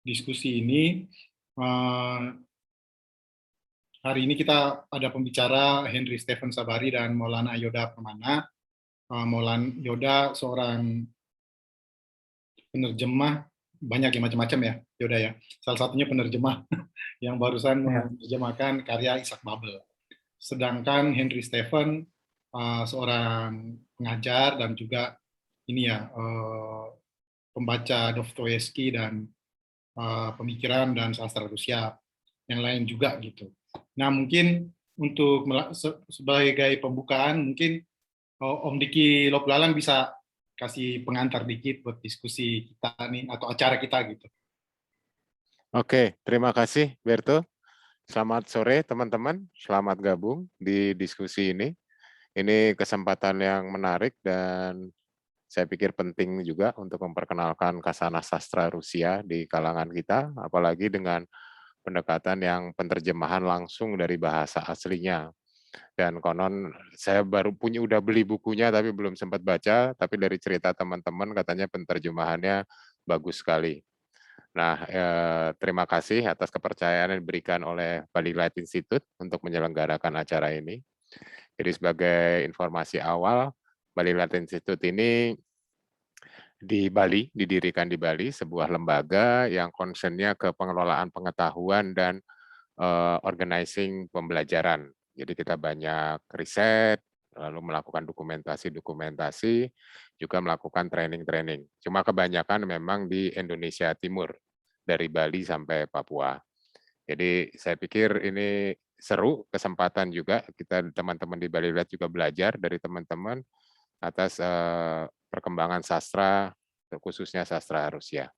diskusi ini. Hari ini kita ada pembicara Henry Stephen Sabari dan Maulana Yoda Permana. Maulana Yoda seorang penerjemah, banyak ya, macam-macam ya Yoda ya. Salah satunya penerjemah yang barusan Ya. menerjemahkan karya Isaac Babel. Sedangkan Henry Stephen seorang pengajar dan juga ini ya pembaca Dostoevsky dan pemikiran dan sastra Rusia yang lain juga gitu. Nah mungkin untuk sebagai pembukaan mungkin Om Diki Lopulalan bisa kasih pengantar dikit buat diskusi kita nih atau acara kita gitu. Oke, terima kasih Berto. Selamat sore teman-teman, selamat gabung di diskusi ini. Ini kesempatan yang menarik dan saya pikir penting juga untuk memperkenalkan Kasana Sastra Rusia di kalangan kita, apalagi dengan pendekatan yang penerjemahan langsung dari bahasa aslinya. Dan konon saya udah beli bukunya tapi belum sempat baca, tapi dari cerita teman-teman katanya penerjemahannya bagus sekali. Nah, terima kasih atas kepercayaan yang diberikan oleh Bali Light Institute untuk menyelenggarakan acara ini. Jadi sebagai informasi awal, Bali Light Institute ini di Bali, didirikan di Bali, sebuah lembaga yang concern-nya ke pengelolaan pengetahuan dan organizing pembelajaran. Jadi kita banyak riset, lalu melakukan dokumentasi-dokumentasi, juga melakukan training-training. Cuma kebanyakan memang di Indonesia Timur, dari Bali sampai Papua. Jadi saya pikir ini seru, kesempatan juga kita teman-teman di Bali Light juga belajar dari teman-teman atas perkembangan sastra, khususnya sastra Rusia.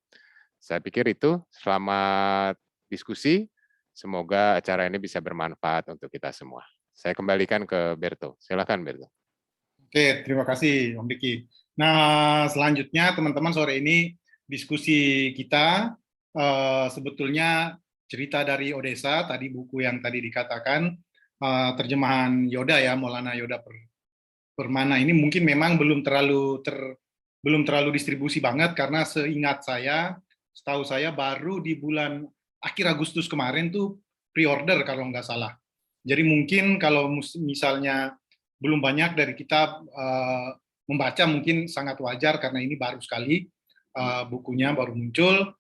Saya pikir itu, selamat diskusi. Semoga acara ini bisa bermanfaat untuk kita semua. Saya kembalikan ke Berto. Silakan Berto. Oke, terima kasih Om Diki. Nah, selanjutnya teman-teman sore ini diskusi kita sebetulnya cerita dari Odessa, tadi buku yang tadi dikatakan, terjemahan Yoda ya, Maulana Yoda Permana ini mungkin memang belum terlalu distribusi banget karena seingat saya, setahu saya baru di bulan akhir Agustus kemarin tuh pre-order kalau nggak salah. Jadi mungkin kalau misalnya belum banyak dari kita membaca mungkin sangat wajar karena ini baru sekali bukunya baru muncul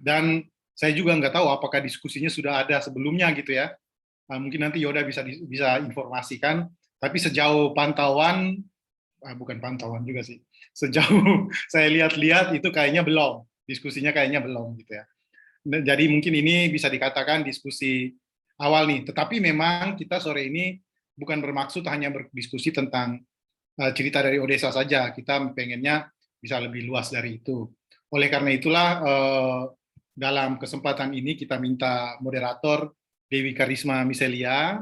dan saya juga nggak tahu apakah diskusinya sudah ada sebelumnya gitu ya. Mungkin nanti Yoda bisa informasikan. Tapi sejauh pantauan bukan pantauan juga sih. Sejauh saya lihat-lihat itu kayaknya belum, diskusinya kayaknya belum gitu ya. Jadi mungkin ini bisa dikatakan diskusi awal nih. Tetapi memang kita sore ini bukan bermaksud hanya berdiskusi tentang cerita dari Odessa saja. Kita pengennya bisa lebih luas dari itu. Oleh karena itulah dalam kesempatan ini kita minta moderator Dewi Karisma Miselia.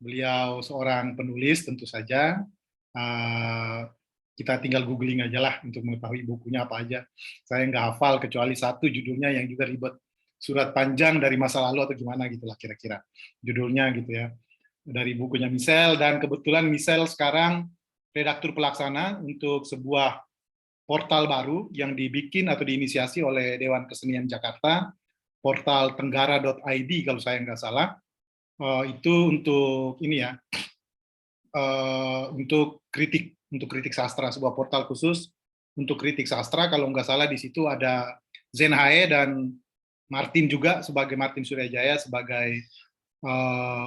Beliau seorang penulis tentu saja. Kita tinggal googling aja lah untuk mengetahui bukunya apa aja. Saya nggak hafal kecuali satu judulnya yang juga ribet, surat panjang dari masa lalu atau gimana gitulah kira-kira judulnya gitu ya. Dari bukunya Michelle, dan kebetulan Michelle sekarang redaktur pelaksana untuk sebuah portal baru yang dibikin atau diinisiasi oleh Dewan Kesenian Jakarta, portal tenggara.id kalau saya nggak salah. Itu untuk ini ya, untuk kritik sastra, sebuah portal khusus untuk kritik sastra. Kalau nggak salah di situ ada Zen Hae dan Martin juga, sebagai Martin Suryajaya sebagai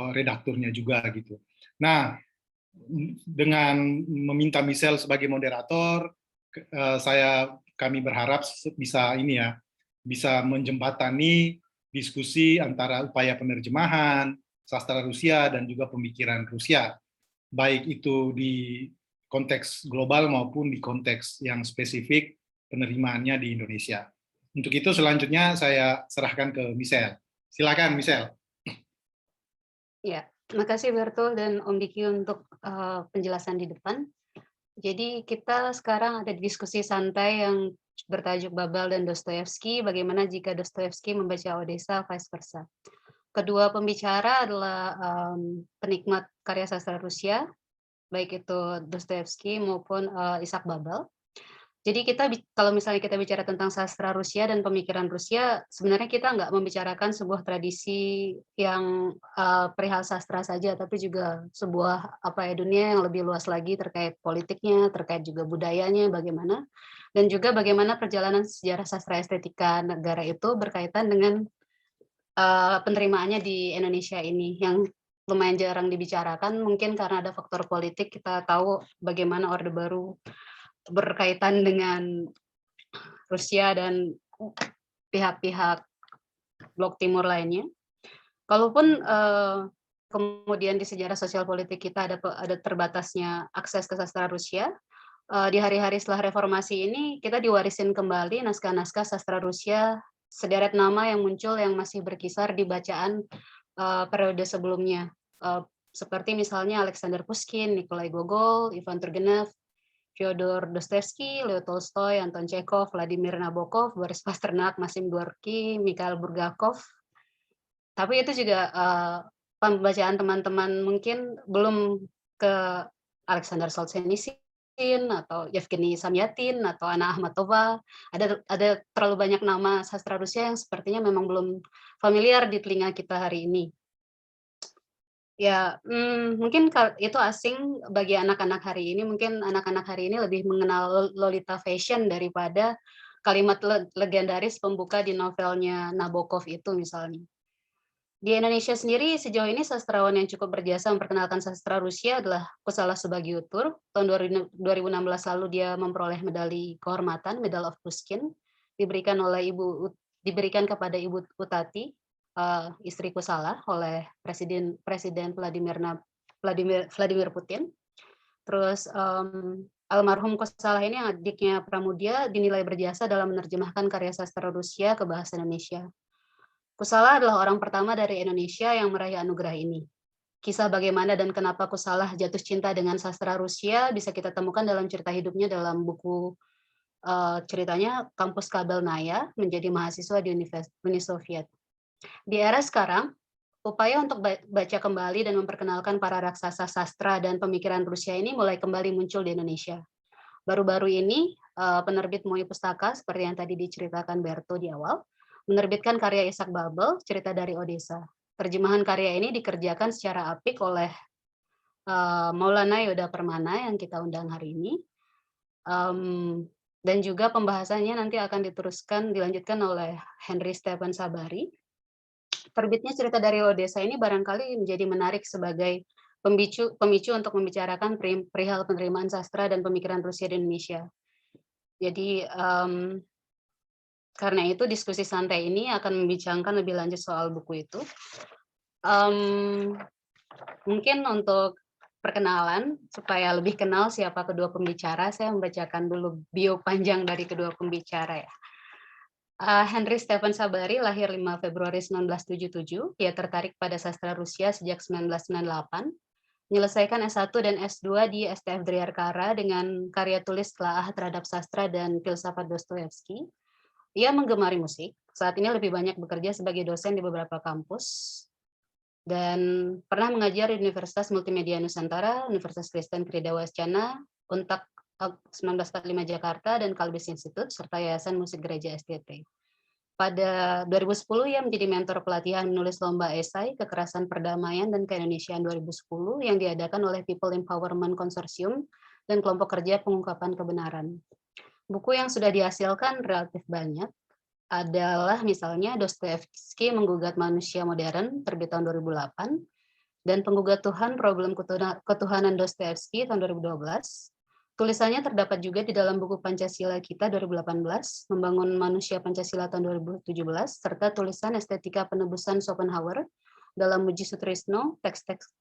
redakturnya juga gitu. Nah, dengan meminta Michelle sebagai moderator, kami berharap bisa ini ya, bisa menjembatani diskusi antara upaya penerjemahan sastra Rusia dan juga pemikiran Rusia, baik itu di konteks global maupun di konteks yang spesifik penerimaannya di Indonesia. Untuk itu selanjutnya saya serahkan ke Michelle. Silakan Michelle. Ya, terima kasih Bertul dan Om Diki untuk penjelasan di depan. Jadi kita sekarang ada di diskusi santai yang bertajuk Babel dan Dostoevsky, bagaimana jika Dostoevsky membaca Odessa, vice versa. Kedua pembicara adalah penikmat karya sastra Rusia, baik itu Dostoevsky maupun Isaac Babel. Jadi kalau misalnya kita bicara tentang sastra Rusia dan pemikiran Rusia, sebenarnya kita nggak membicarakan sebuah tradisi yang perihal sastra saja, tapi juga sebuah dunia yang lebih luas lagi terkait politiknya, terkait juga budayanya, bagaimana, dan juga bagaimana perjalanan sejarah sastra estetika negara itu berkaitan dengan penerimaannya di Indonesia ini, yang lumayan jarang dibicarakan, mungkin karena ada faktor politik. Kita tahu bagaimana Orde Baru berkaitan dengan Rusia dan pihak-pihak Blok Timur lainnya. Kalaupun kemudian di sejarah sosial politik kita ada terbatasnya akses ke sastra Rusia, di hari-hari setelah reformasi ini kita diwarisin kembali naskah-naskah sastra Rusia, sederet nama yang muncul yang masih berkisar di bacaan periode sebelumnya, seperti misalnya Alexander Pushkin, Nikolai Gogol, Ivan Turgenev, Fyodor Dostoevsky, Leo Tolstoy, Anton Chekhov, Vladimir Nabokov, Boris Pasternak, Maxim Gorky, Mikhail Bulgakov. Tapi itu juga pembacaan teman-teman mungkin belum ke Alexander Solzhenitsyn atau Yevgeny Samyatin atau Anna Akhmatova. Ada terlalu banyak nama sastra Rusia yang sepertinya memang belum familiar di telinga kita hari ini. Ya, mungkin itu asing bagi anak-anak hari ini. Mungkin anak-anak hari ini lebih mengenal Lolita Fashion daripada kalimat legendaris pembuka di novelnya Nabokov itu misalnya. Di Indonesia sendiri sejauh ini sastrawan yang cukup berjasa memperkenalkan sastra Rusia adalah Kusala Subagiotur. Tahun 2016 lalu dia memperoleh medali kehormatan, Medal of Pushkin, diberikan kepada Ibu Utati, istri Kusala, oleh Presiden Vladimir Putin. Terus almarhum Kusala ini, adiknya Pramudia, dinilai berjasa dalam menerjemahkan karya sastra Rusia ke bahasa Indonesia. Kusala adalah orang pertama dari Indonesia yang meraih anugerah ini. Kisah bagaimana dan kenapa Kusala jatuh cinta dengan sastra Rusia bisa kita temukan dalam cerita hidupnya dalam buku ceritanya Kampus Kabelnaya, menjadi mahasiswa di Uni Soviet. Di era sekarang, upaya untuk baca kembali dan memperkenalkan para raksasa sastra dan pemikiran Rusia ini mulai kembali muncul di Indonesia. Baru-baru ini, penerbit Moi Pustaka, seperti yang tadi diceritakan Berto di awal, menerbitkan karya Ishak Babel, Cerita dari Odessa. Terjemahan karya ini dikerjakan secara apik oleh Maulana Yoda Permana yang kita undang hari ini. Dan juga pembahasannya nanti akan dilanjutkan oleh Henry Stephen Sabari. Terbitnya Cerita dari Odessa ini barangkali menjadi menarik sebagai pemicu untuk membicarakan perihal penerimaan sastra dan pemikiran Rusia di Indonesia. Jadi karena itu diskusi santai ini akan membincangkan lebih lanjut soal buku itu. Mungkin untuk perkenalan, supaya lebih kenal siapa kedua pembicara, saya membacakan dulu bio panjang dari kedua pembicara ya. Henry Stephen Sabari lahir 5 Februari 1977, ia tertarik pada sastra Rusia sejak 1998, menyelesaikan S1 dan S2 di STF Dryarkara dengan karya tulis telaah terhadap sastra dan filsafat Dostoevsky. Ia menggemari musik, saat ini lebih banyak bekerja sebagai dosen di beberapa kampus, dan pernah mengajar di Universitas Multimedia Nusantara, Universitas Kristen Krida Wascana, Untak 1945 Jakarta, dan Kalbis Institute, serta Yayasan Musik Gereja STT. Pada 2010, ia menjadi mentor pelatihan menulis lomba esai Kekerasan Perdamaian dan Keindonesiaan 2010 yang diadakan oleh People Empowerment Consortium dan Kelompok Kerja Pengungkapan Kebenaran. Buku yang sudah dihasilkan relatif banyak, adalah misalnya Dostoevsky Menggugat Manusia Modern, terbit tahun 2008, dan Penggugat Tuhan, Problem Ketuhanan Dostoevsky tahun 2012. Tulisannya terdapat juga di dalam buku Pancasila Kita 2018, Membangun Manusia Pancasila tahun 2017, serta tulisan Estetika Penebusan Schopenhauer dalam Muji Sutrisno, teks-teks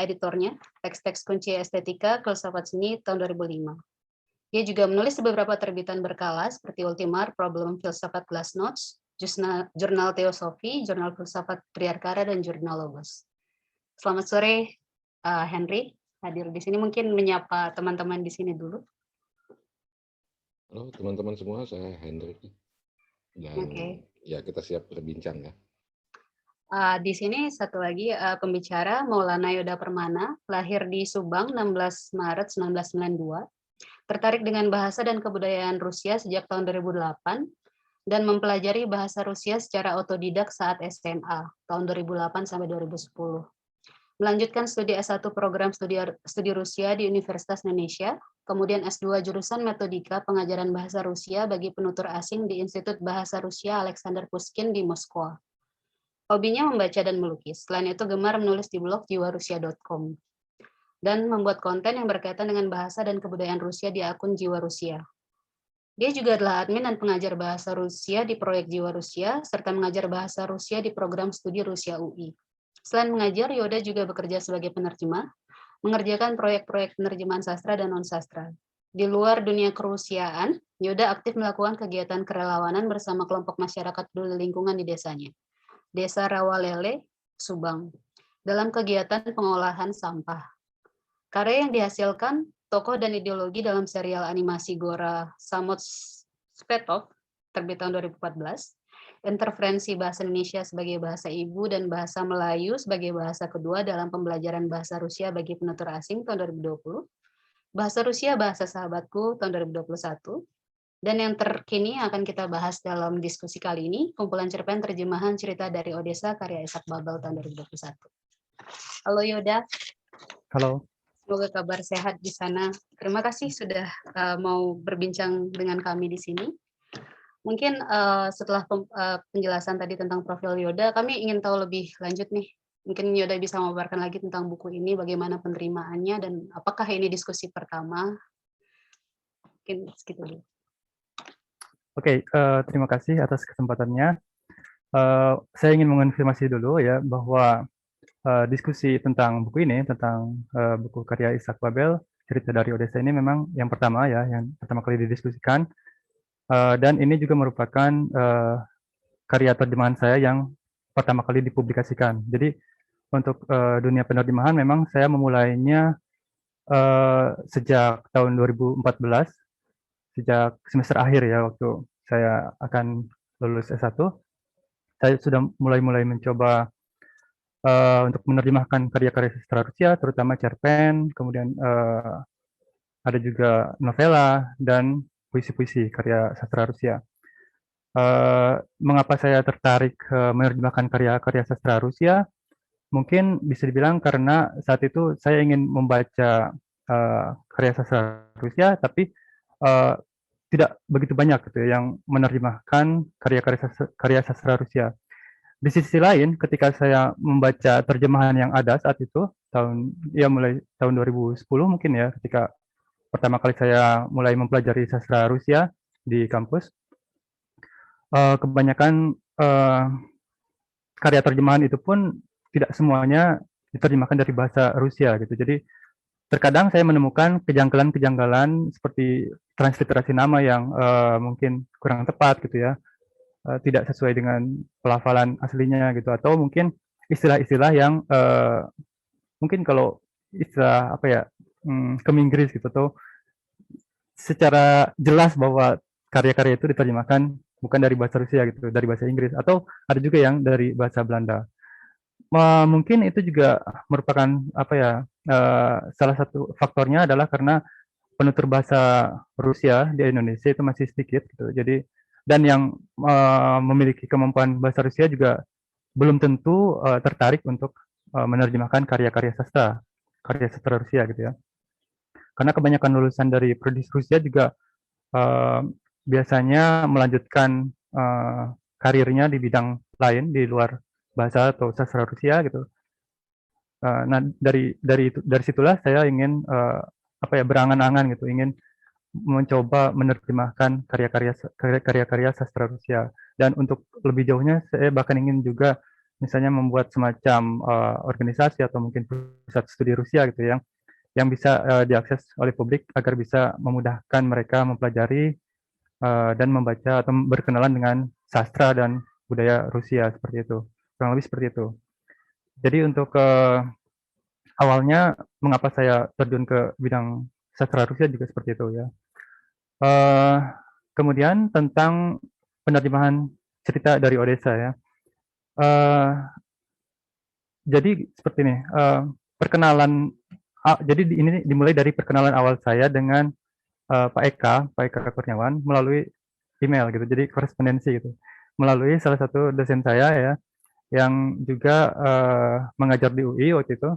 editornya, teks-teks kunci estetika, filsafat seni tahun 2005. Dia juga menulis beberapa terbitan berkala seperti Ultimar, Problem Filsafat Glasnost, Jurnal Teosofi, Jurnal Filsafat Triarkara, dan Jurnal Logos. Selamat sore, Henry. Hadir di sini, mungkin menyapa teman-teman di sini dulu. Halo teman-teman semua, saya Henry. Dan ya kita siap berbincang ya. Di sini satu lagi pembicara, Maulana Yoda Permana, lahir di Subang 16 Maret 1992. tertarik dengan bahasa dan kebudayaan Rusia sejak tahun 2008, dan mempelajari bahasa Rusia secara otodidak saat SMA, tahun 2008 sampai 2010. Melanjutkan studi S1 program studi Rusia di Universitas Indonesia, kemudian S2 jurusan Metodika Pengajaran Bahasa Rusia bagi penutur asing di Institut Bahasa Rusia Alexander Pushkin di Moskwa. Hobinya membaca dan melukis. Selain itu gemar menulis di blog jiwarusia.com dan membuat konten yang berkaitan dengan bahasa dan kebudayaan Rusia di akun Jiwa Rusia. Dia juga adalah admin dan pengajar bahasa Rusia di proyek Jiwa Rusia, serta mengajar bahasa Rusia di program studi Rusia UI. Selain mengajar, Yoda juga bekerja sebagai penerjemah, mengerjakan proyek-proyek penerjemahan sastra dan non-sastra. Di luar dunia kerusiaan, Yoda aktif melakukan kegiatan kerelawanan bersama kelompok masyarakat peduli lingkungan di desanya, Desa Rawalele, Subang, dalam kegiatan pengolahan sampah. Karya yang dihasilkan, tokoh dan ideologi dalam serial animasi Gora Samospetov, terbit tahun 2014, interferensi bahasa Indonesia sebagai bahasa ibu dan bahasa Melayu sebagai bahasa kedua dalam pembelajaran bahasa Rusia bagi penutur asing tahun 2020, bahasa Rusia bahasa sahabatku tahun 2021, dan yang terkini akan kita bahas dalam diskusi kali ini, kumpulan cerpen terjemahan cerita dari Odessa karya Isaac Babel tahun 2021. Halo Yoda. Halo. Semoga kabar sehat di sana. Terima kasih sudah mau berbincang dengan kami di sini. Mungkin setelah penjelasan tadi tentang profil Yoda, kami ingin tahu lebih lanjut nih. Mungkin Yoda bisa memaparkan lagi tentang buku ini, bagaimana penerimaannya, dan apakah ini diskusi pertama? Mungkin segitu dulu. Oke, terima kasih atas kesempatannya. Saya ingin mengonfirmasi dulu ya bahwa diskusi tentang buku ini, tentang buku karya Isaac Babel, cerita dari Odessa ini memang yang pertama ya, yang pertama kali didiskusikan. Dan ini juga merupakan karya terjemahan saya yang pertama kali dipublikasikan. Jadi untuk dunia penerjemahan memang saya memulainya sejak tahun 2014, sejak semester akhir ya, waktu saya akan lulus S1. Saya sudah mulai mencoba untuk menerjemahkan karya-karya sastra Rusia, terutama cerpen, kemudian ada juga novela dan puisi-puisi karya sastra Rusia. Mengapa saya tertarik menerjemahkan karya-karya sastra Rusia? Mungkin bisa dibilang karena saat itu saya ingin membaca karya sastra Rusia, tapi tidak begitu banyak gitu ya, yang menerjemahkan karya sastra Rusia. Di sisi lain, ketika saya membaca terjemahan yang ada saat itu, mulai tahun 2010 mungkin ya, ketika pertama kali saya mulai mempelajari sastra Rusia di kampus, kebanyakan karya terjemahan itu pun tidak semuanya diterjemahkan dari bahasa Rusia gitu. Jadi terkadang saya menemukan kejanggalan-kejanggalan seperti transliterasi nama yang mungkin kurang tepat gitu ya, tidak sesuai dengan pelafalan aslinya gitu, atau mungkin istilah-istilah yang mungkin kalau istilah apa ya, keminggris gitu, atau secara jelas bahwa karya-karya itu diterjemahkan bukan dari bahasa Rusia gitu, dari bahasa Inggris, atau ada juga yang dari bahasa Belanda. Mungkin itu juga merupakan apa ya, salah satu faktornya adalah karena penutur bahasa Rusia di Indonesia itu masih sedikit gitu. Jadi dan yang memiliki kemampuan bahasa Rusia juga belum tentu tertarik untuk menerjemahkan karya-karya sastra Rusia gitu ya. Karena kebanyakan lulusan dari Prodi Rusia juga biasanya melanjutkan karirnya di bidang lain di luar bahasa atau sastra Rusia gitu. Nah dari situlah saya ingin berangan-angan gitu, ingin mencoba menerjemahkan karya-karya sastra Rusia. Dan untuk lebih jauhnya saya bahkan ingin juga misalnya membuat semacam organisasi atau mungkin pusat studi Rusia gitu yang bisa diakses oleh publik agar bisa memudahkan mereka mempelajari dan membaca atau berkenalan dengan sastra dan budaya Rusia seperti itu. Kurang lebih seperti itu. Jadi untuk awalnya mengapa saya terjun ke bidang sastra Rusia juga seperti itu ya. Kemudian tentang penerjemahan cerita dari Odessa ya. Jadi seperti ini, perkenalan. Jadi ini dimulai dari perkenalan awal saya dengan Pak Eka Kurniawan melalui email gitu. Jadi korespondensi gitu. Melalui salah satu dosen saya ya yang juga mengajar di UI waktu itu.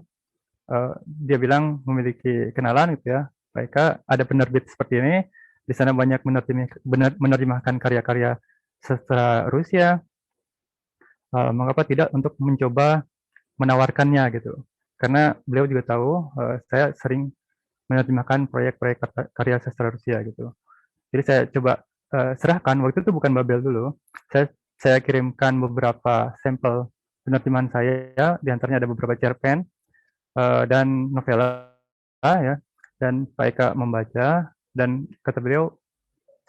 Dia bilang memiliki kenalan gitu ya. Pak Eka ada penerbit seperti ini. Di sana banyak menerjemahkan karya-karya sastra Rusia. Mengapa tidak untuk mencoba menawarkannya gitu. Karena beliau juga tahu saya sering menerjemahkan proyek-proyek karya sastra Rusia gitu. Jadi saya coba serahkan, waktu itu bukan Babel dulu, saya kirimkan beberapa sampel penerjemahan saya, diantaranya ada beberapa cerpen dan novela ya, dan Pak Eka membaca, dan kata beliau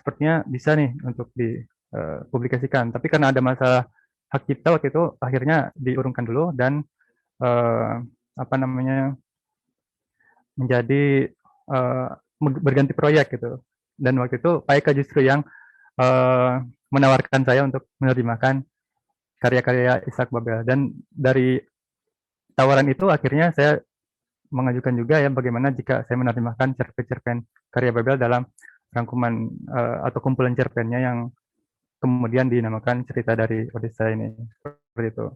sepertinya bisa nih untuk dipublikasikan. Tapi karena ada masalah hak cipta waktu itu, akhirnya diurungkan dulu dan apa namanya menjadi berganti proyek gitu. Dan waktu itu Pak Eka justru yang menawarkan saya untuk menerjemahkan karya-karya Isaac Babel. Dan dari tawaran itu akhirnya saya mengajukan juga ya bagaimana jika saya menerjemahkan cerpen-cerpen karya Babel dalam rangkuman atau kumpulan cerpennya yang kemudian dinamakan Cerita dari Odessa ini. Seperti itu.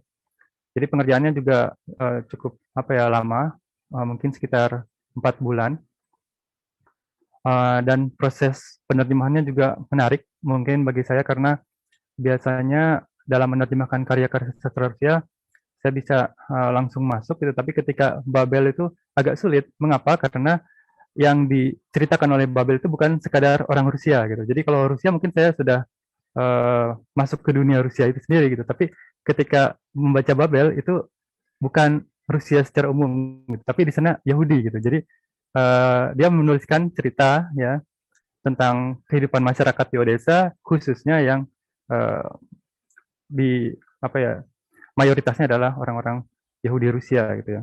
Jadi pengerjaannya juga cukup lama, mungkin sekitar 4 bulan. Dan proses penerjemahannya juga menarik mungkin bagi saya karena biasanya dalam menerjemahkan karya-karya sastra Rusia saya bisa langsung masuk gitu, tapi ketika Babel itu agak sulit. Mengapa? Karena yang diceritakan oleh Babel itu bukan sekadar orang Rusia gitu. Jadi kalau Rusia mungkin saya sudah masuk ke dunia Rusia itu sendiri gitu, tapi ketika membaca Babel itu bukan Rusia secara umum gitu, tapi di sana Yahudi gitu. Jadi dia menuliskan cerita ya tentang kehidupan masyarakat di Odessa, khususnya yang di mayoritasnya adalah orang-orang Yahudi Rusia gitu ya.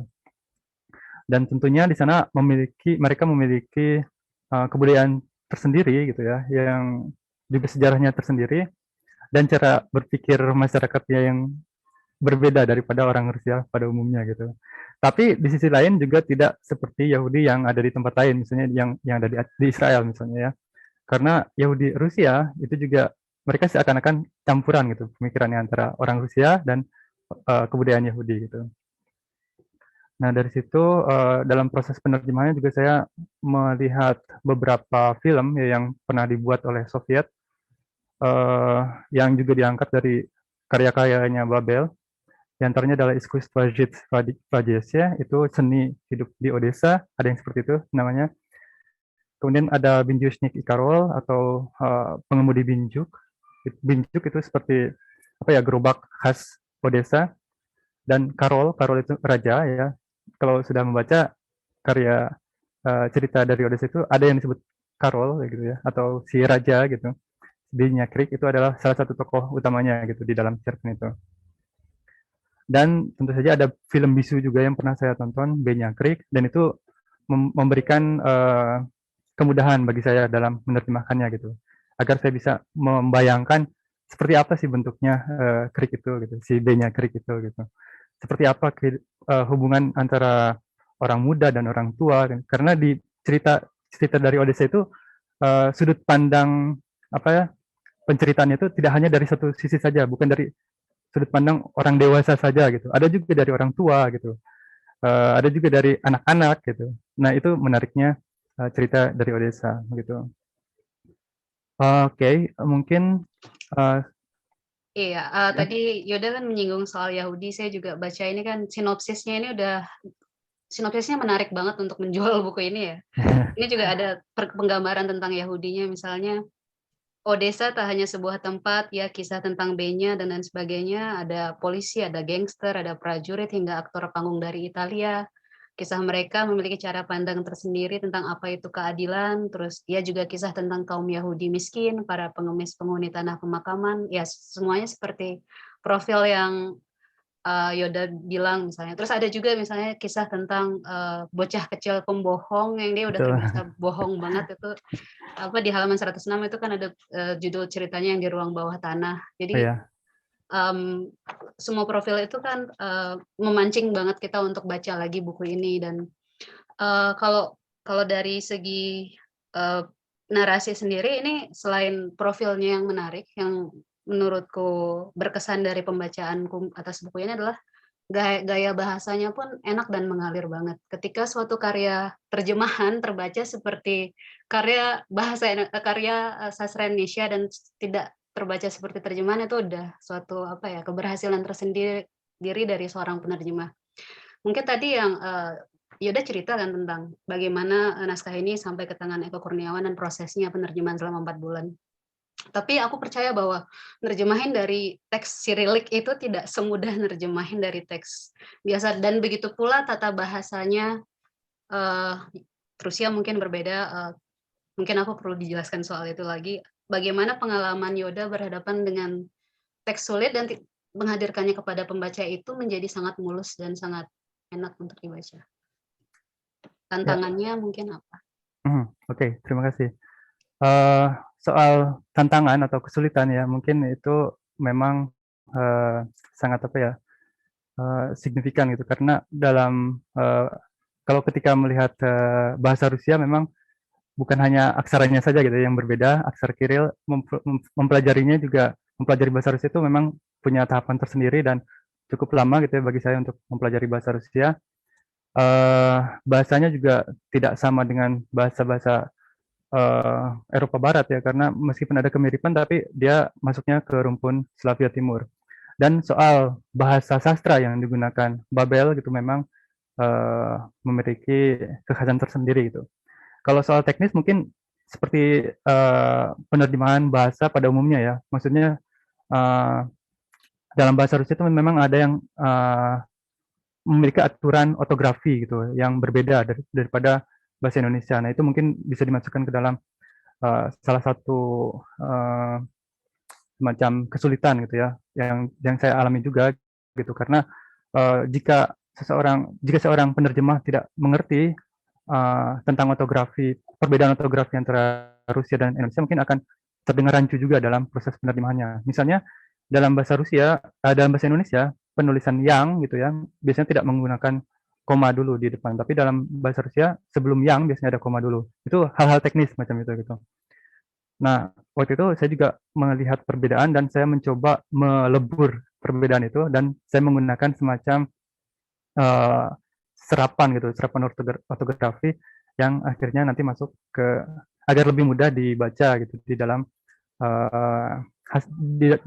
Dan tentunya di sana mereka memiliki kebudayaan tersendiri gitu ya, yang juga sejarahnya tersendiri dan cara berpikir masyarakatnya yang berbeda daripada orang Rusia pada umumnya gitu. Tapi di sisi lain juga tidak seperti Yahudi yang ada di tempat lain, misalnya yang ada di Israel misalnya ya. Karena Yahudi Rusia itu juga mereka seakan-akan campuran gitu pemikirannya antara orang Rusia dan kebudayaan Yahudi gitu. Nah dari situ dalam proses penerjemahannya juga saya melihat beberapa film ya, yang pernah dibuat oleh Soviet yang juga diangkat dari karya-karyanya Babel. Di antaranya adalah Искусство жить в Одессе, itu seni hidup di Odessa, ada yang seperti itu namanya. Kemudian ada Binjushnik i Karol atau pengemudi binjuk. Binjuk itu seperti gerobak khas Odessa. Dan Karol itu raja ya. Kalau sudah membaca karya cerita dari Odessa itu ada yang disebut Karol gitu ya, atau si raja gitu. Benyakrik itu adalah salah satu tokoh utamanya gitu di dalam cerpen itu. Dan tentu saja ada film bisu juga yang pernah saya tonton, Benyakrik, dan itu memberikan kemudahan bagi saya dalam menerjemahkannya gitu, agar saya bisa membayangkan seperti apa sih bentuknya krik itu gitu, si Benyakrik itu gitu. Seperti apa hubungan antara orang muda dan orang tua, karena di cerita dari Odessa itu sudut pandang penceritaannya itu tidak hanya dari satu sisi saja, bukan dari sudut pandang orang dewasa saja gitu. Ada juga dari orang tua gitu. Ada juga dari anak-anak gitu. Nah, itu menariknya cerita dari Odessa gitu. Oke, mungkin Iya, tadi Yoda kan menyinggung soal Yahudi, saya juga baca ini kan sinopsisnya menarik banget untuk menjual buku ini ya. Ini juga ada penggambaran tentang Yahudinya, misalnya Odessa tak hanya sebuah tempat, ya kisah tentang Benya dan lain sebagainya, ada polisi, ada gangster, ada prajurit, hingga aktor panggung dari Italia. Kisah mereka memiliki cara pandang tersendiri tentang apa itu keadilan, terus dia juga kisah tentang kaum Yahudi miskin, para pengemis penghuni tanah pemakaman, ya semuanya seperti profil yang Yoda bilang misalnya. Terus ada juga misalnya kisah tentang bocah kecil pembohong yang dia udah terbiasa bohong banget itu di halaman 106 itu kan ada judul ceritanya yang di ruang bawah tanah. Jadi semua profil itu kan memancing banget kita untuk baca lagi buku ini. Dan kalau dari segi narasi sendiri ini selain profilnya yang menarik, yang menurutku berkesan dari pembacaanku atas buku ini adalah gaya bahasanya pun enak dan mengalir banget. Ketika suatu karya terjemahan terbaca seperti karya sastra Indonesia dan tidak terbaca seperti terjemahan, itu udah suatu keberhasilan tersendiri dari seorang penerjemah. Mungkin tadi yang Yoda cerita kan tentang bagaimana naskah ini sampai ke tangan Eko Kurniawan dan prosesnya penerjemahan selama 4 bulan. Tapi aku percaya bahwa nerjemahin dari teks Sirilik itu tidak semudah nerjemahin dari teks biasa, dan begitu pula tata bahasanya Rusia mungkin berbeda. Mungkin aku perlu dijelaskan soal itu lagi. Bagaimana pengalaman Yoda berhadapan dengan teks sulit dan menghadirkannya kepada pembaca itu menjadi sangat mulus dan sangat enak untuk dibaca. Tantangannya mungkin apa? Oke, terima kasih. Soal tantangan atau kesulitan ya, mungkin itu memang sangat signifikan gitu, karena dalam kalau ketika melihat bahasa Rusia memang bukan hanya aksaranya saja gitu yang berbeda. Aksar Kiril mempelajari bahasa Rusia itu memang punya tahapan tersendiri dan cukup lama gitu ya bagi saya untuk mempelajari bahasa Rusia. Bahasanya juga tidak sama dengan bahasa-bahasa Eropa Barat ya, karena meskipun ada kemiripan tapi dia masuknya ke rumpun Slavia Timur. Dan soal bahasa sastra yang digunakan Babel gitu memang memiliki kekhasan tersendiri gitu. Kalau soal teknis mungkin seperti penerjemahan bahasa pada umumnya ya, maksudnya dalam bahasa Rusia itu memang ada yang memiliki aturan ortografi gitu yang berbeda daripada bahasa Indonesia. Nah, itu mungkin bisa dimasukkan ke dalam salah satu semacam kesulitan gitu ya, yang saya alami juga gitu, karena jika seorang penerjemah tidak mengerti tentang perbedaan ortografi antara Rusia dan Indonesia, mungkin akan terdengar rancu juga dalam proses penerjemahannya. Misalnya dalam bahasa Indonesia penulisan yang gitu ya biasanya tidak menggunakan koma dulu di depan, tapi dalam bahasa Rusia sebelum yang biasanya ada koma dulu. Itu hal-hal teknis macam itu gitu. Nah, waktu itu saya juga melihat perbedaan dan saya mencoba melebur perbedaan itu, dan saya menggunakan semacam serapan ortografi yang akhirnya nanti masuk agar lebih mudah dibaca gitu di dalam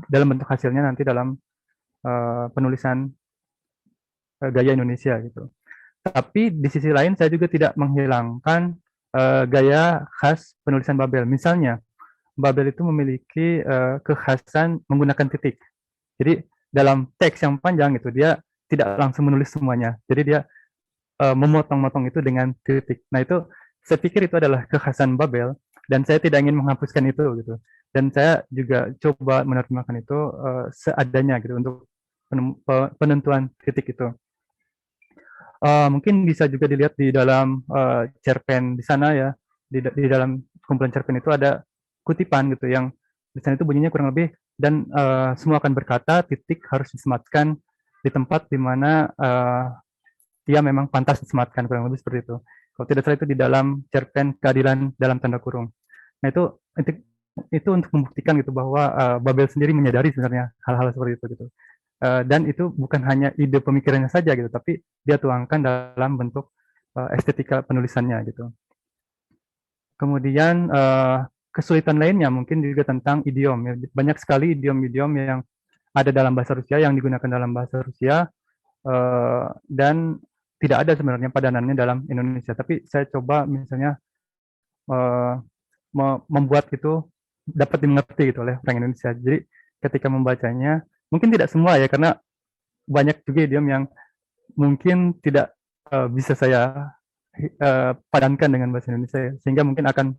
dalam bentuk hasilnya nanti dalam penulisan gaya Indonesia gitu. Tapi di sisi lain saya juga tidak menghilangkan gaya khas penulisan Babel. Misalnya Babel itu memiliki kekhasan menggunakan titik. Jadi dalam teks yang panjang itu dia tidak langsung menulis semuanya. Jadi dia memotong-motong itu dengan titik. Nah, itu saya pikir itu adalah kekhasan Babel dan saya tidak ingin menghapuskan itu gitu. Dan saya juga coba menerjemahkan itu seadanya gitu untuk penentuan titik itu. Mungkin bisa juga dilihat di dalam cerpen di sana ya, di dalam kumpulan cerpen itu ada kutipan gitu yang di sana itu bunyinya kurang lebih, dan semua akan berkata titik harus disematkan di tempat di mana ia memang pantas disematkan, kurang lebih seperti itu. Kalau tidak salah itu di dalam cerpen Keadilan dalam tanda kurung. Nah, itu untuk membuktikan gitu bahwa Babel sendiri menyadari sebenarnya hal-hal seperti itu gitu. Dan itu bukan hanya ide pemikirannya saja gitu, tapi dia tuangkan dalam bentuk estetika penulisannya gitu. Kemudian kesulitan lainnya mungkin juga tentang idiom ya. Banyak sekali idiom-idiom yang ada dalam bahasa Rusia yang digunakan dalam bahasa Rusia dan tidak ada sebenarnya padanannya dalam Indonesia. Tapi saya coba misalnya membuat itu dapat dimengerti gitu oleh orang Indonesia. Jadi ketika membacanya, mungkin tidak semua ya, karena banyak juga idiom yang mungkin tidak bisa saya padankan dengan bahasa Indonesia, sehingga mungkin akan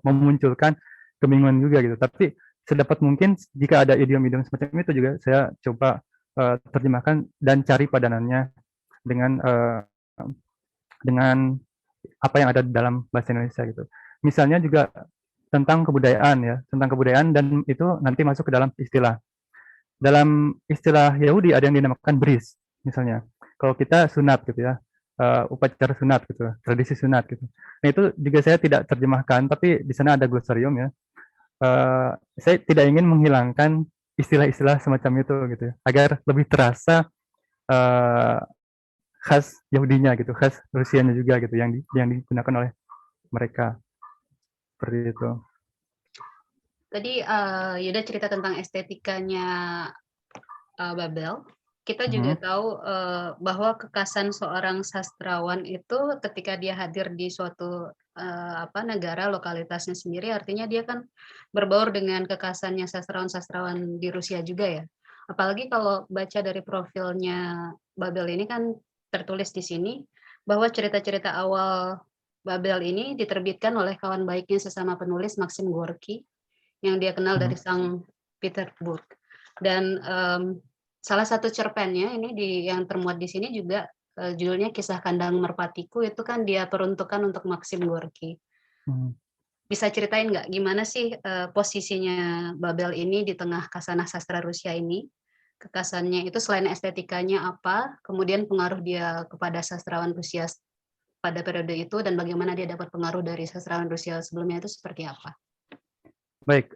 memunculkan kebingungan juga gitu. Tapi sedapat mungkin jika ada idiom-idiom semacam itu juga saya coba terjemahkan dan cari padanannya dengan apa yang ada dalam bahasa Indonesia gitu. Misalnya juga tentang kebudayaan ya, dan itu nanti masuk ke dalam istilah. Dalam istilah Yahudi ada yang dinamakan bris misalnya. Kalau kita sunat gitu ya. upacara sunat gitu, tradisi sunat gitu. Nah itu juga saya tidak terjemahkan, tapi di sana ada glosarium ya. Saya tidak ingin menghilangkan istilah-istilah semacam itu gitu, agar lebih terasa khas Yahudinya gitu, khas Rusianya juga gitu, yang digunakan oleh mereka seperti itu. Tadi Yuda cerita tentang estetikanya Babel. Kita juga tahu bahwa kekasan seorang sastrawan itu ketika dia hadir di suatu negara lokalitasnya sendiri, artinya dia kan berbaur dengan kekasannya sastrawan-sastrawan di Rusia juga ya. Apalagi kalau baca dari profilnya Babel ini kan tertulis di sini bahwa cerita-cerita awal Babel ini diterbitkan oleh kawan baiknya sesama penulis Maxim Gorky yang dia kenal dari Sang Petersburg. Dan salah satu cerpennya ini yang termuat di sini juga judulnya Kisah Kandang Merpatiku, itu kan dia peruntukan untuk Maxim Gorky. Bisa ceritain nggak gimana sih posisinya Babel ini di tengah kasanah sastra Rusia ini? Kekasannya itu selain estetikanya apa, kemudian pengaruh dia kepada sastrawan Rusia pada periode itu, dan bagaimana dia dapat pengaruh dari sastrawan Rusia sebelumnya itu seperti apa? Baik,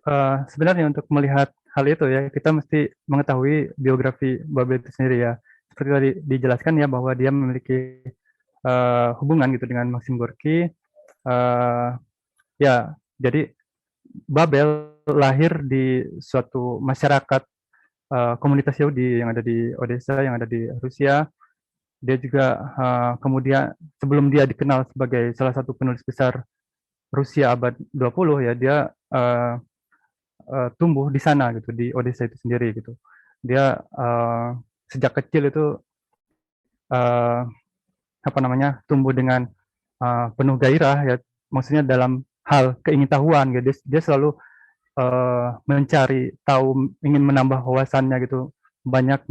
sebenarnya untuk melihat hal itu ya, kita mesti mengetahui biografi Babel itu sendiri ya. Seperti tadi dijelaskan ya, bahwa dia memiliki hubungan gitu dengan Maxim Gorky. Ya, jadi Babel lahir di suatu masyarakat komunitas Yahudi yang ada di Odessa, yang ada di Rusia. Dia juga kemudian sebelum dia dikenal sebagai salah satu penulis besar Rusia abad 20 ya, dia tumbuh di sana gitu, di Odessa itu sendiri gitu. Dia sejak kecil itu tumbuh dengan penuh gairah ya, maksudnya dalam hal keingintahuan gitu. Dia selalu mencari tahu, ingin menambah wawasannya gitu, banyak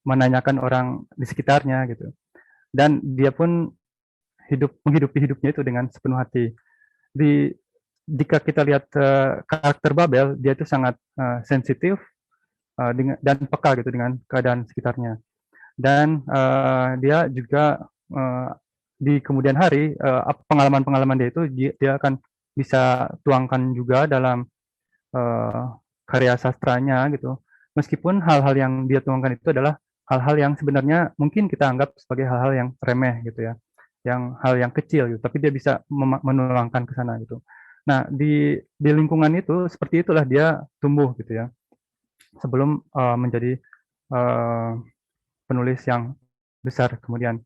menanyakan orang di sekitarnya gitu. Dan dia pun menghidupi hidupnya itu dengan sepenuh hati. Jika kita lihat karakter Babel, dia itu sangat sensitif dan peka gitu dengan keadaan sekitarnya. Dan dia juga di kemudian hari pengalaman-pengalaman dia itu dia akan bisa tuangkan juga dalam karya sastranya gitu. Meskipun hal-hal yang dia tuangkan itu adalah hal-hal yang sebenarnya mungkin kita anggap sebagai hal-hal yang remeh gitu ya, hal yang kecil gitu, tapi dia bisa menuangkan ke sana gitu. Nah, di lingkungan itu seperti itulah dia tumbuh gitu ya, sebelum menjadi penulis yang besar kemudian.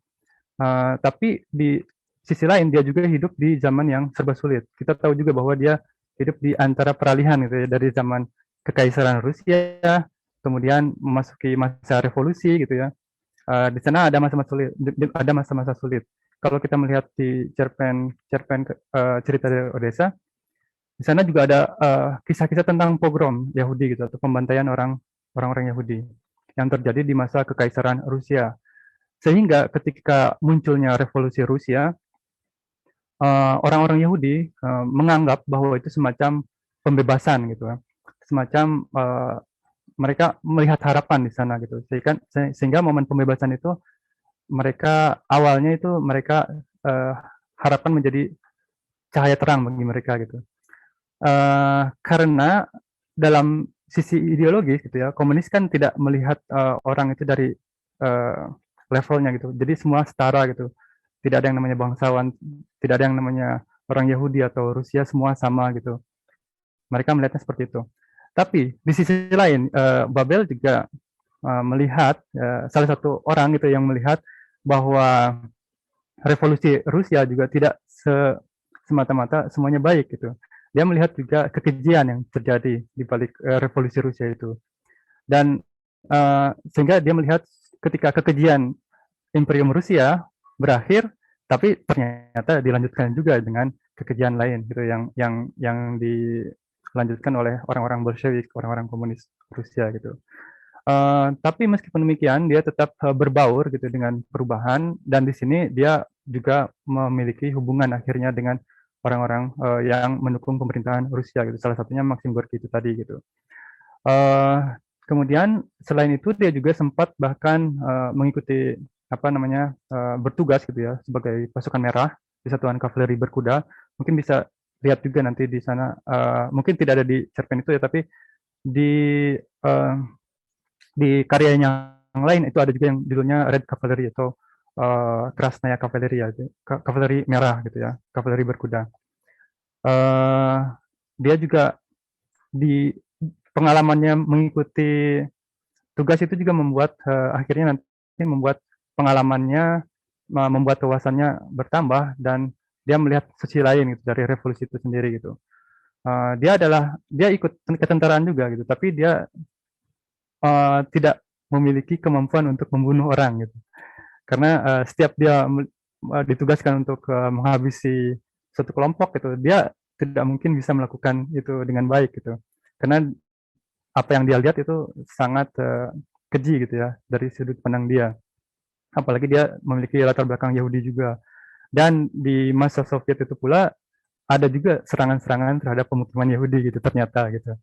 Tapi di sisi lain dia juga hidup di zaman yang serba sulit. Kita tahu juga bahwa dia hidup di antara peralihan gitu ya, dari zaman Kekaisaran Rusia, kemudian memasuki masa revolusi gitu ya. Di sana ada masa-masa sulit. Kalau kita melihat di cerpen cerita dari Odessa, di sana juga ada kisah-kisah tentang pogrom Yahudi gitu, atau pembantaian orang-orang Yahudi yang terjadi di masa Kekaisaran Rusia. Sehingga ketika munculnya revolusi Rusia, orang-orang Yahudi menganggap bahwa itu semacam pembebasan gitu, semacam mereka melihat harapan di sana gitu. Sehingga momen pembebasan itu awalnya mereka harapan menjadi cahaya terang bagi mereka gitu. Karena dalam sisi ideologis gitu ya, komunis kan tidak melihat orang itu dari levelnya gitu. Jadi semua setara gitu. Tidak ada yang namanya bangsawan, tidak ada yang namanya orang Yahudi atau Rusia, semua sama gitu. Mereka melihatnya seperti itu. Tapi di sisi lain, Babel juga melihat, salah satu orang gitu yang melihat bahwa revolusi Rusia juga tidak semata-mata semuanya baik gitu. Dia melihat juga kekejian yang terjadi di balik revolusi Rusia itu. Dan sehingga dia melihat ketika kekejian Imperium Rusia berakhir, tapi ternyata dilanjutkan juga dengan kekejian lain gitu, yang dilanjutkan oleh orang-orang Bolshevik, orang-orang komunis Rusia gitu. Tapi meskipun demikian, dia tetap berbaur gitu dengan perubahan, dan di sini dia juga memiliki hubungan akhirnya dengan orang-orang yang mendukung pemerintahan Rusia gitu. Salah satunya Maxim Gorky itu tadi gitu. Kemudian selain itu dia juga sempat bahkan mengikuti bertugas gitu ya sebagai pasukan merah di satuan kavaleri berkuda. Mungkin bisa lihat juga nanti di sana, mungkin tidak ada di cerpen itu ya, tapi di karyanya yang lain itu ada juga yang judulnya Red Cavalry atau Krasnaya Cavalry ya, kavaleri merah gitu ya, kavaleri berkuda. Dia juga di pengalamannya mengikuti tugas itu juga membuat akhirnya nanti membuat pengalamannya, membuat wawasannya bertambah, dan dia melihat sisi lain gitu dari revolusi itu sendiri gitu. Dia ikut ketentaraan juga gitu, tapi dia tidak memiliki kemampuan untuk membunuh orang gitu. Karena setiap dia ditugaskan untuk menghabisi satu kelompok gitu, dia tidak mungkin bisa melakukan itu dengan baik gitu. Karena apa yang dia lihat itu sangat keji gitu ya dari sudut pandang dia. Apalagi dia memiliki latar belakang Yahudi juga. Dan di masa Soviet itu pula ada juga serangan-serangan terhadap pemukiman Yahudi gitu ternyata gitu.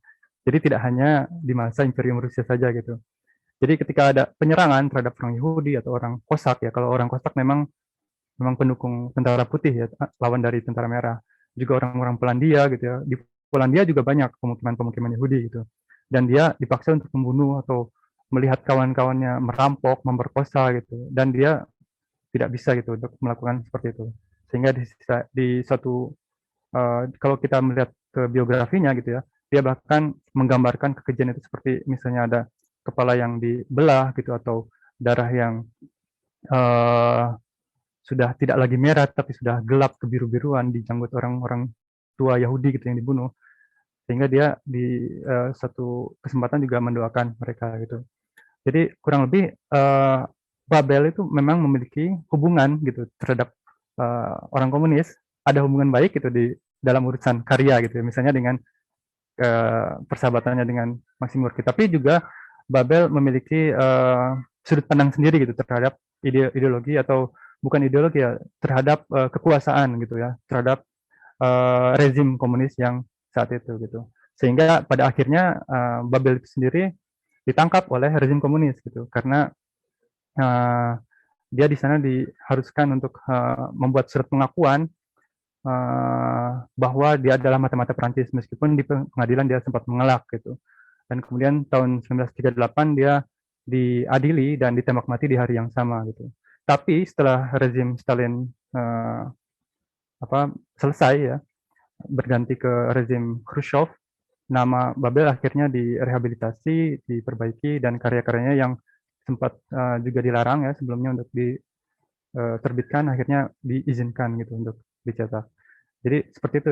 Jadi tidak hanya di masa Imperium Rusia saja gitu. Jadi ketika ada penyerangan terhadap orang Yahudi atau orang Kosak ya, kalau orang Kosak memang pendukung tentara putih ya, lawan dari tentara merah. Juga orang-orang Polandia gitu ya. Di Polandia juga banyak pemukiman-pemukiman Yahudi gitu. Dan dia dipaksa untuk membunuh atau melihat kawan-kawannya merampok, memperkosa gitu. Dan dia tidak bisa gitu untuk melakukan seperti itu. Sehingga di suatu kalau kita melihat ke biografinya gitu ya, dia bahkan menggambarkan kekejian itu seperti misalnya ada kepala yang dibelah gitu, atau darah yang sudah tidak lagi merah tapi sudah gelap kebiru-biruan di janggut orang-orang tua Yahudi gitu yang dibunuh. Sehingga dia di satu kesempatan juga mendoakan mereka gitu. Jadi kurang lebih Babel itu memang memiliki hubungan gitu terhadap orang komunis, ada hubungan baik gitu di dalam urusan karya gitu ya, misalnya dengan persahabatannya dengan Maxim Gorki. Tapi juga Babel memiliki sudut pandang sendiri gitu terhadap ideologi, atau bukan ideologi ya, terhadap kekuasaan gitu ya, terhadap rezim komunis yang saat itu gitu. Sehingga pada akhirnya Babel itu sendiri ditangkap oleh rezim komunis gitu, karena dia di sana diharuskan untuk membuat surat pengakuan bahwa dia adalah mata-mata Perancis, meskipun di pengadilan dia sempat mengelak gitu. Dan kemudian tahun 1938 dia diadili dan ditembak mati di hari yang sama gitu. Tapi setelah rezim Stalin selesai ya, berganti ke rezim Khrushchev, nama Babel akhirnya direhabilitasi, diperbaiki, dan karya-karyanya yang sempat juga dilarang ya sebelumnya untuk diterbitkan akhirnya diizinkan gitu untuk dicetak. Jadi seperti itu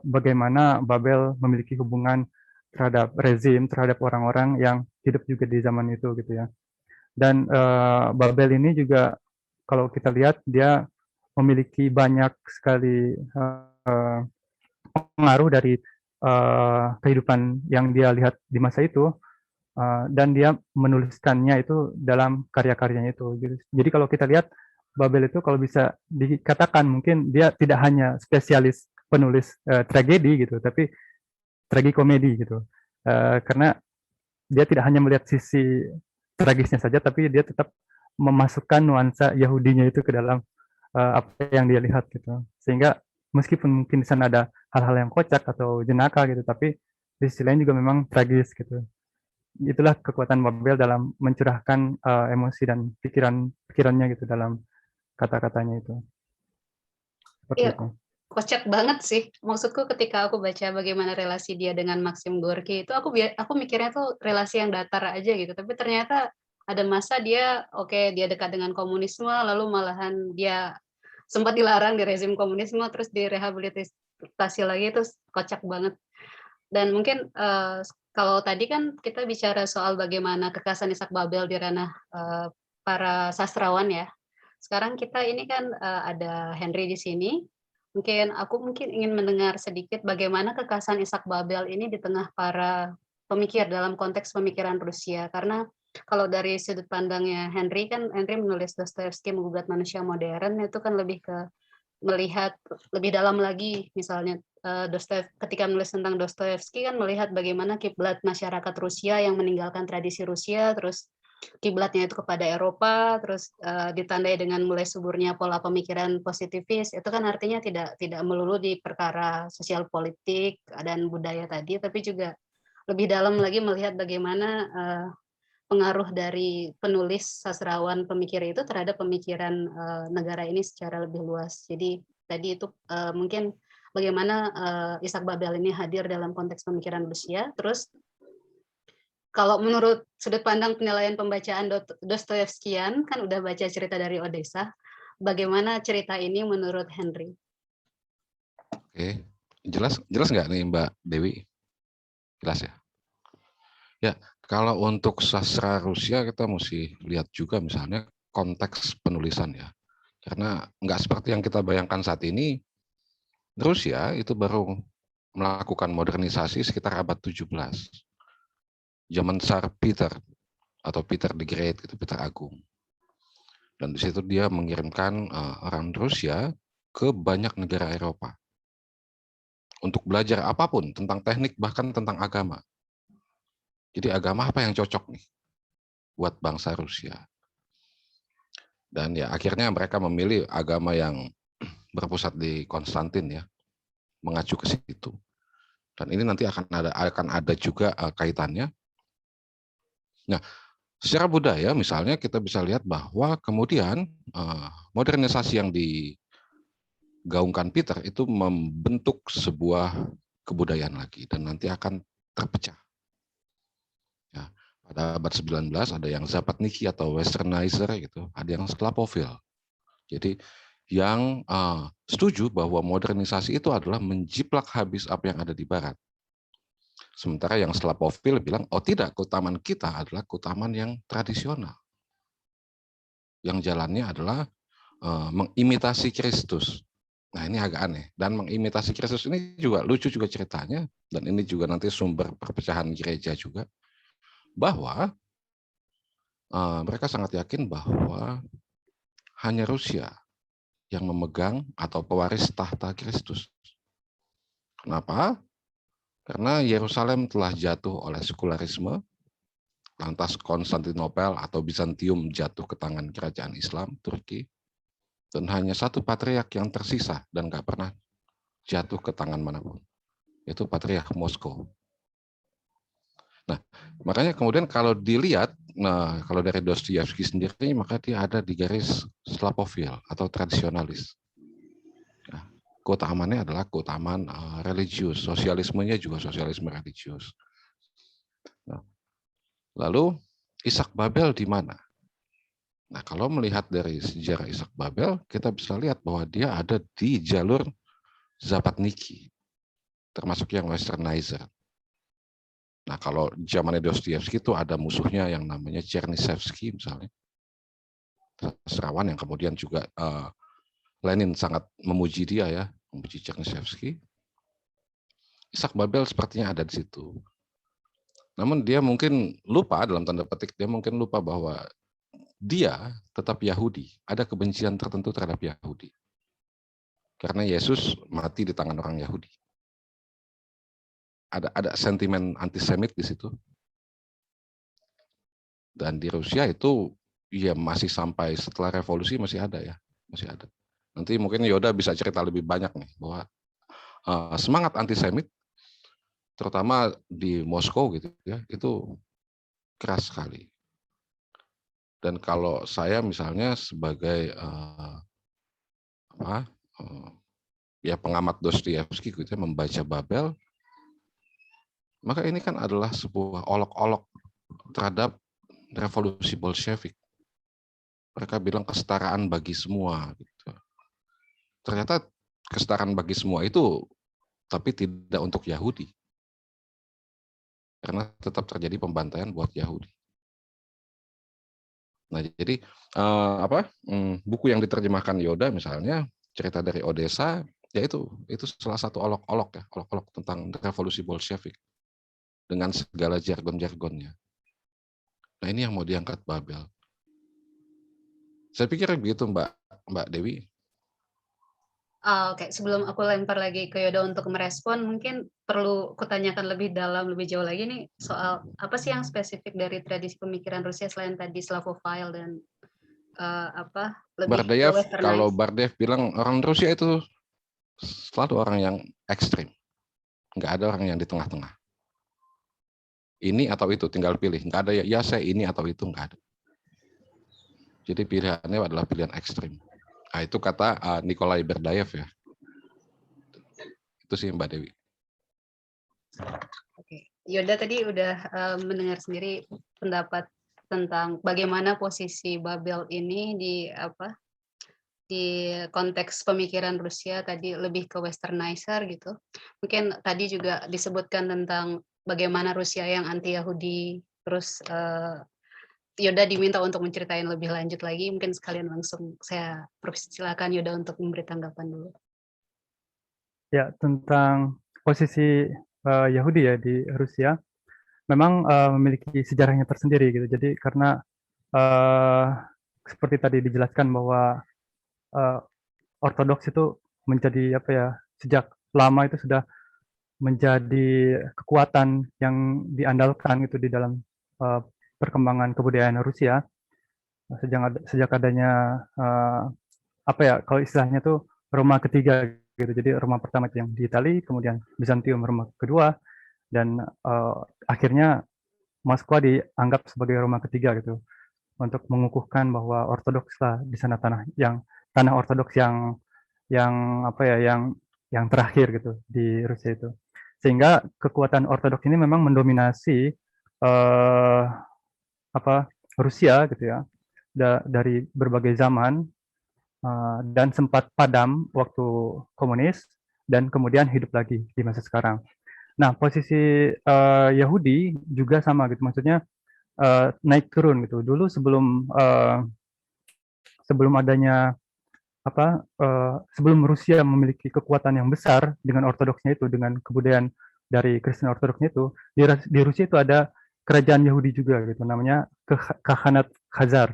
bagaimana Babel memiliki hubungan terhadap rezim, terhadap orang-orang yang hidup juga di zaman itu gitu ya. Dan Babel ini juga kalau kita lihat dia memiliki banyak sekali pengaruh dari kehidupan yang dia lihat di masa itu, dan dia menuliskannya itu dalam karya-karyanya itu. Jadi kalau kita lihat Babel itu kalau bisa dikatakan mungkin dia tidak hanya spesialis penulis tragedi gitu, tapi tragikomedi gitu. Karena dia tidak hanya melihat sisi tragisnya saja, tapi dia tetap memasukkan nuansa Yahudinya itu ke dalam apa yang dia lihat gitu. Sehingga meskipun mungkin di sana ada hal-hal yang kocak atau jenaka gitu, tapi di sisi lain juga memang tragis gitu. Itulah kekuatan Babel dalam mencurahkan emosi dan pikirannya gitu dalam kata-katanya itu. Seperti itu. Kocak banget sih. Maksudku ketika aku baca bagaimana relasi dia dengan Maxim Gorki itu aku mikirnya tuh relasi yang datar aja gitu. Tapi ternyata ada masa dia dia dekat dengan komunisme, lalu malahan dia sempat dilarang di rezim komunisme, terus direhabilitasi lagi, terus kocak banget. Dan mungkin kalau tadi kan kita bicara soal bagaimana kekhasan Ishak Babel di ranah para sastrawan ya. Sekarang kita ini kan ada Henry di sini. Aku ingin mendengar sedikit bagaimana kekhasan Ishak Babel ini di tengah para pemikir dalam konteks pemikiran Rusia. Karena kalau dari sudut pandangnya Henry kan, Henry menulis Dostoyevsky Menggugat Manusia Modern, itu kan lebih ke melihat lebih dalam lagi. Misalnya ketika menulis tentang Dostoyevsky kan melihat bagaimana kiblat masyarakat Rusia yang meninggalkan tradisi Rusia, terus kiblatnya itu kepada Eropa, terus ditandai dengan mulai suburnya pola pemikiran positivis, itu kan artinya tidak melulu di perkara sosial politik dan budaya tadi, tapi juga lebih dalam lagi melihat bagaimana pengaruh dari penulis, sastrawan, pemikir itu terhadap pemikiran negara ini secara lebih luas. Jadi tadi itu mungkin bagaimana Ishak Babel ini hadir dalam konteks pemikiran Rusia. Terus kalau menurut sudut pandang penilaian pembacaan Dostoyevskian, kan udah baca cerita dari Odessa, bagaimana cerita ini menurut Henry? Oke, jelas nggak nih Mbak Dewi? Jelas ya? Ya, kalau untuk sastra Rusia kita mesti lihat juga misalnya konteks penulisan ya. Karena nggak seperti yang kita bayangkan saat ini, Rusia itu baru melakukan modernisasi sekitar abad 17. Zaman Tsar Peter atau Peter the Great, itu Peter Agung. Dan di situ dia mengirimkan orang Rusia ke banyak negara Eropa untuk belajar apapun tentang teknik, bahkan tentang agama. Jadi agama apa yang cocok nih buat bangsa Rusia. Dan ya akhirnya mereka memilih agama yang berpusat di Konstantin ya, mengacu ke situ. Dan ini nanti akan ada juga kaitannya. Nah, secara budaya misalnya kita bisa lihat bahwa kemudian modernisasi yang digaungkan Peter itu membentuk sebuah kebudayaan lagi dan nanti akan terpecah. Ya, pada abad 19 ada yang Zapadniki atau Westernizer gitu, ada yang Slavofil. Jadi yang setuju bahwa modernisasi itu adalah menjiplak habis apa yang ada di barat. Sementara yang Slavofil bilang, oh tidak, keutamaan kita adalah keutamaan yang tradisional. Yang jalannya adalah mengimitasi Kristus. Nah ini agak aneh. Dan mengimitasi Kristus ini juga lucu juga ceritanya. Dan ini juga nanti sumber perpecahan gereja juga. Bahwa mereka sangat yakin bahwa hanya Rusia yang memegang atau pewaris tahta Kristus. Kenapa? Karena Yerusalem telah jatuh oleh sekularisme, lantas Konstantinopel atau Bizantium jatuh ke tangan kerajaan Islam, Turki, dan hanya satu patriark yang tersisa dan nggak pernah jatuh ke tangan manapun, yaitu patriark Moskow. Nah, makanya kemudian kalau dilihat, nah kalau dari Dostoyevsky sendiri, maka dia ada di garis Slavofil atau tradisionalis. Keutamaannya adalah keutamaan religius, sosialismenya juga sosialisme religius. Nah, lalu Ishak Babel di mana? Nah, kalau melihat dari sejarah Ishak Babel, kita bisa lihat bahwa dia ada di jalur Zapadniki, termasuk yang Westernizer. Nah, kalau zaman Dostoyevsky itu ada musuhnya yang namanya Chernyshevsky misalnya, sastrawan yang kemudian juga Lenin sangat memuji dia ya, memuji Chernyshevsky. Ishak Babel sepertinya ada di situ. Namun dia mungkin lupa, dalam tanda petik, dia mungkin lupa bahwa dia tetap Yahudi. Ada kebencian tertentu terhadap Yahudi. Karena Yesus mati di tangan orang Yahudi. Ada sentimen antisemit di situ. Dan di Rusia itu ya masih sampai setelah revolusi masih ada ya. Masih ada. Nanti mungkin Yoda bisa cerita lebih banyak nih bahwa semangat antisemit terutama di Moskow gitu ya, itu keras sekali. Dan kalau saya misalnya sebagai ya pengamat Dostoyevsky gitu ya, membaca Babel, maka ini kan adalah sebuah olok-olok terhadap revolusi Bolshevik. Mereka bilang kesetaraan bagi semua gitu. Ternyata kesetaraan bagi semua itu tapi tidak untuk Yahudi. Karena tetap terjadi pembantaian buat Yahudi. Nah, jadi buku yang diterjemahkan Yoda misalnya, cerita dari Odessa, ya itu salah satu olok-olok ya, olok-olok tentang revolusi Bolshevik dengan segala jargon-jargonnya. Nah, ini yang mau diangkat Babel. Saya pikir begitu Mbak Dewi. Oke, sebelum aku lempar lagi ke Yoda untuk merespon, mungkin perlu kutanyakan lebih dalam, lebih jauh lagi nih soal apa sih yang spesifik dari tradisi pemikiran Rusia selain tadi Slavophile dan lebih ke Bardayev, kalau Westernized. Bardayev bilang orang Rusia itu selalu orang yang ekstrim, nggak ada orang yang di tengah-tengah. Ini atau itu, tinggal pilih. Nggak ada ya saya ini atau itu, nggak ada. Jadi pilihannya adalah pilihan ekstrim. Nah, itu kata Nikolai Berdayev ya. Itu sih Mbak Dewi. Oke, Yoda tadi udah mendengar sendiri pendapat tentang bagaimana posisi Babel ini di konteks pemikiran Rusia tadi lebih ke westernizer gitu. Mungkin tadi juga disebutkan tentang bagaimana Rusia yang anti Yahudi, terus Yoda diminta untuk menceritain lebih lanjut lagi, mungkin sekalian langsung saya persilakan Yoda untuk memberi tanggapan dulu. Ya, tentang posisi Yahudi ya di Rusia, memang memiliki sejarahnya tersendiri gitu. Jadi karena seperti tadi dijelaskan bahwa Ortodoks itu menjadi sejak lama itu sudah menjadi kekuatan yang diandalkan gitu di dalam perkembangan kebudayaan Rusia sejak adanya kalau istilahnya tuh Roma ketiga gitu. Jadi Roma pertama itu yang di Italia, kemudian Bizantium Roma kedua, dan akhirnya Moskwa dianggap sebagai Roma ketiga gitu untuk mengukuhkan bahwa Ortodoks lah di sana tanah Ortodoks yang terakhir gitu di Rusia itu. Sehingga kekuatan Ortodoks ini memang mendominasi Rusia gitu ya dari berbagai zaman dan sempat padam waktu komunis dan kemudian hidup lagi di masa sekarang. Nah, posisi Yahudi juga sama gitu, maksudnya naik turun gitu. Dulu sebelum adanya sebelum Rusia memiliki kekuatan yang besar dengan Ortodoksnya itu, dengan kebudayaan dari Kristen Ortodoksnya itu, di Rusia itu ada kerajaan Yahudi juga gitu, namanya Khaganat Khazar.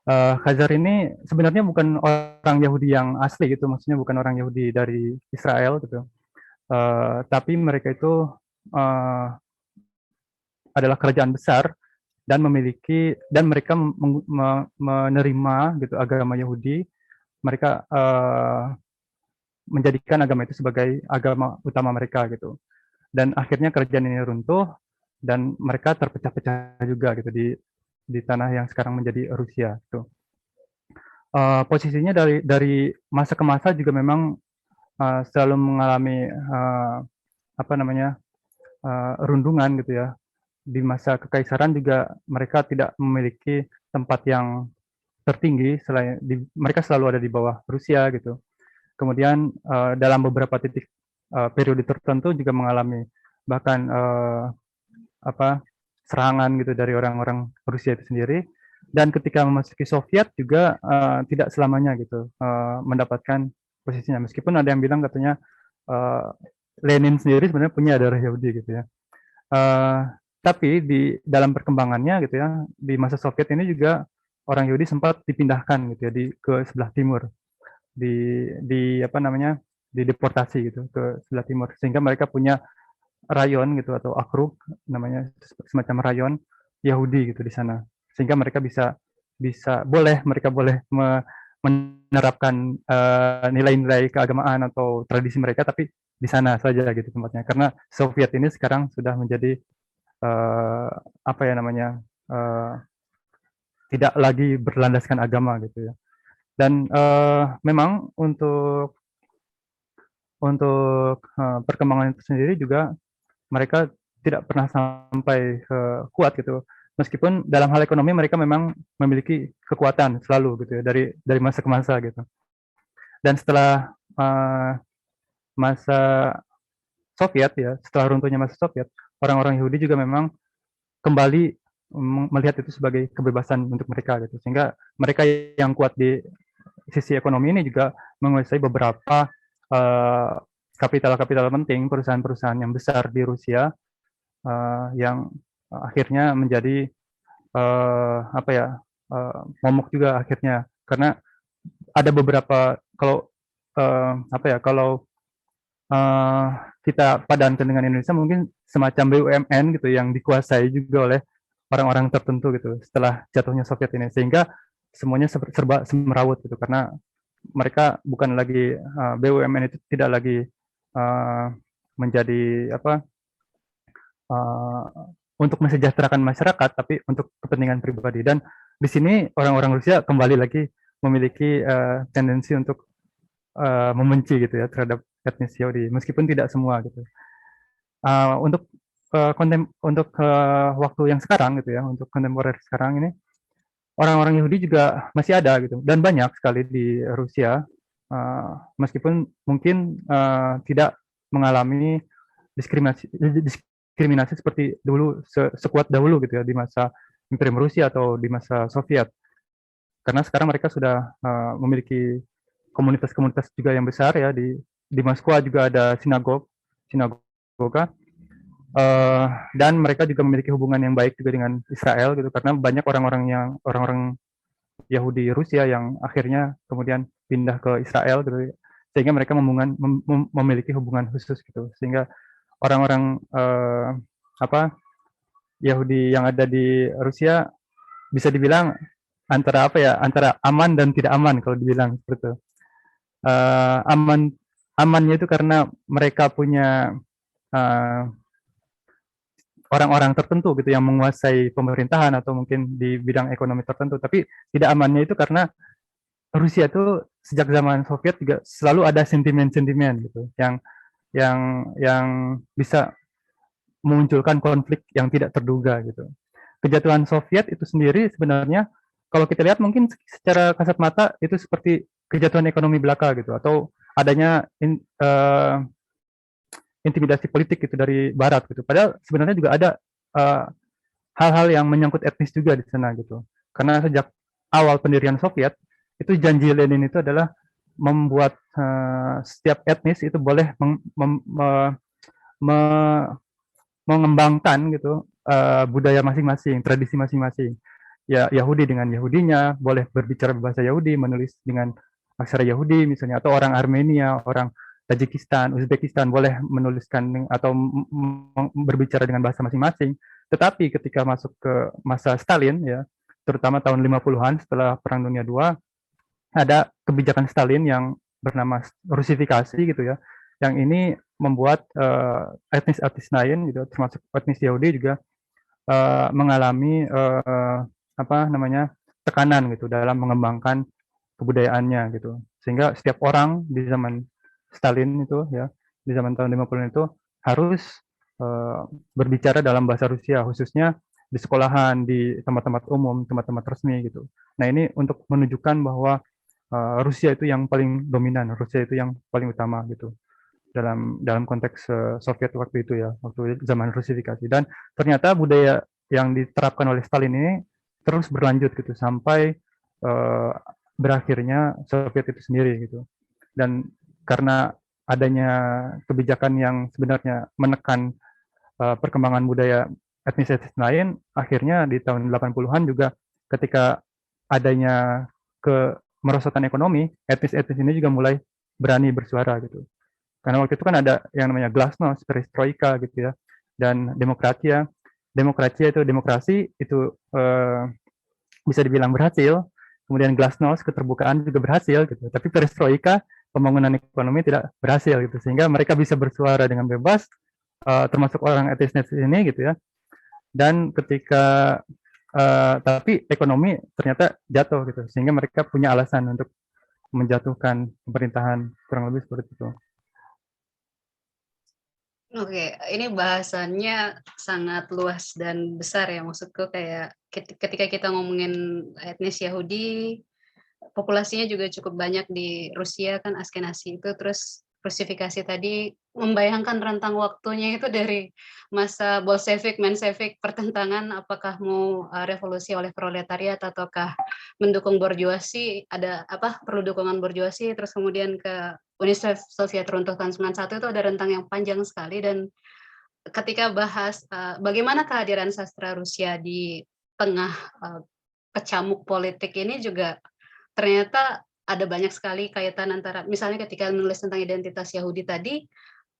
Khazar ini sebenarnya bukan orang Yahudi yang asli gitu, maksudnya bukan orang Yahudi dari Israel gitu, tapi mereka itu adalah kerajaan besar dan mereka menerima gitu agama Yahudi. Mereka menjadikan agama itu sebagai agama utama mereka gitu. Dan akhirnya kerajaan ini runtuh dan mereka terpecah-pecah juga gitu di tanah yang sekarang menjadi Rusia gitu. Posisinya dari masa ke masa juga memang selalu mengalami rundungan gitu ya. Di masa kekaisaran juga mereka tidak memiliki tempat yang tertinggi, mereka selalu ada di bawah Rusia gitu. Kemudian dalam beberapa titik periode tertentu juga mengalami bahkan serangan gitu dari orang-orang Rusia itu sendiri. Dan ketika memasuki Soviet juga tidak selamanya gitu mendapatkan posisinya. Meskipun ada yang bilang katanya Lenin sendiri sebenarnya punya darah Yahudi gitu ya. Tapi di dalam perkembangannya gitu ya, di masa Soviet ini juga orang Yahudi sempat dipindahkan gitu ya ke sebelah timur, dideportasi gitu ke sebelah timur, sehingga mereka punya rayon gitu atau akrug namanya, semacam rayon Yahudi gitu di sana, sehingga mereka boleh menerapkan nilai-nilai keagamaan atau tradisi mereka, tapi di sana saja gitu tempatnya, karena Soviet ini sekarang sudah menjadi tidak lagi berlandaskan agama gitu ya. Dan memang untuk perkembangan itu sendiri juga mereka tidak pernah sampai kuat gitu. Meskipun dalam hal ekonomi mereka memang memiliki kekuatan selalu gitu ya, dari masa ke masa gitu. Dan setelah masa Soviet ya, setelah runtuhnya masa Soviet, orang-orang Yahudi juga memang kembali melihat itu sebagai kebebasan untuk mereka gitu, sehingga mereka yang kuat di sisi ekonomi ini juga menguasai beberapa kapital penting, perusahaan-perusahaan yang besar di Rusia yang akhirnya menjadi momok juga akhirnya, karena ada beberapa, kalau apa ya, kalau kita padankan dengan Indonesia mungkin semacam BUMN gitu yang dikuasai juga oleh orang-orang tertentu gitu setelah jatuhnya Soviet ini, sehingga semuanya serba semerawut gitu karena mereka bukan lagi BUMN itu tidak lagi menjadi apa untuk mensejahterakan masyarakat, tapi untuk kepentingan pribadi. Dan di sini orang-orang Rusia kembali lagi memiliki tendensi untuk membenci gitu ya terhadap etnis Yahudi, meskipun tidak semua gitu. Untuk waktu yang sekarang gitu ya, untuk kontemporer sekarang ini, orang-orang Yahudi juga masih ada gitu, dan banyak sekali di Rusia, meskipun mungkin tidak mengalami diskriminasi seperti dulu, sekuat dahulu gitu ya di masa Imperium Rusia atau di masa Soviet. Karena sekarang mereka sudah memiliki komunitas-komunitas juga yang besar ya, di Moskwa juga ada sinagoga, dan mereka juga memiliki hubungan yang baik juga dengan Israel gitu, karena banyak orang-orang Yahudi Rusia yang akhirnya kemudian pindah ke Israel gitu, sehingga mereka memiliki hubungan khusus gitu, sehingga orang-orang Yahudi yang ada di Rusia bisa dibilang antara aman dan tidak aman kalau dibilang seperti itu. Amannya itu karena mereka punya orang-orang tertentu gitu yang menguasai pemerintahan atau mungkin di bidang ekonomi tertentu, tapi tidak amannya itu karena Rusia itu sejak zaman Soviet juga selalu ada sentimen-sentimen gitu yang bisa memunculkan konflik yang tidak terduga gitu. Kejatuhan Soviet itu sendiri sebenarnya kalau kita lihat mungkin secara kasat mata itu seperti kejatuhan ekonomi belaka gitu, atau adanya intimidasi politik gitu dari Barat gitu. Padahal sebenarnya juga ada hal-hal yang menyangkut etnis juga di sana gitu. Karena sejak awal pendirian Soviet itu janji Lenin itu adalah membuat setiap etnis itu boleh mengembangkan gitu budaya masing-masing, tradisi masing-masing. Ya Yahudi dengan Yahudinya, boleh berbicara bahasa Yahudi, menulis dengan aksara Yahudi misalnya, atau orang Armenia, orang Tajikistan, Uzbekistan boleh menuliskan atau berbicara dengan bahasa masing-masing. Tetapi ketika masuk ke masa Stalin ya, terutama tahun 50-an setelah Perang Dunia II, ada kebijakan Stalin yang bernama Rusifikasi gitu ya, yang ini membuat etnis-etnis lain gitu, termasuk etnis Yahudi juga mengalami tekanan gitu dalam mengembangkan kebudayaannya gitu, sehingga setiap orang di zaman Stalin itu ya, di zaman tahun 50-an itu harus berbicara dalam bahasa Rusia, khususnya di sekolahan, di tempat-tempat umum, tempat-tempat resmi gitu. Nah ini untuk menunjukkan bahwa Rusia itu yang paling dominan, Rusia itu yang paling utama gitu dalam konteks Soviet waktu itu ya, waktu zaman Rusifikasi. Dan ternyata budaya yang diterapkan oleh Stalin ini terus berlanjut gitu sampai berakhirnya Soviet itu sendiri gitu. Dan karena adanya kebijakan yang sebenarnya menekan perkembangan budaya etnis-etnis lain, akhirnya di tahun 80-an juga ketika adanya kemerosotan ekonomi, etnis-etnis ini juga mulai berani bersuara gitu. Karena waktu itu kan ada yang namanya glasnost, perestroika gitu ya, dan demokratia. Demokratia itu demokrasi itu bisa dibilang berhasil, kemudian glasnost, keterbukaan juga berhasil gitu. Tapi perestroika, pembangunan ekonomi tidak berhasil gitu, sehingga mereka bisa bersuara dengan bebas, termasuk orang etnis ini gitu ya. Dan ketika tapi ekonomi ternyata jatuh gitu, sehingga mereka punya alasan untuk menjatuhkan pemerintahan, kurang lebih seperti itu. Oke, ini bahasannya sangat luas dan besar ya, maksudku kayak ketika kita ngomongin etnis Yahudi, populasinya juga cukup banyak di Rusia kan, Askenazi itu, terus Rusifikasi tadi membayangkan rentang waktunya itu dari masa Bolshevik, Menshevik, pertentangan apakah mau revolusi oleh proletariat ataukah mendukung borjuasi, ada perlu dukungan borjuasi, terus kemudian ke Uni Soviet runtuh tahun 91, itu ada rentang yang panjang sekali. Dan ketika bahas bagaimana kehadiran sastra Rusia di tengah kecamuk politik ini juga ternyata ada banyak sekali kaitan antara, misalnya ketika menulis tentang identitas Yahudi tadi,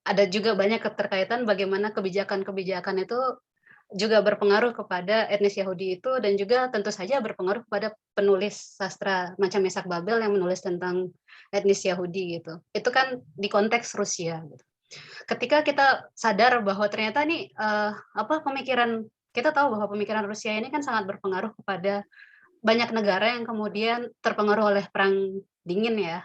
ada juga banyak keterkaitan bagaimana kebijakan-kebijakan itu juga berpengaruh kepada etnis Yahudi itu, dan juga tentu saja berpengaruh kepada penulis sastra macam Mesak Babel yang menulis tentang etnis Yahudi gitu. Itu kan di konteks Rusia gitu. Ketika kita sadar bahwa ternyata nih pemikiran, kita tahu bahwa pemikiran Rusia ini kan sangat berpengaruh kepada banyak negara yang kemudian terpengaruh oleh perang dingin ya.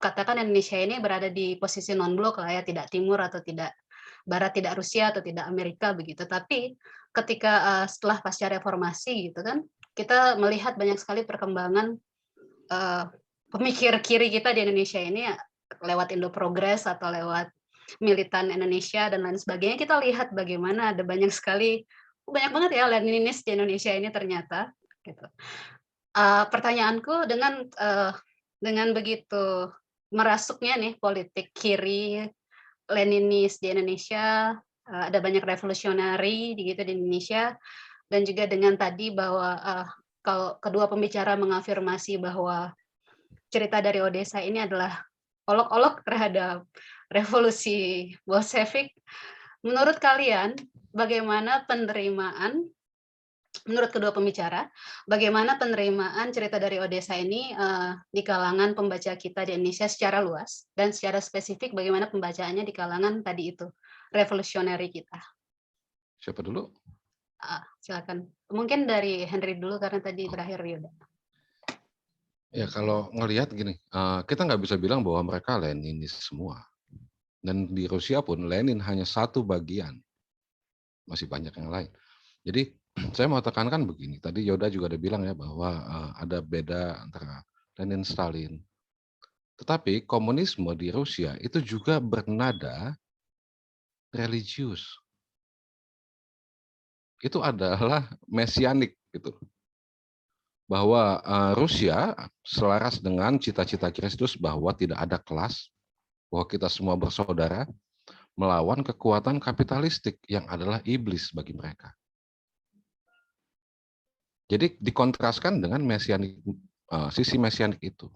Katakan Indonesia ini berada di posisi non-blok lah ya, tidak timur atau tidak barat, tidak Rusia atau tidak Amerika begitu. Tapi ketika setelah pasca reformasi gitu kan, kita melihat banyak sekali perkembangan pemikir kiri kita di Indonesia ini ya, lewat Indo Progress atau lewat militan Indonesia dan lain sebagainya. Kita lihat bagaimana ada banyak banget ya Leninis di Indonesia ini ternyata gitu. Pertanyaanku, dengan begitu merasuknya nih politik kiri Leninis di Indonesia, ada banyak revolusionari gitu di Indonesia, dan juga dengan tadi bahwa kalau kedua pembicara mengafirmasi bahwa cerita dari Odessa ini adalah olok-olok terhadap revolusi Bolshevik, menurut kalian bagaimana penerimaan, menurut kedua pembicara, bagaimana penerimaan cerita dari Odessa ini di kalangan pembaca kita di Indonesia secara luas, dan secara spesifik bagaimana pembacaannya di kalangan tadi itu, revolusionary kita. Siapa dulu? Silakan. Mungkin dari Henry dulu karena tadi terakhir Yuda. Ya kalau ngelihat gini, kita nggak bisa bilang bahwa mereka Leninis semua. Dan di Rusia pun Lenin hanya satu bagian, masih banyak yang lain. Jadi saya mau tekankan begini, tadi Yoda juga ada bilang ya bahwa ada beda antara Lenin Stalin. Tetapi komunisme di Rusia itu juga bernada religius. Itu adalah mesianik gitu. Bahwa Rusia selaras dengan cita-cita Kristus bahwa tidak ada kelas, bahwa kita semua bersaudara, melawan kekuatan kapitalistik yang adalah iblis bagi mereka. Jadi dikontraskan dengan mesianik, sisi mesianik itu.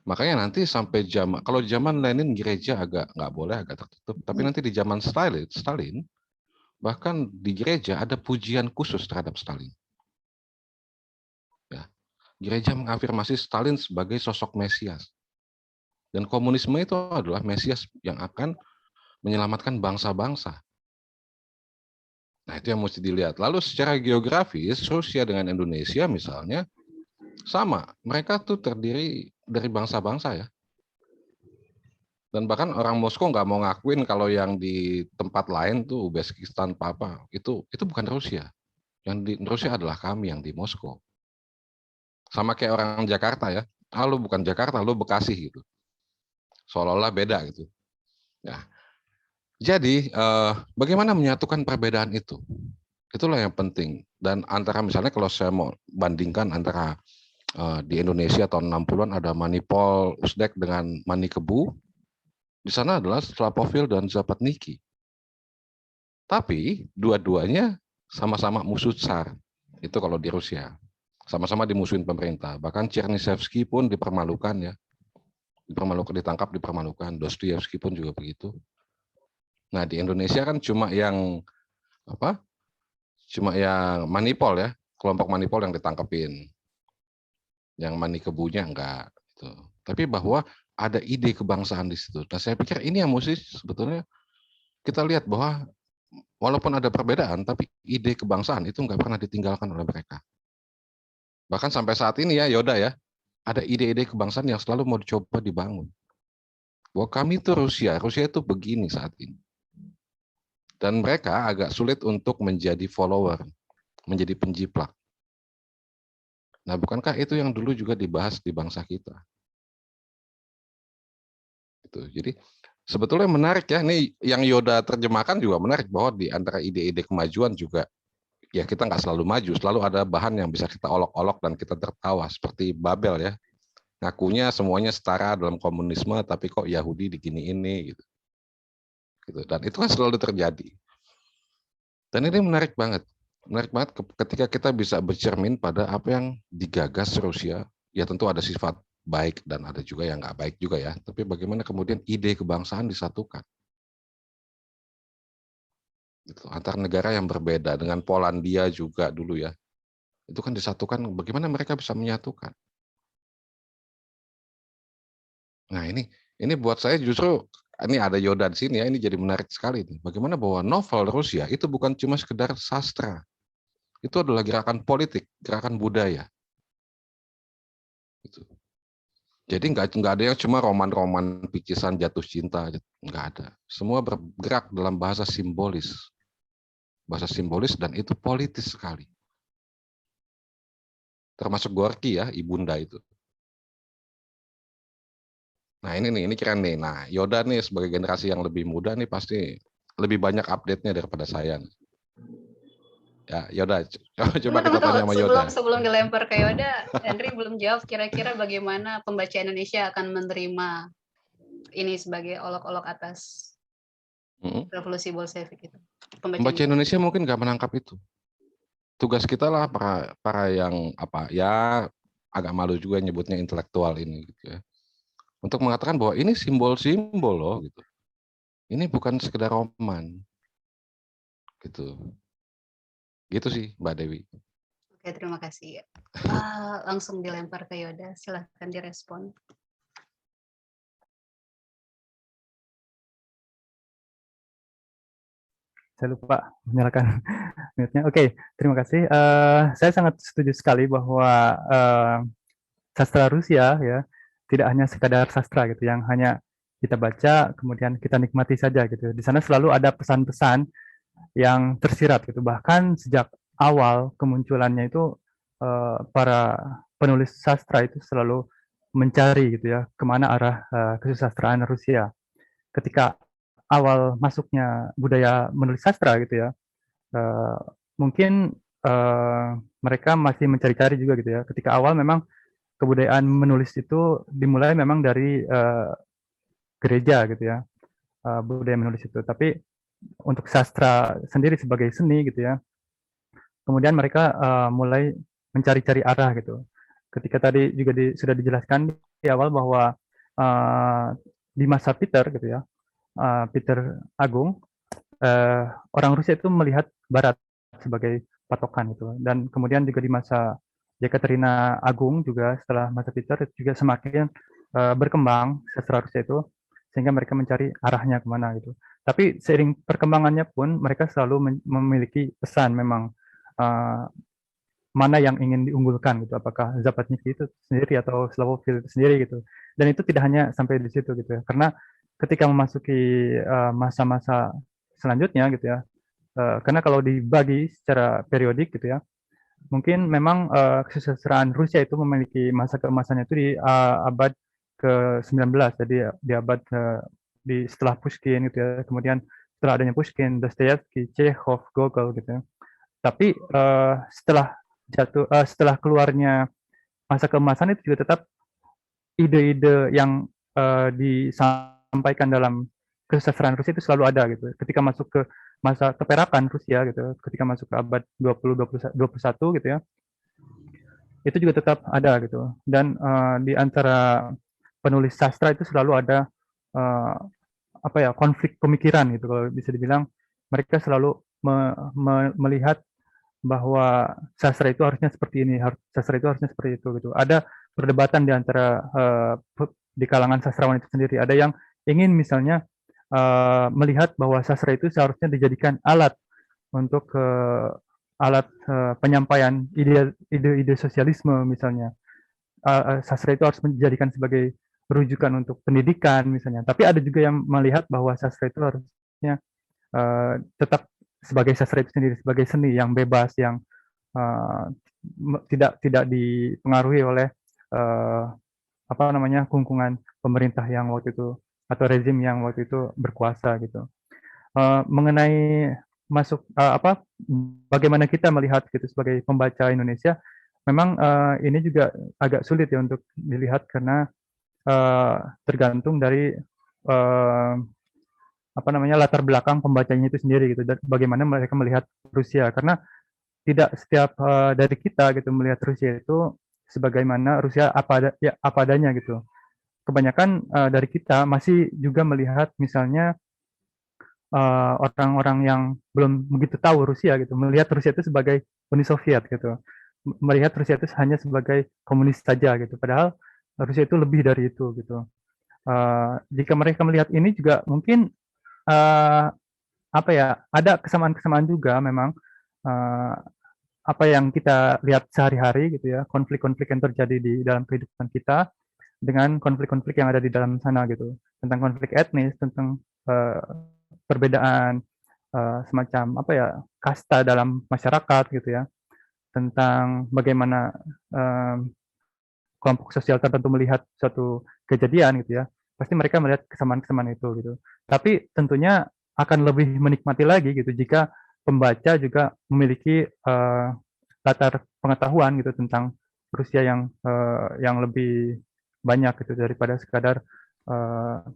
Makanya nanti sampai kalau zaman Lenin gereja agak nggak boleh, agak tertutup, tapi nanti di zaman Stalin, bahkan di gereja ada pujian khusus terhadap Stalin. Ya. Gereja mengafirmasi Stalin sebagai sosok Mesias. Dan komunisme itu adalah Mesias yang akan menyelamatkan bangsa-bangsa. Nah, itu yang mesti dilihat. Lalu secara geografis, Rusia dengan Indonesia misalnya, sama. Mereka tuh terdiri dari bangsa-bangsa ya. Dan bahkan orang Moskow nggak mau ngakuin kalau yang di tempat lain tuh Uzbekistan apa itu bukan Rusia. Yang di Rusia adalah kami yang di Moskow. Sama kayak orang Jakarta ya. Lu bukan Jakarta, lu Bekasi gitu. Seolah-olah beda gitu. Nah, jadi bagaimana menyatukan perbedaan itu? Itulah yang penting. Dan antara misalnya kalau saya mau bandingkan antara di Indonesia tahun 60-an ada Manipol Uzbek dengan Manikebu. Di sana adalah Slavofil dan Zapatniki. Tapi dua-duanya sama-sama musuh tsar. Itu kalau di Rusia. Sama-sama dimusuhin pemerintah. Bahkan Chernyshevsky pun dipermalukan ya. Ditangkap, dipermalukan. Dostoyevsky pun juga begitu. Nah, di Indonesia kan cuma yang Manipol ya, kelompok Manipol yang ditangkapin. Yang Manikebunya enggak gitu. Tapi bahwa ada ide kebangsaan di situ. Nah, saya pikir ini yang mesti sebetulnya kita lihat bahwa walaupun ada perbedaan, tapi ide kebangsaan itu enggak pernah ditinggalkan oleh mereka. Bahkan sampai saat ini ya, Yoda ya, ada ide-ide kebangsaan yang selalu mau dicoba dibangun. Bahwa kami itu Rusia itu begini saat ini. Dan mereka agak sulit untuk menjadi follower, menjadi penjiplak. Nah, bukankah itu yang dulu juga dibahas di bangsa kita? Itu. Jadi sebetulnya menarik ya, ini yang Yoda terjemahkan juga menarik bahwa di antara ide-ide kemajuan juga ya kita nggak selalu maju, selalu ada bahan yang bisa kita olok-olok dan kita tertawa seperti Babel ya. Ngakunya semuanya setara dalam komunisme tapi kok Yahudi digini ini gitu. Dan itu kan selalu terjadi. Dan ini menarik banget ketika kita bisa bercermin pada apa yang digagas Rusia. Ya tentu ada sifat baik dan ada juga yang nggak baik juga ya. Tapi bagaimana kemudian ide kebangsaan disatukan gitu, antar negara yang berbeda. Dengan Polandia juga dulu ya, itu kan disatukan. Bagaimana mereka bisa menyatukan? Nah ini buat saya justru ini ada Yoda di sini ya. Ini jadi menarik sekali nih. Bagaimana bahwa novel Rusia itu bukan cuma sekedar sastra, itu adalah gerakan politik, gerakan budaya. Gitu. Jadi nggak ada yang cuma roman-roman picisan jatuh cinta, nggak ada. Semua bergerak dalam bahasa simbolis dan itu politis sekali. Termasuk Gorky ya, ibunda itu. Nah ini keren nih. Nah Yoda nih sebagai generasi yang lebih muda nih pasti lebih banyak update-nya daripada saya. Ya Yoda, coba kita tanya sama Yoda. Sebelum dilempar ke Yoda, Henry belum jawab kira-kira bagaimana pembaca Indonesia akan menerima ini sebagai olok-olok atas revolusi Bolshevik itu. Pembaca Indonesia mungkin nggak menangkap itu. Tugas kita lah para yang apa ya agak malu juga nyebutnya intelektual ini gitu ya. Untuk mengatakan bahwa ini simbol-simbol loh gitu. Ini bukan sekedar roman. Gitu. Gitu sih Mbak Dewi. Oke, terima kasih. Langsung dilempar ke Yoda, silahkan direspon. Saya lupa menyalakan mute-nya. Oke, terima kasih. Saya sangat setuju sekali bahwa sastra Rusia ya tidak hanya sekadar sastra gitu yang hanya kita baca kemudian kita nikmati saja gitu. Di sana selalu ada pesan-pesan yang tersirat gitu. Bahkan sejak awal kemunculannya itu para penulis sastra itu selalu mencari gitu ya kemana arah kesusastraan Rusia. Ketika awal masuknya budaya menulis sastra gitu ya, mungkin mereka masih mencari-cari juga gitu ya. Ketika awal memang kebudayaan menulis itu dimulai memang dari gereja gitu ya, budaya menulis itu. Tapi untuk sastra sendiri sebagai seni gitu ya, kemudian mereka mulai mencari-cari arah gitu. Ketika tadi juga sudah dijelaskan di awal bahwa di masa Peter gitu ya, Peter Agung, orang Rusia itu melihat Barat sebagai patokan gitu. Dan kemudian juga di masa Yekaterina Agung juga setelah masa Peter juga semakin berkembang sastra Rusia itu sehingga mereka mencari arahnya kemana gitu. Tapi seiring perkembangannya pun mereka selalu memiliki pesan memang mana yang ingin diunggulkan gitu, apakah Zapatniki itu sendiri atau Slavofil itu sendiri gitu. Dan itu tidak hanya sampai di situ gitu ya, karena ketika memasuki masa-masa selanjutnya gitu ya, karena kalau dibagi secara periodik gitu ya, mungkin memang kesusastraan Rusia itu memiliki masa keemasannya itu di abad ke-19, jadi di abad di setelah Pushkin gitu ya, kemudian setelah adanya Pushkin, Dostoyevsky, Chekhov, Gogol gitu ya. Tapi setelah keluarnya masa keemasan itu juga tetap ide-ide yang disampaikan dalam kesusastraan Rusia itu selalu ada gitu. Ketika masuk ke masa keperakan Rusia gitu, ketika masuk ke abad 20 21 gitu ya, itu juga tetap ada gitu. Dan di antara penulis sastra itu selalu ada konflik pemikiran gitu, kalau bisa dibilang mereka selalu melihat bahwa sastra itu harusnya seperti ini, sastra itu harusnya seperti itu gitu. Ada perdebatan di antara di kalangan sastrawan itu sendiri. Ada yang ingin misalnya melihat bahwa sastra itu seharusnya dijadikan alat untuk alat penyampaian ide-ide sosialisme misalnya. Sastra itu harus dijadikan sebagai rujukan untuk pendidikan misalnya. Tapi ada juga yang melihat bahwa sastra itu harusnya tetap sebagai sastra itu sendiri, sebagai seni yang bebas, yang tidak dipengaruhi oleh kungkungan pemerintah yang waktu itu atau rezim yang waktu itu berkuasa gitu. Mengenai bagaimana kita melihat gitu sebagai pembaca Indonesia, memang ini juga agak sulit ya untuk dilihat karena tergantung dari latar belakang pembacanya itu sendiri gitu, dan bagaimana mereka melihat Rusia, karena tidak setiap dari kita gitu melihat Rusia itu sebagaimana Rusia apa adanya gitu. Kebanyakan dari kita masih juga melihat misalnya orang-orang yang belum begitu tahu Rusia gitu, melihat Rusia itu sebagai Uni Soviet gitu, melihat Rusia itu hanya sebagai komunis saja gitu, padahal Rusia itu lebih dari itu gitu. Jika mereka melihat ini juga mungkin apa ya, ada kesamaan-kesamaan juga memang apa yang kita lihat sehari-hari gitu ya, konflik-konflik yang terjadi di dalam kehidupan kita dengan konflik-konflik yang ada di dalam sana gitu, tentang konflik etnis, tentang perbedaan semacam apa ya, kasta dalam masyarakat gitu ya, tentang bagaimana kelompok sosial tertentu melihat suatu kejadian gitu ya, pasti mereka melihat kesamaan-kesamaan itu gitu. Tapi tentunya akan lebih menikmati lagi gitu jika pembaca juga memiliki latar pengetahuan gitu tentang Rusia yang lebih banyak gitu daripada sekadar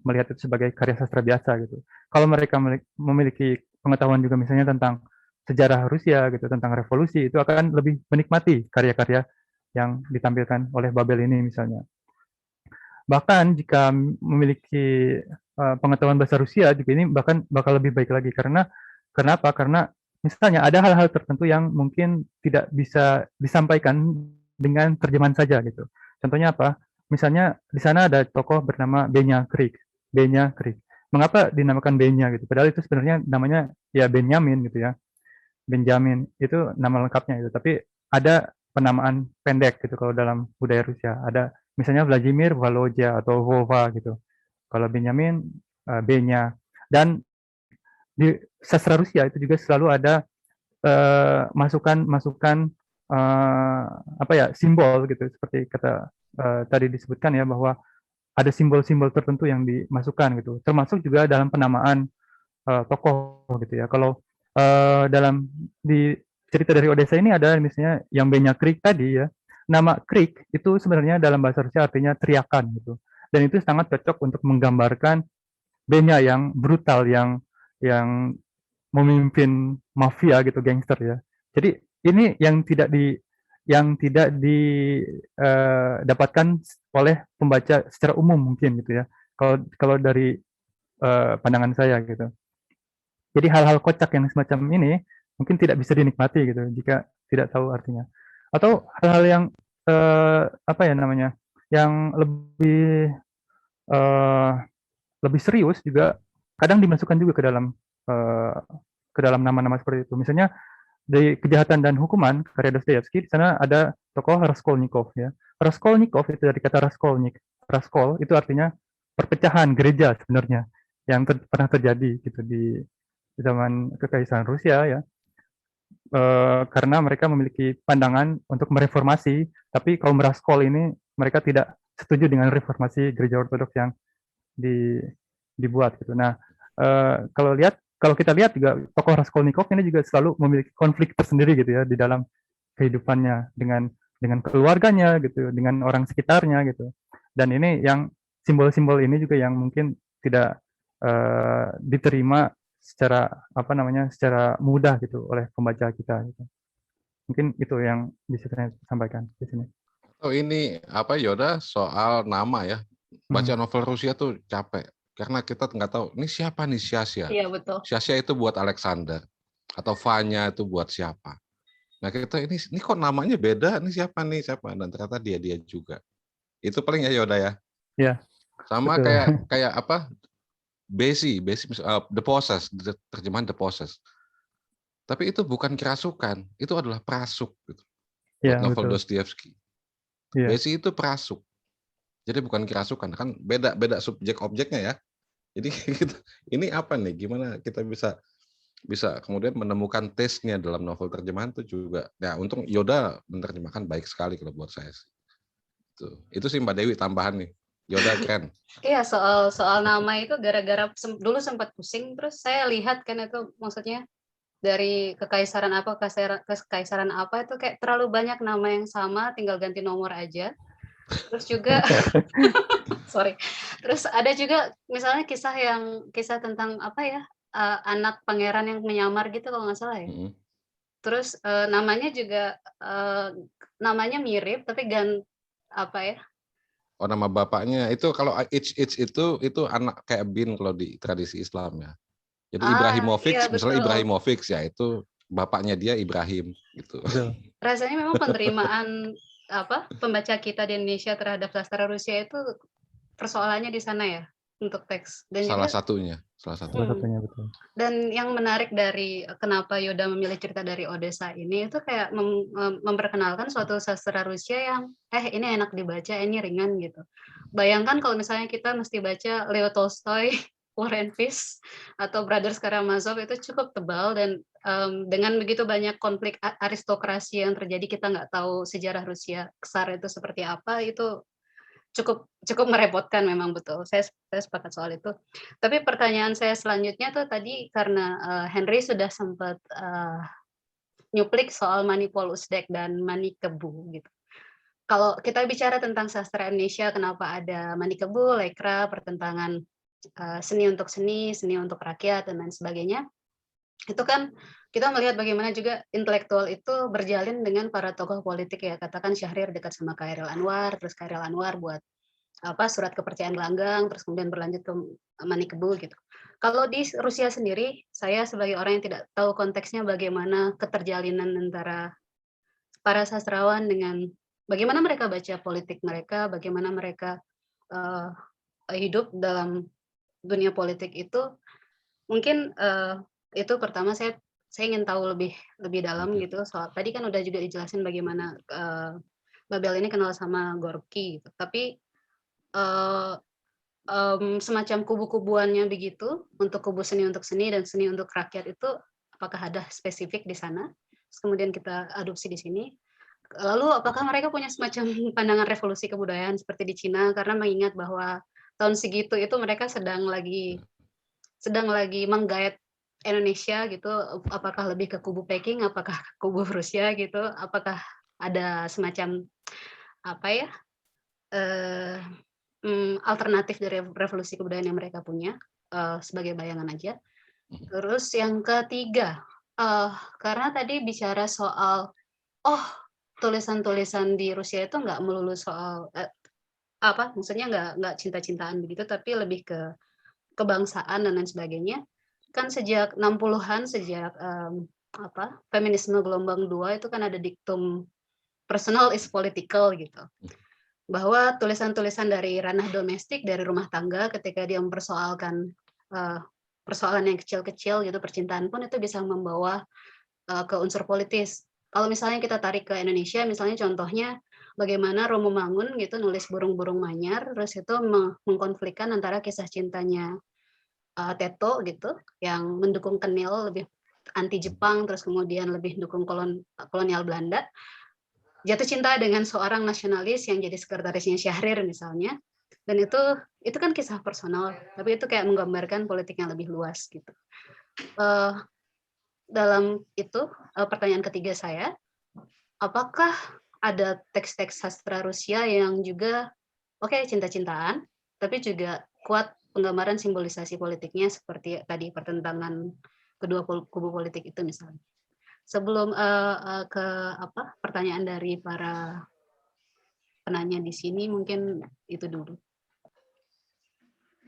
melihat itu sebagai karya sastra biasa gitu. Kalau mereka memiliki pengetahuan juga misalnya tentang sejarah Rusia gitu, tentang revolusi, itu akan lebih menikmati karya-karya yang ditampilkan oleh Babel ini misalnya. Bahkan jika memiliki pengetahuan bahasa Rusia juga ini bahkan bakal lebih baik lagi karena kenapa? Karena misalnya ada hal-hal tertentu yang mungkin tidak bisa disampaikan dengan terjemahan saja gitu. Contohnya apa? Misalnya di sana ada tokoh bernama Benya Krik. Benya Krik. Mengapa dinamakan Benya gitu? Padahal itu sebenarnya namanya ya Benyamin gitu ya. Benjamin itu nama lengkapnya itu. Tapi ada penamaan pendek gitu kalau dalam budaya Rusia. Ada misalnya Vladimir Volodya atau Vova gitu. Kalau Benjamin Benya. Dan di sastra Rusia itu juga selalu ada masukan-masukan apa ya, simbol gitu, seperti kata tadi disebutkan ya, bahwa ada simbol-simbol tertentu yang dimasukkan gitu, termasuk juga dalam penamaan tokoh gitu ya. Kalau dalam di cerita dari Odessa ini ada misalnya yang Benya Krik tadi ya, nama Krik itu sebenarnya dalam bahasa Rusia artinya teriakan gitu, dan itu sangat cocok untuk menggambarkan Benya yang brutal, yang memimpin mafia gitu, gangster ya. Jadi ini yang tidak didapatkan oleh pembaca secara umum mungkin gitu ya. Kalau dari pandangan saya gitu. Jadi hal-hal kocak yang semacam ini mungkin tidak bisa dinikmati gitu jika tidak tahu artinya. Atau hal-hal yang apa ya namanya, yang eh, lebih serius juga kadang dimasukkan juga ke dalam nama-nama seperti itu. Misalnya di Kejahatan dan Hukuman karya Dostoyevsky, di sana ada tokoh Raskolnikov ya. Raskolnikov itu dari kata Raskolnik. Raskol itu artinya perpecahan gereja sebenarnya yang pernah terjadi gitu di zaman Kekaisaran Rusia ya. Karena mereka memiliki pandangan untuk mereformasi, tapi kaum Raskol ini mereka tidak setuju dengan reformasi gereja Ortodoks yang dibuat gitu. Nah, kalau kita lihat juga tokoh Raskolnikov ini juga selalu memiliki konflik tersendiri gitu ya di dalam kehidupannya dengan keluarganya gitu, dengan orang sekitarnya gitu. Dan ini yang simbol-simbol ini juga yang mungkin tidak diterima secara mudah gitu oleh pembaca kita gitu. Mungkin itu yang bisa saya sampaikan di sini. Oh ini apa Yoda soal nama ya. Baca novel Rusia tuh capek karena kita nggak tahu ini siapa nih Siasia. Iya betul. Siasia itu buat Alexander atau Vanya itu buat siapa. Nah kita ini kok namanya beda, ini siapa dan ternyata dia juga. Itu paling ya Yoda ya. Iya. Sama betul. kayak apa? Besi The Possessed, terjemahan The Possessed. Tapi itu bukan kerasukan, itu adalah prasuk gitu. Buat novel Dostoyevsky. Yeah. Besi itu prasuk. Jadi bukan kerasukan, kan beda subjek objeknya ya. Jadi ini apa nih? Gimana kita bisa kemudian menemukan taste-nya dalam novel terjemahan itu juga. Ya untung Yoda menerjemahkan baik sekali kalau buat saya sih. Itu sih Mbak Dewi tambahan nih. Yoda keren. Iya, soal nama itu gara-gara dulu sempat pusing, terus saya lihat kan itu maksudnya dari kekaisaran apa itu kayak terlalu banyak nama yang sama, tinggal ganti nomor aja. Terus juga terus ada juga misalnya kisah tentang apa ya, anak pangeran yang menyamar gitu kalau nggak salah ya. Terus namanya juga namanya mirip tapi apa ya? Oh, nama bapaknya itu kalau H itu anak kayak bin kalau di tradisi Islam ya. Jadi Ibrahimovic, Iya misalnya betul. Ibrahimovic ya itu bapaknya dia Ibrahim gitu. Betul. Rasanya memang penerimaan pembaca kita di Indonesia terhadap sastra Rusia itu persoalannya di sana ya untuk teks. Dan Salah juga satunya. Salah satunya betul. dan yang menarik dari kenapa Yoda memilih cerita dari Odessa ini itu kayak memperkenalkan suatu sastra Rusia yang ini enak dibaca, ini ringan gitu. Bayangkan kalau misalnya kita mesti baca Leo Tolstoy, War and Peace, atau Brothers Karamazov itu cukup tebal dan dengan begitu banyak konflik aristokrasi yang terjadi kita nggak tahu sejarah Rusia Tsar itu seperti apa, itu cukup merepotkan memang, betul. Saya sepakat soal itu. Tapi pertanyaan saya selanjutnya tuh tadi karena Henry sudah sempat nyuplik soal Manipol Usdek dan Manikebu gitu. Kalau kita bicara tentang sastra Indonesia, kenapa ada Manikebu, Lekra, pertentangan seni untuk seni, seni untuk rakyat, dan lain sebagainya. Itu kan kita melihat bagaimana juga intelektual itu berjalin dengan para tokoh politik ya. Katakan Syahrir dekat sama Khairil Anwar, terus Khairil Anwar buat surat kepercayaan gelanggang, terus kemudian berlanjut ke Manikebu gitu. Kalau di Rusia sendiri, saya sebagai orang yang tidak tahu konteksnya bagaimana keterjalinan antara para sastrawan dengan bagaimana mereka baca politik mereka, bagaimana mereka hidup dalam dunia politik itu, mungkin itu pertama saya ingin tahu lebih dalam gitu. Soal tadi kan udah juga dijelasin bagaimana Babel ini kenal sama Gorky gitu. Tapi semacam kubu-kubuannya begitu untuk kubu seni untuk seni dan seni untuk rakyat itu apakah ada spesifik di sana? Terus kemudian kita adopsi di sini. Lalu apakah mereka punya semacam pandangan revolusi kebudayaan seperti di Cina karena mengingat bahwa tahun segitu itu mereka sedang lagi menggait Indonesia gitu, apakah lebih ke kubu Peking, apakah ke kubu Rusia gitu, apakah ada semacam alternatif dari revolusi kebudayaan yang mereka punya, sebagai bayangan aja. Terus yang ketiga, karena tadi bicara soal, tulisan-tulisan di Rusia itu nggak melulu soal, maksudnya nggak cinta-cintaan begitu, tapi lebih ke kebangsaan dan lain sebagainya. Kan sejak 60-an, sejak feminisme gelombang 2 itu kan ada diktum personal is political gitu. Bahwa tulisan-tulisan dari ranah domestik, dari rumah tangga, ketika dia mempersoalkan persoalan yang kecil-kecil gitu, percintaan pun itu bisa membawa ke unsur politis. Kalau misalnya kita tarik ke Indonesia, misalnya contohnya bagaimana Romo Mangun gitu nulis Burung-burung Manyar, terus itu mengkonflikkan antara kisah cintanya Teto gitu, yang mendukung Kenil lebih anti Jepang, terus kemudian lebih dukung kolonial Belanda, jatuh cinta dengan seorang nasionalis yang jadi sekretarisnya Syahrir misalnya, dan itu kan kisah personal, tapi itu kayak menggambarkan politik yang lebih luas gitu. Dalam itu pertanyaan ketiga saya, apakah ada teks-teks sastra Rusia yang juga cinta-cintaan, tapi juga kuat penggambaran simbolisasi politiknya seperti tadi pertentangan kedua kubu politik itu misalnya. Sebelum ke pertanyaan dari para penanya di sini, mungkin itu dulu.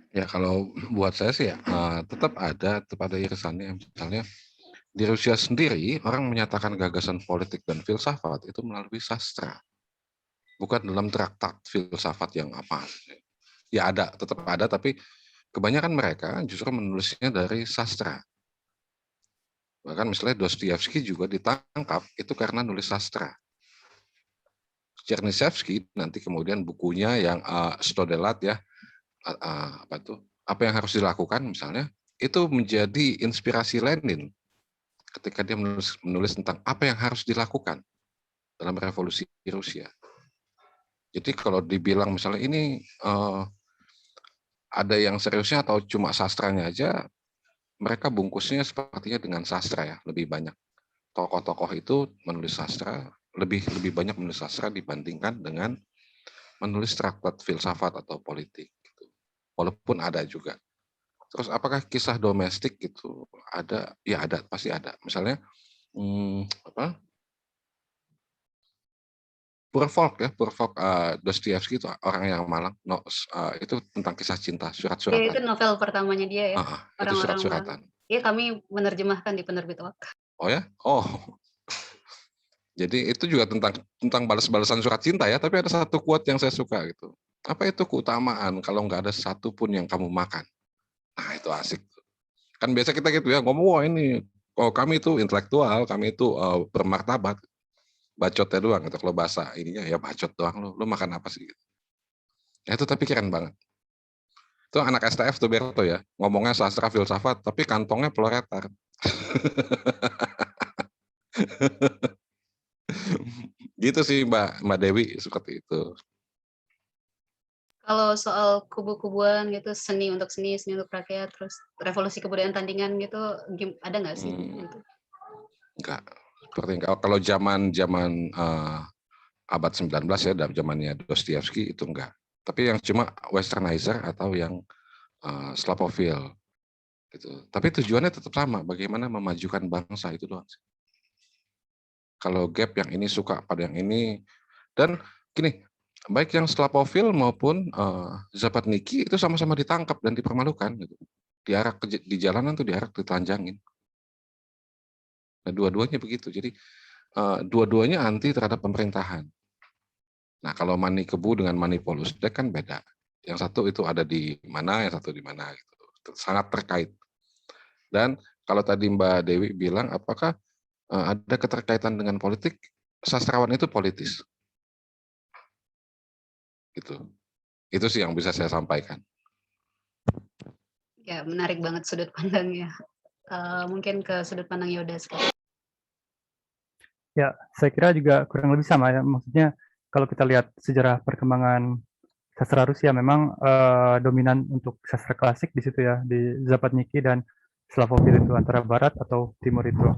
Ya kalau buat saya sih ya tetap ada irisannya. Misalnya di Rusia sendiri orang menyatakan gagasan politik dan filsafat itu melalui sastra, bukan dalam traktat filsafat yang apa. Ya tetap ada, tapi kebanyakan mereka justru menulisnya dari sastra. Bahkan misalnya Dostoyevsky juga ditangkap itu karena nulis sastra. Chernyshevsky nanti kemudian bukunya yang Stodelat ya, apa yang harus dilakukan misalnya, itu menjadi inspirasi Lenin ketika dia menulis tentang apa yang harus dilakukan dalam revolusi Rusia. Jadi kalau dibilang misalnya ini ada yang seriusnya atau cuma sastranya aja, mereka bungkusnya sepertinya dengan sastra ya, lebih banyak. Tokoh-tokoh itu menulis sastra, lebih banyak menulis sastra dibandingkan dengan menulis traktat filsafat atau politik. Gitu. Walaupun ada juga. Terus apakah kisah domestik itu ada? Ya ada, pasti ada. Misalnya Apa? Purfolk ya, Purfolk Dostoyevsky itu orang yang malang. No, itu tentang kisah cinta, Ya, itu surat-suratan. novel pertamanya dia ya, Itu Orang-orang Malang. surat-suratan. Iya, kami menerjemahkan di penerbit Waka. Oh ya? Oh. Jadi itu juga tentang balas-balasan surat cinta ya, tapi ada satu quote yang saya suka gitu. Apa itu keutamaan kalau nggak ada satu pun yang kamu makan? Nah, itu asik. Kan biasa kita gitu ya, ngomong, wah ini, oh kami itu intelektual, kami itu bermartabat. Bacotnya doang gitu, kalau bahasa ininya ya bacot doang, lu makan apa sih? Gitu. Ya itu tapi keren banget. Itu anak STF tuh Berto ya, ngomongnya sastra filsafat, tapi kantongnya proletar. Gitu sih Mbak Dewi, seperti itu. Kalau soal kubu-kubuan gitu, seni untuk rakyat, terus revolusi kebudayaan tandingan gitu, ada nggak sih? Gitu? Enggak. Seperti kalau zaman abad 19 ya, dalam zamannya Dostoyevsky itu enggak. Tapi yang cuma westernizer atau yang Slavofil gitu. Tapi tujuannya tetap sama, bagaimana memajukan bangsa itu doang. Kalau gap yang ini suka pada yang ini, dan gini, baik yang Slavofil maupun Zapatniki itu sama-sama ditangkap dan dipermalukan gitu. Diarak di jalanan tuh diarak, ditelanjangin. Nah, dua-duanya begitu. Jadi dua-duanya anti terhadap pemerintahan. Nah, kalau Mani Kebu dengan Mani Polusdek kan beda. Yang satu itu ada di mana, yang satu di mana gitu. Sangat terkait. Dan kalau tadi Mbak Dewi bilang apakah ada keterkaitan dengan politik, sastrawan itu politis. Gitu. Itu sih yang bisa saya sampaikan. Ya, menarik banget sudut pandangnya. Mungkin ke sudut pandang Yoda sekarang. Ya, saya kira juga kurang lebih sama ya. Maksudnya kalau kita lihat sejarah perkembangan sastra Rusia memang dominan untuk sastra klasik di situ ya, di Zapatniki dan Slavofil itu antara barat atau timur itu.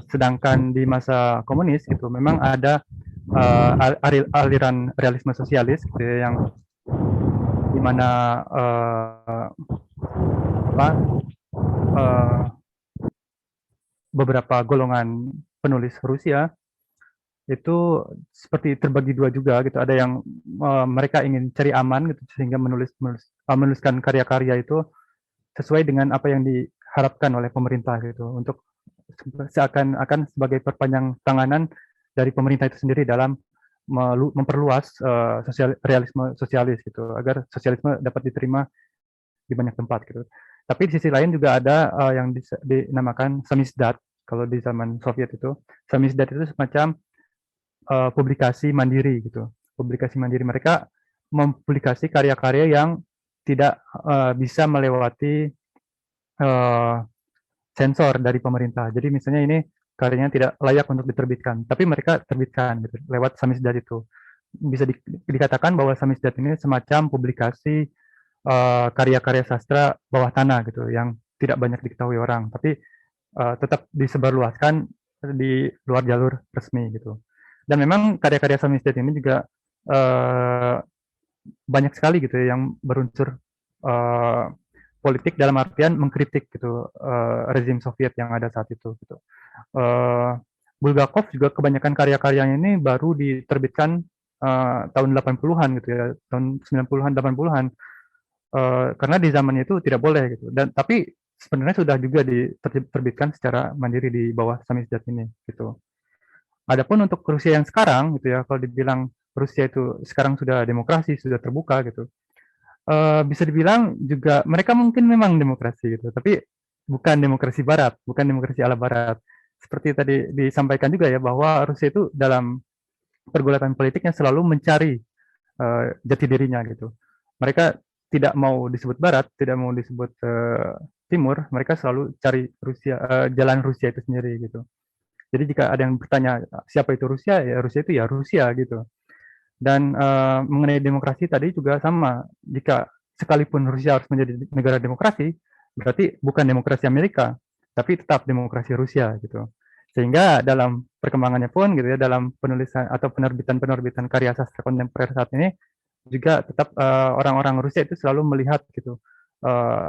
Sedangkan di masa komunis gitu memang ada aliran realisme sosialis gitu ya, yang dimana beberapa golongan penulis Rusia itu seperti terbagi dua juga gitu. Ada yang mereka ingin cari aman gitu sehingga menuliskan karya-karya itu sesuai dengan apa yang diharapkan oleh pemerintah gitu, untuk seakan-akan sebagai perpanjang tanganan dari pemerintah itu sendiri dalam memperluas realisme sosialis gitu, agar sosialisme dapat diterima di banyak tempat gitu. Tapi di sisi lain juga ada yang dinamakan samizdat. Kalau di zaman Soviet itu, samizdat itu semacam publikasi mandiri gitu. Publikasi mandiri, mereka mempublikasi karya-karya yang tidak bisa melewati sensor dari pemerintah. Jadi misalnya ini karyanya tidak layak untuk diterbitkan, tapi mereka terbitkan gitu, lewat samizdat itu. Bisa dikatakan bahwa samizdat ini semacam publikasi karya-karya sastra bawah tanah gitu, yang tidak banyak diketahui orang, tapi tetap disebarluaskan di luar jalur resmi gitu. Dan memang karya-karya samizdat ini juga banyak sekali gitu ya, yang berunsur politik dalam artian mengkritik gitu rezim Soviet yang ada saat itu gitu. Bulgakov juga kebanyakan karya-karyanya ini baru diterbitkan tahun 80-an gitu ya, tahun 90-an 80-an. Karena di zaman itu tidak boleh gitu. Dan tapi sebenarnya sudah juga diterbitkan secara mandiri di bawah samizdat ini gitu. Adapun untuk Rusia yang sekarang gitu ya, kalau dibilang Rusia itu sekarang sudah demokrasi, sudah terbuka gitu, bisa dibilang juga mereka mungkin memang demokrasi gitu, tapi bukan demokrasi barat, bukan demokrasi ala barat. Seperti tadi disampaikan juga ya, bahwa Rusia itu dalam pergulatan politiknya selalu mencari jati dirinya gitu. Mereka tidak mau disebut barat, tidak mau disebut timur, mereka selalu cari Rusia, jalan Rusia itu sendiri gitu. Jadi jika ada yang bertanya siapa itu Rusia, ya Rusia itu ya Rusia gitu. Dan mengenai demokrasi tadi juga sama, jika sekalipun Rusia harus menjadi negara demokrasi, berarti bukan demokrasi Amerika, tapi tetap demokrasi Rusia gitu. Sehingga dalam perkembangannya pun gitu ya, dalam penulisan atau penerbitan karya sastra kontemporer saat ini juga tetap orang-orang Rusia itu selalu melihat gitu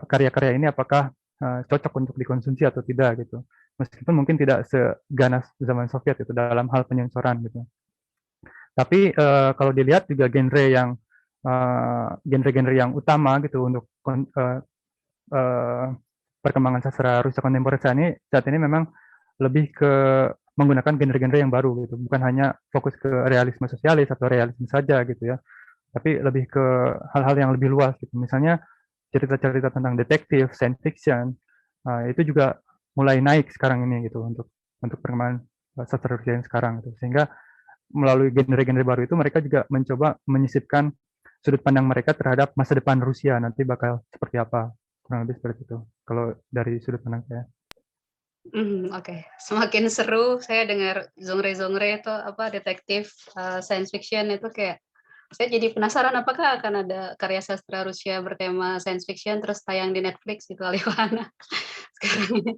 karya-karya ini apakah cocok untuk dikonsumsi atau tidak gitu. meskipun mungkin tidak seganas zaman Soviet itu dalam hal penyensoran gitu. Tapi kalau dilihat juga genre-genre yang utama gitu untuk perkembangan sastra Rusia kontemporer saat ini memang lebih ke menggunakan genre-genre yang baru gitu, bukan hanya fokus ke realisme sosialis atau realisme saja gitu ya, tapi lebih ke hal-hal yang lebih luas gitu. Misalnya cerita-cerita tentang detektif, science fiction, itu juga mulai naik sekarang ini gitu untuk perkembangan sastra Rusia yang sekarang gitu. Sehingga melalui genre-genre baru itu mereka juga mencoba menyisipkan sudut pandang mereka terhadap masa depan Rusia nanti bakal seperti apa, kurang lebih seperti itu kalau dari sudut pandang saya. Oke. Semakin seru saya dengar genre-genre itu apa detektif, science fiction itu kayak saya jadi penasaran apakah akan ada karya sastra Rusia bertema science fiction terus tayang di Netflix gitu Alifana sekarang ini.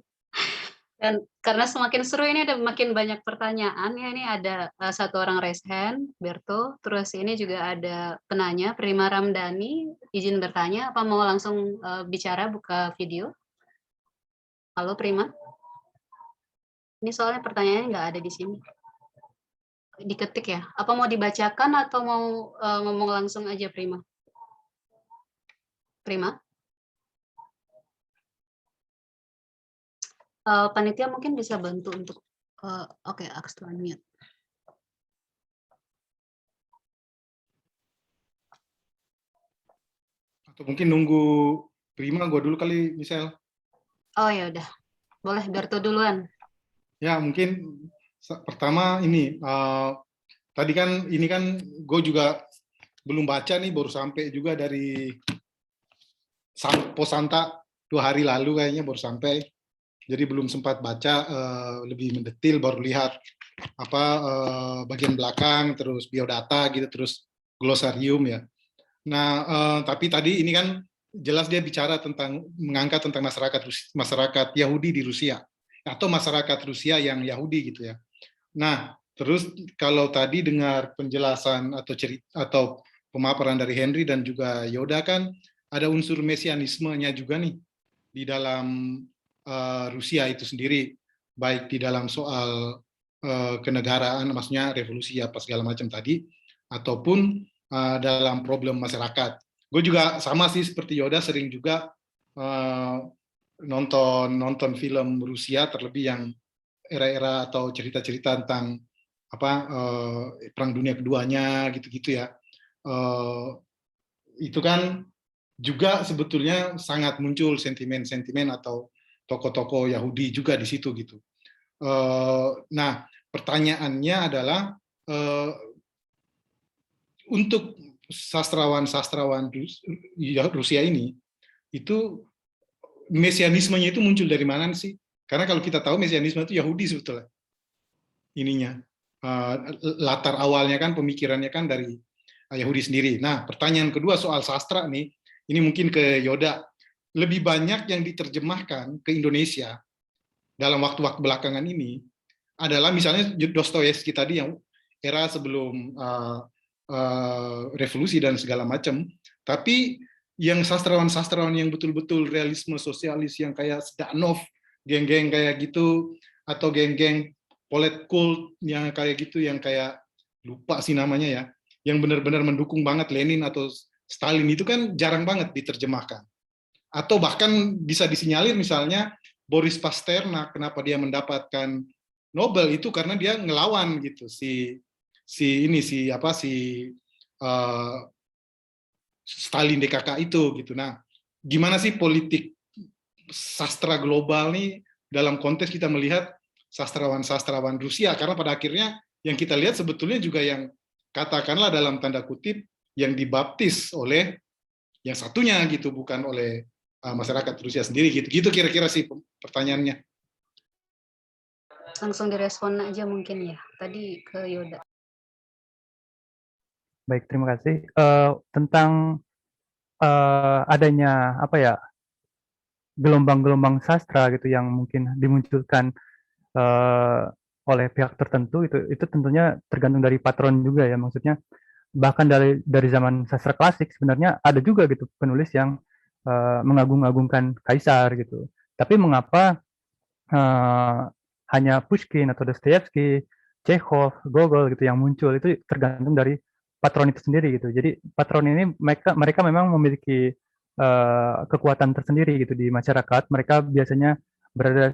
Dan karena semakin seru ini ada makin banyak pertanyaan ya, ini ada satu orang raise hand, Berto, terus ini juga ada penanya, Prima Ramdhani, izin bertanya, apa mau langsung bicara buka video? Halo Prima? Ini soalnya pertanyaannya nggak ada di sini. Diketik ya, apa mau dibacakan atau mau ngomong langsung aja Prima? Prima? Panitia mungkin bisa bantu untuk oke, ask to unmute. Atau mungkin nunggu Prima, gue dulu kali, Michelle. Oh ya udah, boleh Berto duluan. Ya, mungkin pertama ini, tadi kan ini kan gue juga belum baca nih, baru sampai juga dari Posanta 2 hari lalu kayaknya baru sampai. Jadi belum sempat baca lebih mendetil, baru lihat apa bagian belakang, terus biodata gitu, terus glosarium ya. Nah, tapi tadi ini kan jelas dia bicara tentang mengangkat tentang masyarakat Yahudi di Rusia atau masyarakat Rusia yang Yahudi gitu ya. Nah, terus kalau tadi dengar penjelasan atau cerita atau pemaparan dari Henry dan juga Yoda kan ada unsur mesianismenya juga nih di dalam Rusia itu sendiri, baik di dalam soal kenegaraan, maksudnya revolusi apa segala macam tadi, ataupun dalam problem masyarakat. Gue juga sama sih seperti Yoda, sering juga nonton film Rusia, terlebih yang era-era atau cerita-cerita tentang apa Perang Dunia Keduanya gitu-gitu ya. Itu kan juga sebetulnya sangat muncul sentimen-sentimen atau tokoh-tokoh Yahudi juga di situ gitu. Nah, pertanyaannya adalah untuk sastrawan-sastrawan Rusia ini, itu mesianismenya itu muncul dari mana sih? Karena kalau kita tahu mesianisme itu Yahudi sebetulnya. Ininya latar awalnya kan pemikirannya kan dari Yahudi sendiri. Nah, pertanyaan kedua soal sastra nih, ini mungkin ke Yoda. Lebih banyak yang diterjemahkan ke Indonesia dalam waktu-waktu belakangan ini adalah misalnya Dostoyevsky tadi yang era sebelum revolusi dan segala macam, tapi yang sastrawan-sastrawan yang betul-betul realisme sosialis yang kayak Zdanov, geng-geng kayak gitu, atau geng-geng polit-kult yang kayak gitu, yang kayak lupa sih namanya ya, yang benar-benar mendukung banget Lenin atau Stalin, itu kan jarang banget diterjemahkan. Atau bahkan bisa disinyalir misalnya Boris Pasternak, kenapa dia mendapatkan Nobel itu karena dia ngelawan gitu si Stalin DKK itu gitu. Nah, gimana sih politik sastra global nih dalam konteks kita melihat sastrawan-sastrawan Rusia, karena pada akhirnya yang kita lihat sebetulnya juga yang katakanlah dalam tanda kutip yang dibaptis oleh yang satunya gitu, bukan oleh masyarakat Rusia sendiri gitu. Gitu kira-kira sih pertanyaannya. Langsung direspon aja mungkin ya. Tadi ke Yoda. Baik, terima kasih. Tentang adanya apa ya gelombang-gelombang sastra gitu yang mungkin dimunculkan oleh pihak tertentu, itu tentunya tergantung dari patron juga ya. Maksudnya bahkan dari zaman sastra klasik sebenarnya ada juga gitu penulis yang mengagung-agungkan kaisar gitu. Tapi mengapa hanya Pushkin atau Dostoyevsky, Chekhov, Gogol gitu yang muncul, itu tergantung dari patron itu sendiri gitu. Jadi patron ini mereka memang memiliki kekuatan tersendiri gitu di masyarakat. Mereka biasanya berada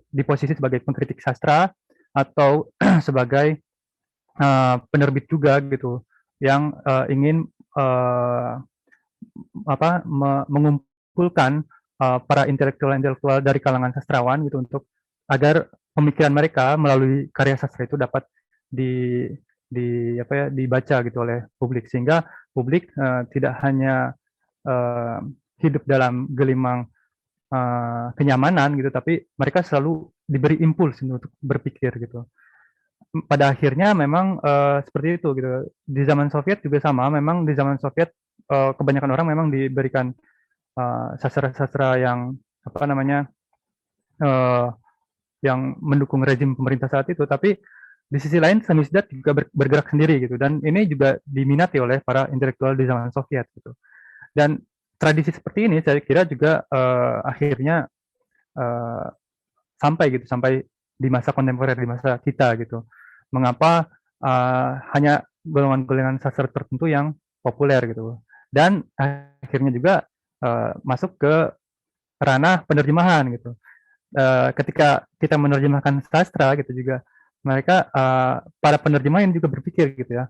di posisi sebagai pengkritik sastra atau sebagai penerbit juga gitu yang ingin mengumpulkan para intelektual dari kalangan sastrawan gitu untuk agar pemikiran mereka melalui karya sastra itu dapat dibaca gitu oleh publik, sehingga publik tidak hanya hidup dalam gelimang kenyamanan gitu, tapi mereka selalu diberi impuls untuk berpikir gitu. Pada akhirnya memang seperti itu gitu. Di zaman Soviet juga sama, memang di zaman Soviet kebanyakan orang memang diberikan sastra-sastra yang yang mendukung rezim pemerintah saat itu, tapi di sisi lain samizdat juga bergerak sendiri gitu, dan ini juga diminati oleh para intelektual di zaman Soviet gitu. Dan tradisi seperti ini saya kira juga akhirnya sampai di masa kontemporer, di masa kita gitu. Mengapa hanya golongan-golongan sastra tertentu yang populer gitu, dan akhirnya juga masuk ke ranah penerjemahan gitu. Ketika kita menerjemahkan sastra gitu juga, mereka para penerjemah yang juga berpikir gitu ya,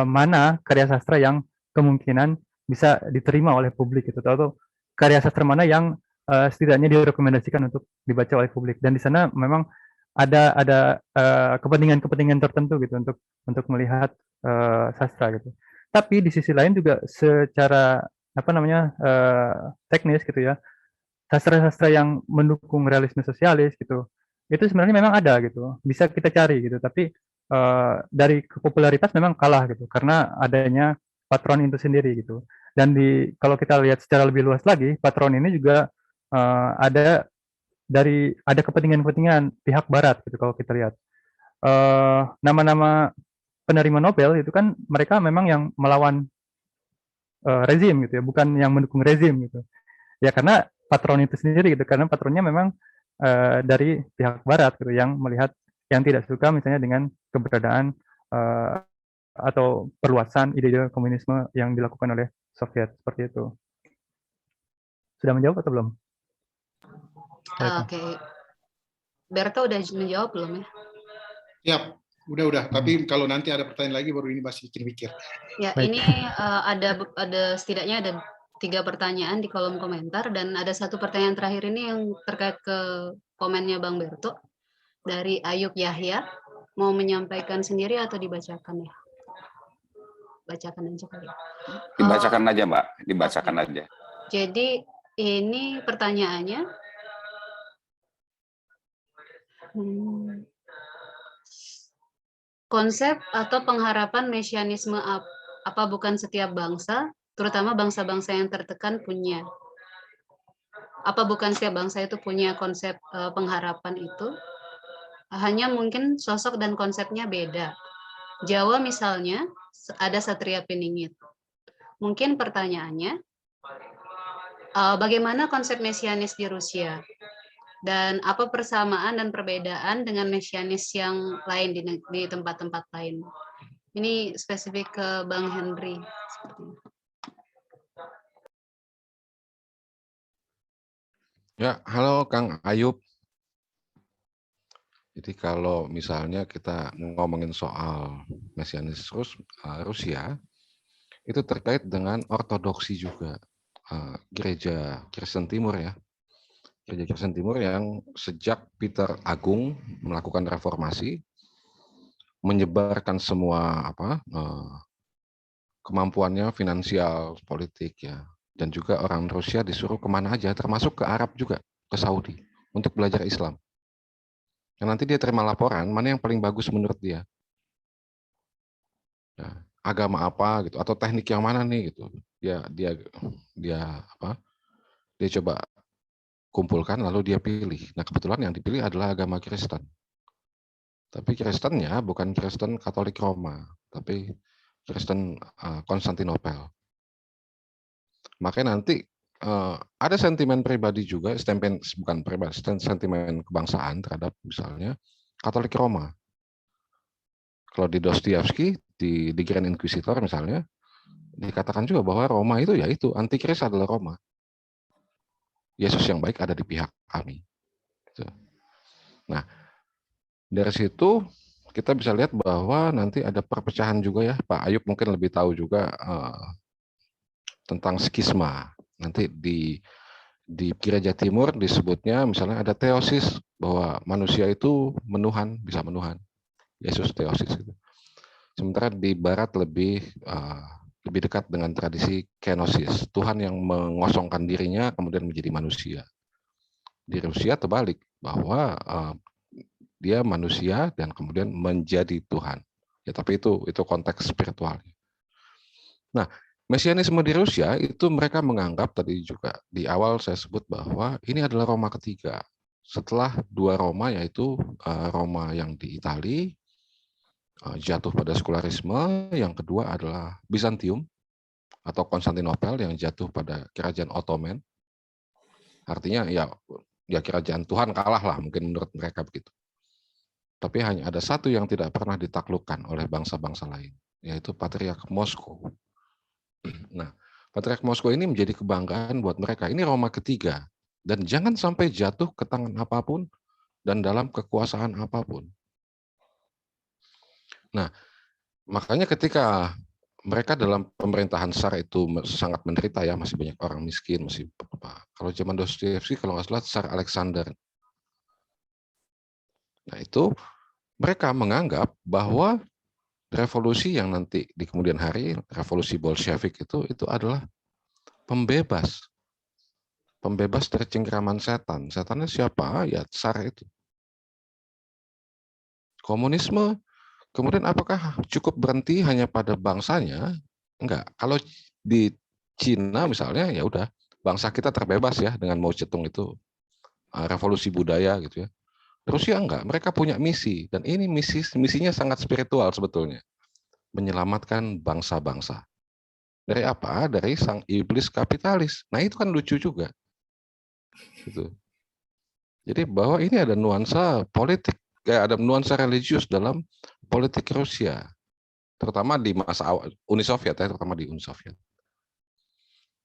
mana karya sastra yang kemungkinan bisa diterima oleh publik gitu, atau karya sastra mana yang setidaknya direkomendasikan untuk dibaca oleh publik. Dan di sana memang ada kepentingan-kepentingan tertentu gitu untuk melihat sastra gitu. Tapi di sisi lain juga secara teknis gitu ya, sastra-sastra yang mendukung realisme sosialis gitu, itu sebenarnya memang ada gitu, bisa kita cari gitu, tapi dari popularitas memang kalah gitu karena adanya patron itu sendiri gitu. Dan kalau kita lihat secara lebih luas lagi, patron ini juga ada kepentingan-kepentingan pihak barat gitu. Kalau kita lihat nama-nama penerima Nobel itu kan mereka memang yang melawan rezim gitu ya, bukan yang mendukung rezim gitu. Ya karena patron itu sendiri gitu, karena patronnya memang dari pihak barat gitu yang melihat, yang tidak suka misalnya dengan keberadaan atau perluasan ide-ide komunisme yang dilakukan oleh Soviet, seperti itu. Sudah menjawab atau belum? Oke. Berto udah menjawab belum ya? Siap, udah. Tapi kalau nanti ada pertanyaan lagi baru ini masih mikir-mikir. Ya, Baik. ini ada setidaknya ada 3 pertanyaan di kolom komentar, dan ada 1 pertanyaan terakhir ini yang terkait ke komennya Bang Berto dari Ayub Yahya. Mau menyampaikan sendiri atau dibacakan ya? Bacakan aja kali. Dibacakan aja, Mbak. Dibacakan aja. Jadi ini pertanyaannya. Konsep atau pengharapan mesianisme apa bukan setiap bangsa, terutama bangsa-bangsa yang tertekan punya? Apa bukan setiap bangsa itu punya konsep pengharapan itu? Hanya mungkin sosok dan konsepnya beda. Jawa misalnya ada Satria Piningit. Mungkin pertanyaannya, bagaimana konsep mesianis di Rusia? Dan apa persamaan dan perbedaan dengan mesianis yang lain di tempat-tempat lain? Ini spesifik ke Bang Henry. Ya, halo Kang Ayub. Jadi kalau misalnya kita ngomongin soal mesianis Rusia, itu terkait dengan ortodoksi juga. Gereja Kristen Timur ya. Gereja Kristen Timur yang sejak Peter Agung melakukan reformasi, menyebarkan semua kemampuannya finansial, politik ya, dan juga orang Rusia disuruh kemana aja, termasuk ke Arab juga, ke Saudi, untuk belajar Islam. Dan nanti dia terima laporan mana yang paling bagus menurut dia, ya, agama apa gitu, atau teknik yang mana nih gitu. Dia coba kumpulkan lalu dia pilih. Nah kebetulan yang dipilih adalah agama Kristen. Tapi Kristennya bukan Kristen Katolik Roma, tapi Kristen Konstantinopel. Makanya nanti ada sentimen pribadi juga, bukan pribadi, sentimen kebangsaan terhadap misalnya Katolik Roma. Kalau di Dostoyevsky, di Grand Inquisitor misalnya, dikatakan juga bahwa Roma itu yaitu antikris adalah Roma. Yesus yang baik ada di pihak kami. Gitu. Nah, dari situ kita bisa lihat bahwa nanti ada perpecahan juga ya. Pak Ayub mungkin lebih tahu juga tentang skisma. Nanti di gereja timur disebutnya misalnya ada teosis, bahwa manusia itu menuhan, bisa menuhan. Yesus teosis itu. Sementara di barat lebih dekat dengan tradisi kenosis, Tuhan yang mengosongkan dirinya kemudian menjadi manusia. Di Rusia terbalik, bahwa dia manusia dan kemudian menjadi Tuhan. Ya, tapi itu konteks spiritual. Nah, Mesianisme di Rusia itu mereka menganggap, tadi juga di awal saya sebut bahwa ini adalah Roma ketiga. Setelah dua Roma, yaitu Roma yang di Italia jatuh pada sekularisme, yang kedua adalah Bizantium atau Konstantinopel yang jatuh pada kerajaan Ottoman. Artinya ya kerajaan Tuhan kalah lah mungkin menurut mereka begitu. Tapi hanya ada satu yang tidak pernah ditaklukkan oleh bangsa-bangsa lain, yaitu Patriark Moskow. Nah, Patriark Moskow ini menjadi kebanggaan buat mereka. Ini Roma ketiga, dan jangan sampai jatuh ke tangan apapun dan dalam kekuasaan apapun. Nah, makanya ketika mereka dalam pemerintahan Tsar itu sangat menderita ya, masih banyak orang miskin, masih kalau zaman Dostoyevsky kalau nggak salah Tsar Alexander. Nah, itu mereka menganggap bahwa revolusi yang nanti di kemudian hari, revolusi Bolshevik itu adalah pembebas dari cengkeraman setan. Setannya siapa? Ya Tsar itu. Komunisme, kemudian apakah cukup berhenti hanya pada bangsanya? Enggak. Kalau di Cina misalnya, ya udah, bangsa kita terbebas ya dengan Mao Zedong itu, revolusi budaya gitu ya. Rusia enggak, mereka punya misi, dan ini misinya sangat spiritual sebetulnya. Menyelamatkan bangsa-bangsa. Dari apa? Dari sang iblis kapitalis. Nah itu kan lucu juga. Gitu. Jadi bahwa ini ada nuansa politik, ada nuansa religius dalam politik Rusia, terutama di masa awal Uni Soviet ya, terutama di Uni Soviet.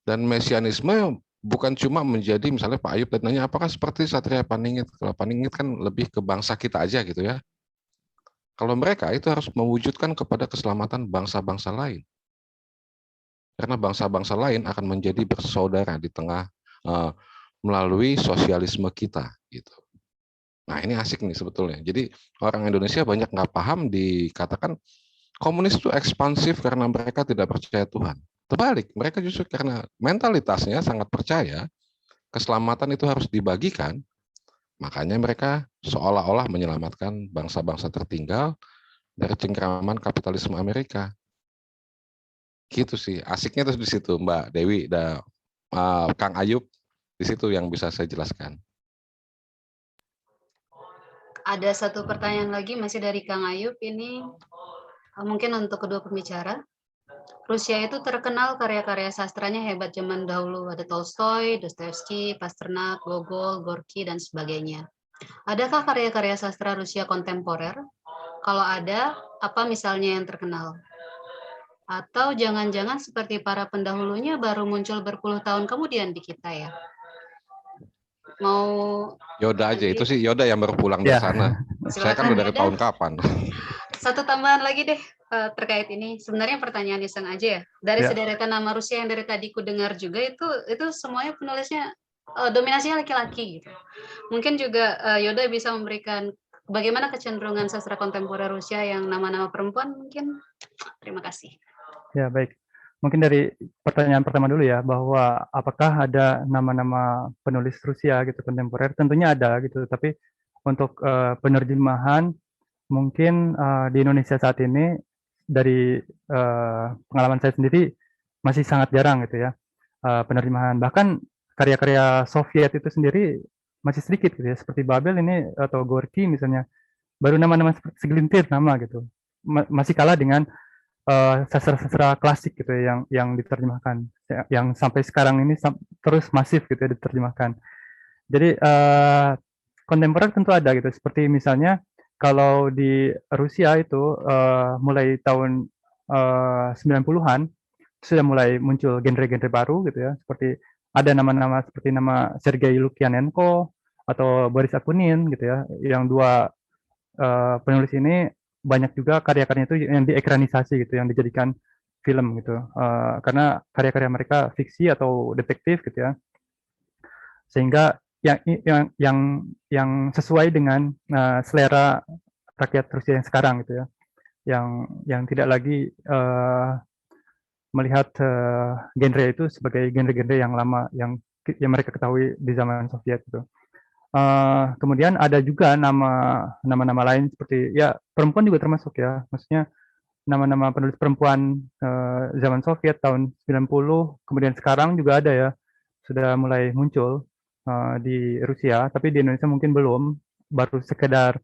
Dan Mesianisme bukan cuma menjadi misalnya Pak Ayub tadi nanya apakah seperti Satria Paningit. Kalau Paningit kan lebih ke bangsa kita aja gitu ya. Kalau mereka itu harus mewujudkan kepada keselamatan bangsa-bangsa lain. Karena bangsa-bangsa lain akan menjadi bersaudara di tengah melalui sosialisme kita gitu. Nah ini asik nih sebetulnya. Jadi orang Indonesia banyak nggak paham, dikatakan komunis itu ekspansif karena mereka tidak percaya Tuhan. Terbalik, mereka justru karena mentalitasnya sangat percaya keselamatan itu harus dibagikan, makanya mereka seolah-olah menyelamatkan bangsa-bangsa tertinggal dari cengkeraman kapitalisme Amerika. Gitu sih, asiknya tuh di situ Mbak Dewi dan Kang Ayub, di situ yang bisa saya jelaskan. Ada satu pertanyaan lagi masih dari Kang Ayub, ini mungkin untuk kedua pembicara. Rusia itu terkenal karya-karya sastranya hebat zaman dahulu, ada Tolstoy, Dostoyevsky, Pasternak, Gogol, Gorky, dan sebagainya. Adakah karya-karya sastra Rusia kontemporer? Kalau ada, apa misalnya yang terkenal? Atau jangan-jangan seperti para pendahulunya baru muncul berpuluh tahun kemudian di kita ya? Mau Yoda aja, itu sih Yoda yang baru pulang dari sana. Saya kan udah dari tahun kapan. Satu tambahan lagi deh terkait ini. Sebenarnya pertanyaan iseng aja ya. Dari sederetan nama Rusia yang dari tadi ku dengar juga itu semuanya penulisnya dominasinya laki-laki gitu. Mungkin juga Yoda bisa memberikan bagaimana kecenderungan sastra kontemporer Rusia yang nama-nama perempuan mungkin. Terima kasih. Ya, baik. Mungkin dari pertanyaan pertama dulu ya, bahwa apakah ada nama-nama penulis Rusia gitu kontemporer? Tentunya ada gitu, tapi untuk penerjemahan mungkin di Indonesia saat ini dari pengalaman saya sendiri masih sangat jarang gitu ya penerjemahan. Bahkan karya-karya Soviet itu sendiri masih sedikit gitu ya, seperti Babel ini atau Gorky misalnya, baru nama-nama segelintir nama gitu, masih kalah dengan sastra-sastra klasik gitu ya, yang diterjemahkan, yang sampai sekarang ini terus masif gitu ya diterjemahkan. Jadi kontemporer tentu ada gitu, seperti misalnya kalau di Rusia itu mulai tahun 90-an sudah mulai muncul genre-genre baru gitu ya, seperti ada nama-nama seperti nama Sergei Lukyanenko atau Boris Akunin gitu ya, yang dua penulis ini banyak juga karya-karyanya itu yang diekranisasi gitu, yang dijadikan film gitu, karena karya-karya mereka fiksi atau detektif gitu ya, sehingga yang sesuai dengan selera rakyat Rusia yang sekarang gitu ya, yang tidak lagi melihat genre itu sebagai genre-genre yang lama yang mereka ketahui di zaman Soviet gitu. Kemudian ada juga nama-nama lain seperti ya perempuan juga termasuk ya, maksudnya nama-nama penulis perempuan zaman Soviet tahun 90, kemudian sekarang juga ada ya, sudah mulai muncul di Rusia, tapi di Indonesia mungkin belum, baru sekedar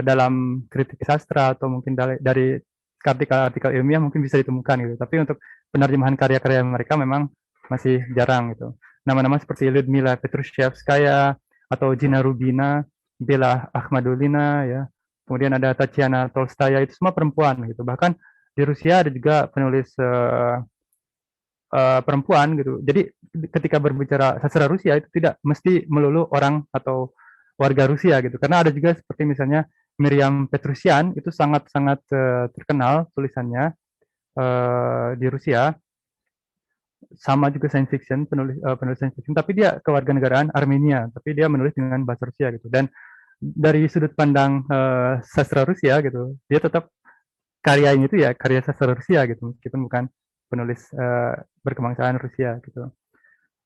dalam kritik sastra atau mungkin dari artikel-artikel ilmiah mungkin bisa ditemukan gitu. Tapi untuk penerjemahan karya-karya mereka memang masih jarang gitu. Nama-nama seperti Lyudmila Petrushevskaya atau Gina Rubina, Bela Akhmadulina ya. Kemudian ada Tatiana Tolstaya, itu semua perempuan gitu. Bahkan di Rusia ada juga penulis perempuan gitu. Jadi ketika berbicara sastra Rusia itu tidak mesti melulu orang atau warga Rusia gitu. Karena ada juga seperti misalnya Miriam Petrusyan, itu sangat-sangat terkenal tulisannya di Rusia. Sama juga science fiction, penulis science fiction, tapi dia kewarganegaraan Armenia, tapi dia menulis dengan bahasa Rusia gitu. Dan dari sudut pandang sastra Rusia gitu, dia tetap karyanya itu ya karya sastra Rusia gitu, meskipun bukan penulis berkebangsaan Rusia gitu.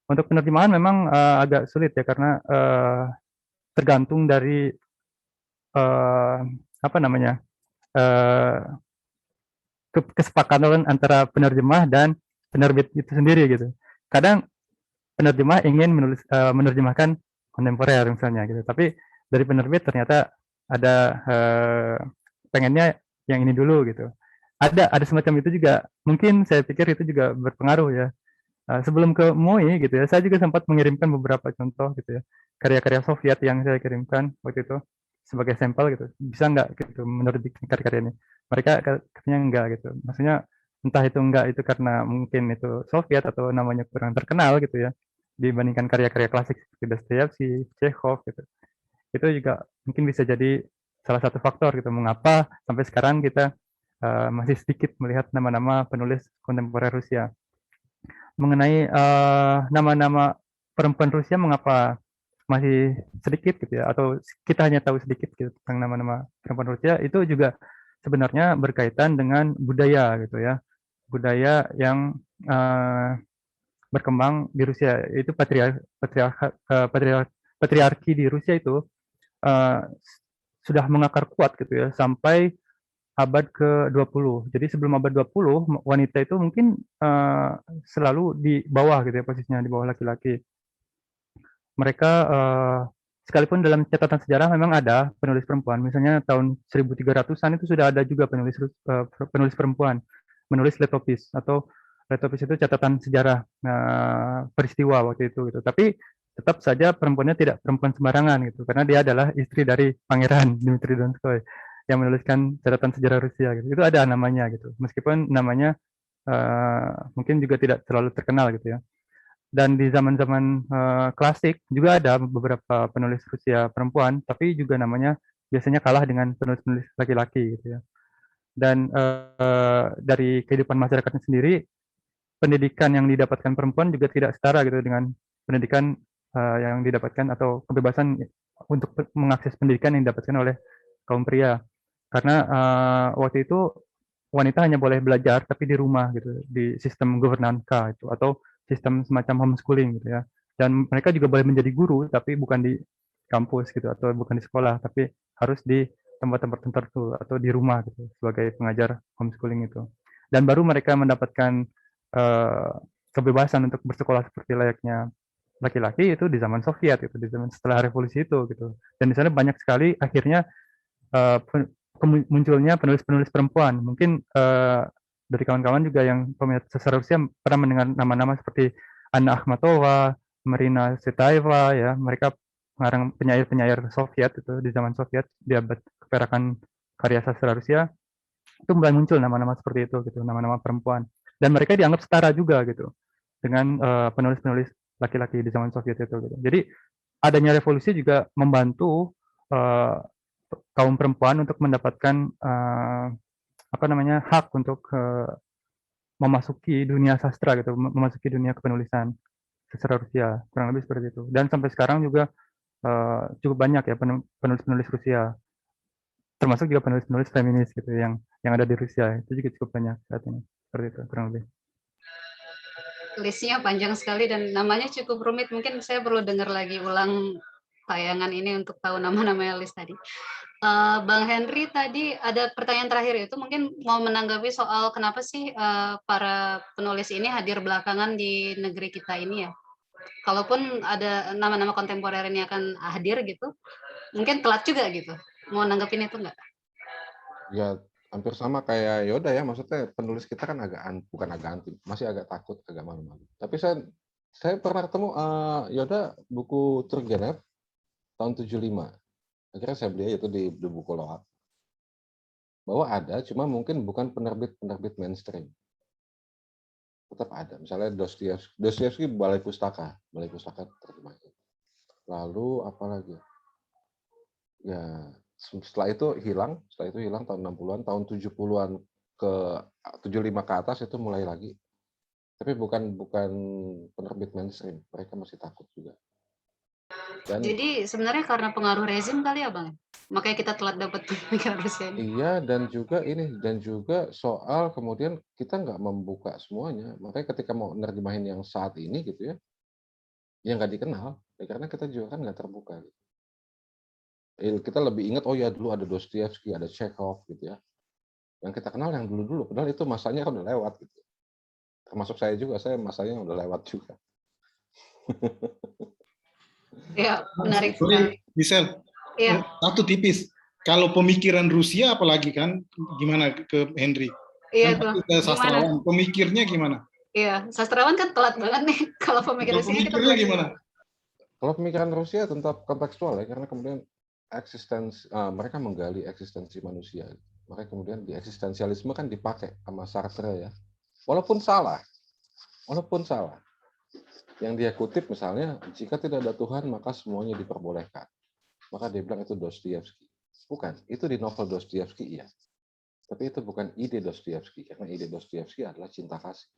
Untuk penerjemahan memang agak sulit ya, karena tergantung dari apa namanya, kesepakatan antara penerjemah dan penerbit itu sendiri gitu. Kadang penerjemah ingin menerjemahkan kontemporer misalnya gitu, tapi dari penerbit ternyata ada pengennya yang ini dulu gitu. Ada semacam itu juga. Mungkin saya pikir itu juga berpengaruh ya. Sebelum ke MOI gitu ya, saya juga sempat mengirimkan beberapa contoh gitu ya, karya-karya Soviet yang saya kirimkan waktu itu sebagai sampel gitu. Bisa nggak gitu menerbitkan karya-karya ini? Mereka katanya enggak gitu. Maksudnya entah itu enggak itu karena mungkin itu Soviet atau namanya kurang terkenal gitu ya, dibandingkan karya-karya klasik seperti Dostoyevsky, Chekhov gitu. Itu juga mungkin bisa jadi salah satu faktor gitu, mengapa sampai sekarang kita masih sedikit melihat nama-nama penulis kontemporer Rusia. Mengenai nama-nama perempuan Rusia mengapa masih sedikit gitu ya, atau kita hanya tahu sedikit gitu tentang nama-nama perempuan Rusia, itu juga sebenarnya berkaitan dengan budaya gitu ya, budaya yang berkembang di Rusia, itu patriarki di Rusia itu sudah mengakar kuat gitu ya, sampai abad ke-20. Jadi sebelum abad 20, wanita itu mungkin selalu di bawah gitu ya, posisinya di bawah laki-laki. Mereka sekalipun dalam catatan sejarah memang ada penulis perempuan, misalnya tahun 1300-an itu sudah ada juga penulis perempuan, menulis letopis, atau letopis itu catatan sejarah peristiwa waktu itu gitu. Tapi tetap saja perempuannya tidak perempuan sembarangan gitu, karena dia adalah istri dari Pangeran Dmitri Donskoy yang menuliskan catatan sejarah Rusia gitu. Itu ada namanya gitu, meskipun namanya mungkin juga tidak terlalu terkenal gitu ya. Dan di zaman-zaman klasik juga ada beberapa penulis Rusia perempuan, tapi juga namanya biasanya kalah dengan penulis-penulis laki-laki gitu ya. Dan dari kehidupan masyarakatnya sendiri, pendidikan yang didapatkan perempuan juga tidak setara gitu dengan pendidikan yang didapatkan atau kebebasan untuk mengakses pendidikan yang didapatkan oleh kaum pria. Karena waktu itu wanita hanya boleh belajar tapi di rumah gitu, di sistem governanka itu, atau sistem semacam homeschooling gitu ya. Dan mereka juga boleh menjadi guru tapi bukan di kampus gitu, atau bukan di sekolah, tapi harus di tempat-tempat tertentu atau di rumah gitu sebagai pengajar homeschooling itu. Dan baru mereka mendapatkan kebebasan untuk bersekolah seperti layaknya laki-laki itu di zaman Soviet gitu, di zaman setelah revolusi itu gitu. Dan di sana banyak sekali akhirnya munculnya penulis-penulis perempuan. Mungkin dari kawan-kawan juga yang peminat sastra Rusia pernah mendengar nama-nama seperti Anna Akhmatova, Marina Tsvetaeva, ya, mereka pengarang penyair-penyair Soviet itu di zaman Soviet di abad keperakan karya sastra Rusia, itu mulai muncul nama-nama seperti itu gitu, nama-nama perempuan. Dan mereka dianggap setara juga gitu dengan penulis-penulis laki-laki di zaman Soviet itu gitu. Jadi adanya revolusi juga membantu kaum perempuan untuk mendapatkan hak untuk memasuki dunia sastra gitu, memasuki dunia kepenulisan sastra Rusia, kurang lebih seperti itu. Dan sampai sekarang juga cukup banyak ya penulis-penulis Rusia, termasuk juga penulis-penulis feminis gitu yang ada di Rusia, itu juga cukup banyak saat ini, seperti itu kurang lebih. Listnya panjang sekali dan namanya cukup rumit. Mungkin saya perlu dengar lagi ulang tayangan ini untuk tahu nama-nama list tadi. Bang Henry tadi ada pertanyaan terakhir itu mungkin mau menanggapi soal kenapa sih para penulis ini hadir belakangan di negeri kita ini ya. Kalaupun ada nama-nama kontemporer ini akan hadir gitu, mungkin telat juga gitu. Mau nanggepin itu nggak? Ya hampir sama kayak Yoda ya, maksudnya penulis kita kan bukan agak anti, masih agak takut, agak malu-malu. Tapi saya pernah ketemu Yoda buku Turgenev tahun 75. Akhirnya saya beli itu di buku Loak. Bahwa ada, cuma mungkin bukan penerbit mainstream. Tetap ada. Misalnya Dostoyevsky Balai Pustaka terjemah. Lalu apa lagi? Ya, setelah itu hilang tahun 60-an, tahun 70-an ke 75 ke atas itu mulai lagi. Tapi bukan penerbit mainstream, mereka masih takut juga. Jadi sebenarnya karena pengaruh rezim kali ya Bang? Makanya kita telat dapat pemikiran Rusia ini. Iya, dan juga soal kemudian kita nggak membuka semuanya. Makanya ketika mau nerjemahin yang saat ini gitu ya, yang nggak dikenal, ya karena kita juga kan nggak terbuka. Gitu. Kita lebih ingat, oh ya dulu ada Dostoyevsky, ada Chekhov gitu ya. Yang kita kenal yang dulu-dulu, padahal itu masanya kan udah lewat gitu. Termasuk saya juga, saya masanya udah lewat juga. Ya, menarik Sorry, sekali. Michelle, Iya. satu tipis. Kalau pemikiran Rusia apalagi kan, gimana ke Henry? Iya Kan tuh. ke sastrawan, pemikirnya gimana? Iya, sastrawan kan telat banget nih. Kalau pemikiran Rusia kita pemikirnya gimana? Kalau pemikiran Rusia tentang kontekstual ya, karena kemudian mereka menggali eksistensi manusia. Mereka kemudian di eksistensialisme kan dipakai sama Sartre ya. Walaupun salah. Yang dia kutip misalnya, jika tidak ada Tuhan maka semuanya diperbolehkan. Maka dia bilang itu Dostoyevsky. Bukan, itu di novel Dostoyevsky iya. Tapi itu bukan ide Dostoyevsky, karena ide Dostoyevsky adalah cinta kasih.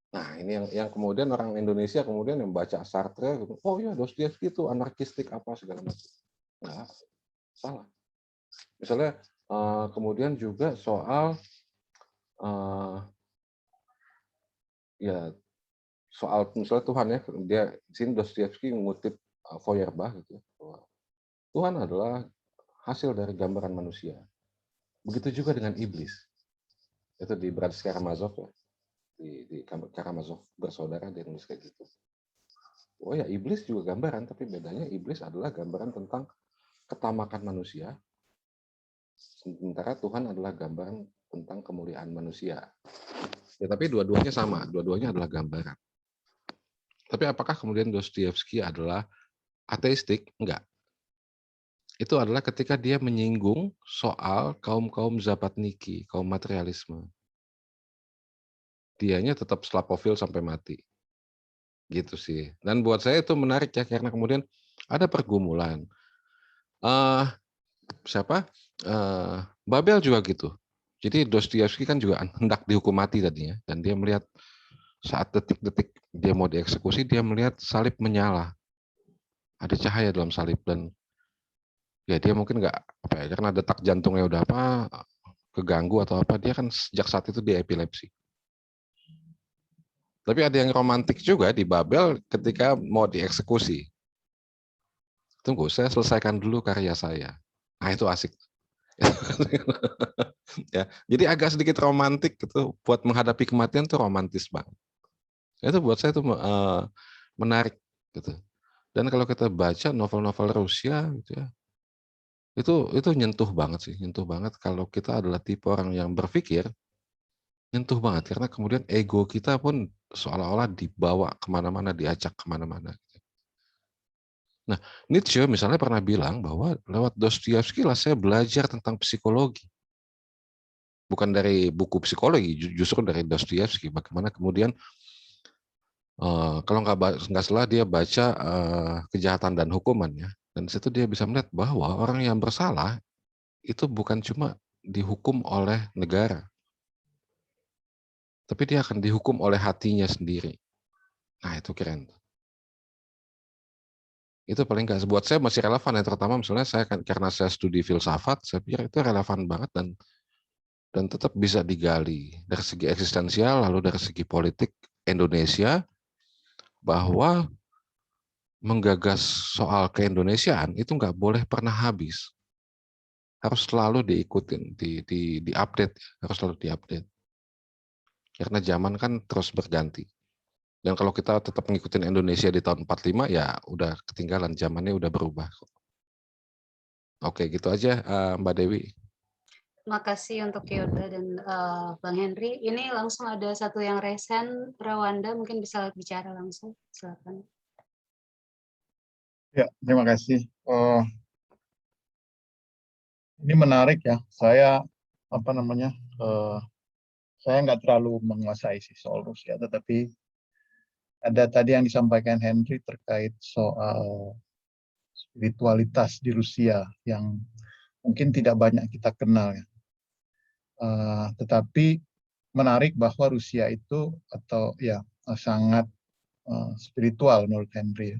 Nah, ini yang kemudian orang Indonesia kemudian yang baca Sartre, oh ya Dostoyevsky itu anarkistik apa segala macam. Nah, salah. Misalnya kemudian juga soal soal misalnya Tuhan ya, dia di sini Dostoyevsky mengutip Feuerbach gitu. Tuhan adalah hasil dari gambaran manusia. Begitu juga dengan iblis. Itu di Brothers Karamazov ya. Di Karamazov bersaudara dia nulis kayak gitu. Oh ya, iblis juga gambaran, tapi bedanya iblis adalah gambaran tentang ketamakan manusia. Sementara Tuhan adalah gambaran tentang kemuliaan manusia. Ya, tapi dua-duanya sama, dua-duanya adalah gambaran. Tapi apakah kemudian Dostoyevsky adalah ateistik? Enggak. Itu adalah ketika dia menyinggung soal kaum-kaum Zapatniki, kaum materialisme. Dianya tetap Slavofil sampai mati. Gitu sih. Dan buat saya itu menarik ya, karena kemudian ada pergumulan. Babel juga gitu. Jadi Dostoyevsky kan juga hendak dihukum mati tadinya, dan dia melihat saat detik-detik dia mau dieksekusi, dia melihat salib menyala. Ada cahaya dalam salib, dan ya dia mungkin nggak karena detak jantungnya udah keganggu atau apa, dia kan sejak saat itu dia epilepsi. Tapi ada yang romantik juga di Babel ketika mau dieksekusi. Tunggu, saya selesaikan dulu karya saya. Nah itu asik. Ya, jadi agak sedikit romantik gitu, buat menghadapi kematian tuh romantis banget. Itu buat saya tuh menarik gitu. Dan kalau kita baca novel-novel Rusia gitu ya, Itu nyentuh banget sih, nyentuh banget kalau kita adalah tipe orang yang berpikir, nyentuh banget karena kemudian ego kita pun seolah-olah dibawa kemana-mana, diajak kemana-mana. Nah, Nietzsche misalnya pernah bilang bahwa lewat Dostoyevsky lah saya belajar tentang psikologi. Bukan dari buku psikologi, justru dari Dostoyevsky. Bagaimana kemudian kalau nggak salah dia baca Kejahatan dan Hukuman ya. Dan di situ dia bisa melihat bahwa orang yang bersalah itu bukan cuma dihukum oleh negara, tapi dia akan dihukum oleh hatinya sendiri. Nah, itu keren. Itu paling nggak buat saya masih relevan ya, terutama misalnya saya karena saya studi filsafat, saya pikir itu relevan banget dan tetap bisa digali dari segi eksistensial, lalu dari segi politik Indonesia, bahwa menggagas soal keindonesiaan itu nggak boleh pernah habis, harus selalu diikutin, di-update, harus selalu di-update, karena zaman kan terus berganti. Dan kalau kita tetap ngikutin Indonesia di tahun 45 ya udah ketinggalan, zamannya udah berubah. Oke, gitu aja Mbak Dewi. Makasih untuk Yoda dan Bang Henry. Ini langsung ada satu yang resen, Rawanda mungkin bisa bicara langsung. Silakan. Ya, terima kasih. Ini menarik ya. Saya saya nggak terlalu menguasai sih soal Rusia, tetapi ada tadi yang disampaikan Henry terkait soal spiritualitas di Rusia yang mungkin tidak banyak kita kenal ya. Tetapi menarik bahwa Rusia itu sangat spiritual menurut Henry.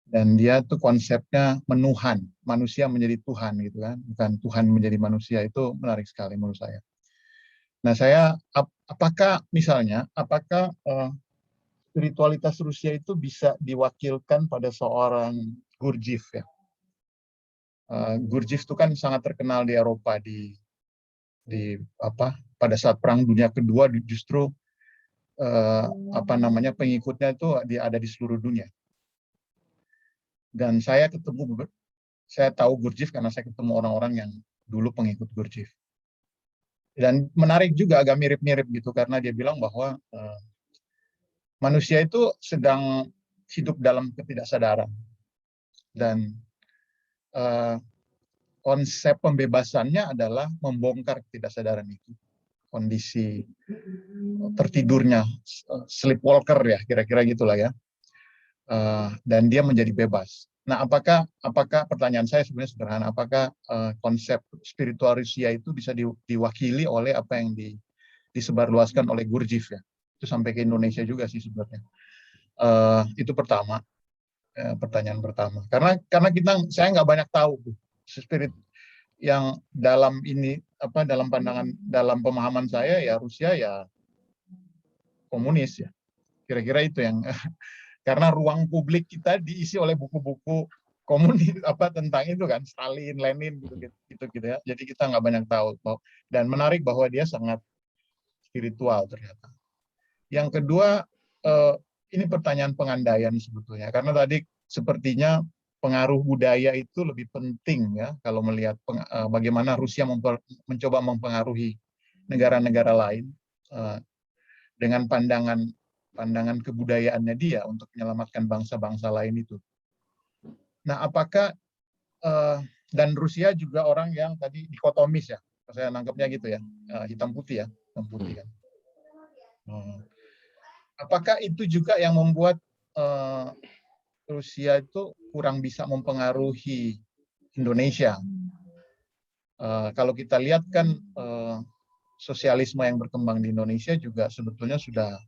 Dan dia tuh konsepnya menuhan, manusia menjadi Tuhan gitu kan, bukan Tuhan menjadi manusia. Itu menarik sekali menurut saya. Nah, apakah spiritualitas Rusia itu bisa diwakilkan pada seorang Gurdjieff ya? Gurdjieff itu kan sangat terkenal di Eropa pada saat Perang Dunia Kedua, justru pengikutnya itu ada di seluruh dunia. Dan saya tahu Gurdjieff karena saya ketemu orang-orang yang dulu pengikut Gurdjieff. Dan menarik juga, agak mirip-mirip gitu, karena dia bilang bahwa manusia itu sedang hidup dalam ketidaksadaran. Dan konsep pembebasannya adalah membongkar ketidaksadaran itu. Kondisi tertidurnya, sleepwalker ya, kira-kira gitulah ya. Dan dia menjadi bebas. Nah, apakah pertanyaan saya sebenarnya sederhana, apakah konsep spiritual Rusia itu bisa diwakili oleh apa yang disebarluaskan oleh Gurdjieff ya? Itu sampai ke Indonesia juga sih sebenarnya. Itu pertanyaan pertama. Karena saya nggak banyak tahu spirit yang dalam pemahaman saya ya Rusia ya komunis ya. Kira-kira itu yang karena ruang publik kita diisi oleh buku-buku komunis tentang itu kan, Stalin, Lenin gitu ya. Jadi kita nggak banyak tahu. Dan menarik bahwa dia sangat spiritual ternyata. Yang kedua, ini pertanyaan pengandaian sebetulnya, karena tadi sepertinya pengaruh budaya itu lebih penting ya kalau melihat bagaimana Rusia mencoba mempengaruhi negara-negara lain dengan pandangan kebudayaannya dia untuk menyelamatkan bangsa-bangsa lain itu. Nah, apakah dan Rusia juga orang yang tadi dikotomis ya, saya nangkepnya gitu ya, hitam putih ya, hitam putih kan. Apakah itu juga yang membuat Rusia itu kurang bisa mempengaruhi Indonesia? Kalau kita lihat kan sosialisme yang berkembang di Indonesia juga sebetulnya sudah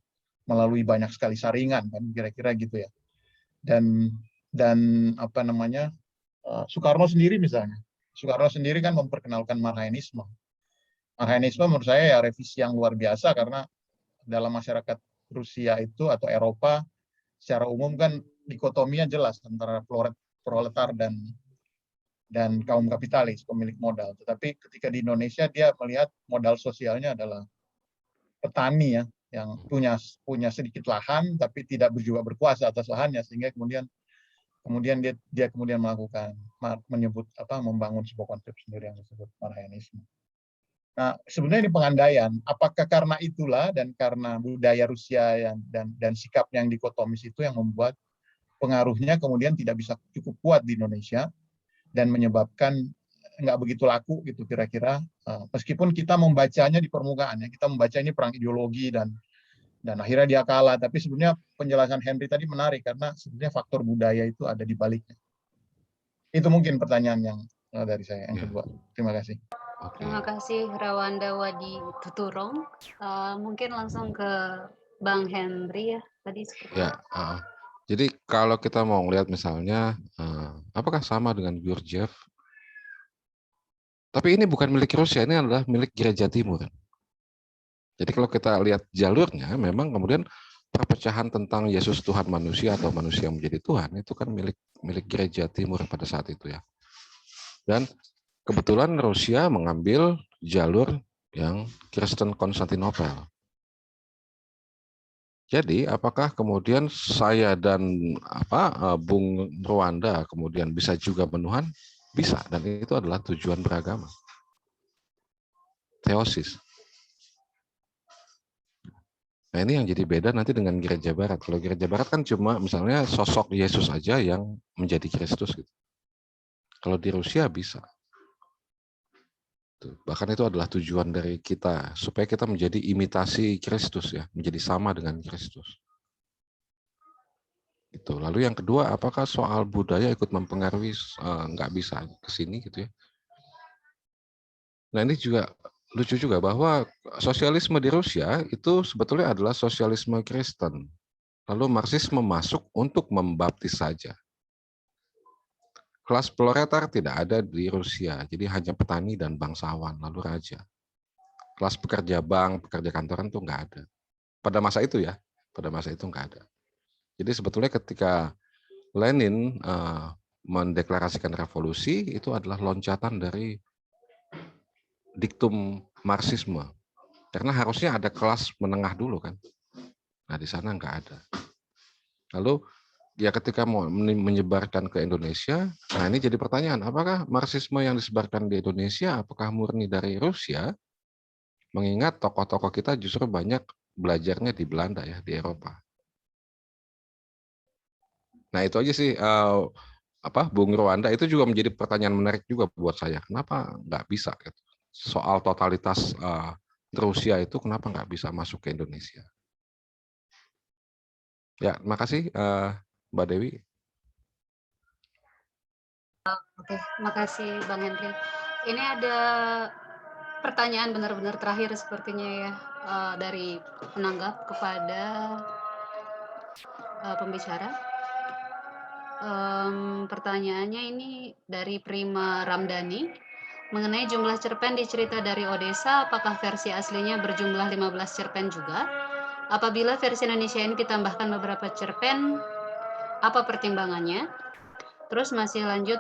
melalui banyak sekali saringan kan, kira-kira gitu ya. Dan Soekarno sendiri misalnya, Soekarno sendiri kan memperkenalkan Marhaenisme. Marhaenisme menurut saya ya revisi yang luar biasa, karena dalam masyarakat Rusia itu atau Eropa secara umum kan dikotominya jelas antara proletar dan kaum kapitalis, pemilik modal. Tetapi ketika di Indonesia dia melihat modal sosialnya adalah petani ya, yang punya sedikit lahan tapi tidak juga berkuasa atas lahannya, sehingga kemudian kemudian dia kemudian menyebut membangun sebuah konsep sendiri yang disebut Marhaenisme. Nah, sebenarnya ini pengandaian. Apakah karena itulah dan karena budaya Rusia dan sikap yang dikotomis itu yang membuat pengaruhnya kemudian tidak bisa cukup kuat di Indonesia dan menyebabkan nggak begitu laku gitu kira-kira. Meskipun kita membacanya di permukaan ya, kita membaca ini perang ideologi dan akhirnya dia kalah. Tapi sebenarnya penjelasan Henry tadi menarik karena sebenarnya faktor budaya itu ada di baliknya. Itu mungkin pertanyaan yang dari saya yang kedua. Terima kasih. Terima kasih Rawanda Wadi Tuturong. Mungkin langsung ke Bang Henry ya tadi. Ya, jadi kalau kita mau melihat misalnya, apakah sama dengan Gurdjieff? Tapi ini bukan milik Rusia, ini adalah milik Gereja Timur. Jadi kalau kita lihat jalurnya, memang kemudian perpecahan tentang Yesus Tuhan manusia atau manusia menjadi Tuhan itu kan milik Gereja Timur pada saat itu ya. Dan kebetulan Rusia mengambil jalur yang Kristen Konstantinopel. Jadi apakah kemudian saya dan Bung Rwanda kemudian bisa juga menuhan? Bisa, dan itu adalah tujuan beragama. Theosis. Nah ini yang jadi beda nanti dengan gereja barat. Kalau gereja barat kan cuma misalnya sosok Yesus aja yang menjadi Kristus gitu. Kalau di Rusia bisa. Bahkan itu adalah tujuan dari kita, supaya kita menjadi imitasi Kristus ya, menjadi sama dengan Kristus. Gitu. Lalu yang kedua, apakah soal budaya ikut mempengaruhi? Nggak bisa ke sini gitu ya. Nah ini juga lucu juga bahwa sosialisme di Rusia itu sebetulnya adalah sosialisme Kristen. Lalu Marxisme masuk untuk membaptis saja. Kelas proletar tidak ada di Rusia, jadi hanya petani dan bangsawan, lalu raja. Kelas pekerja bank, pekerja kantoran itu nggak ada. Pada masa itu ya, pada masa itu nggak ada. Jadi sebetulnya ketika Lenin mendeklarasikan revolusi, itu adalah loncatan dari diktum Marxisme. Karena harusnya ada kelas menengah dulu kan. Nah di sana nggak ada. Lalu ya ketika mau menyebarkan ke Indonesia, nah ini jadi pertanyaan, apakah Marxisme yang disebarkan di Indonesia, apakah murni dari Rusia? Mengingat tokoh-tokoh kita justru banyak belajarnya di Belanda ya, di Eropa. Nah itu aja sih, Bung Rwanda, itu juga menjadi pertanyaan menarik juga buat saya. Kenapa nggak bisa? Gitu. Soal totalitas Rusia itu kenapa nggak bisa masuk ke Indonesia? Ya, terima kasih Mbak Dewi. Oke, makasih Bang Henry. Ini ada pertanyaan benar-benar terakhir sepertinya ya dari penanggap kepada pembicara. Pertanyaannya ini dari Prima Ramdhani mengenai jumlah cerpen di cerita dari Odessa, apakah versi aslinya berjumlah 15 cerpen juga? Apabila versi Indonesia ini ditambahkan beberapa cerpen, apa pertimbangannya? Terus masih lanjut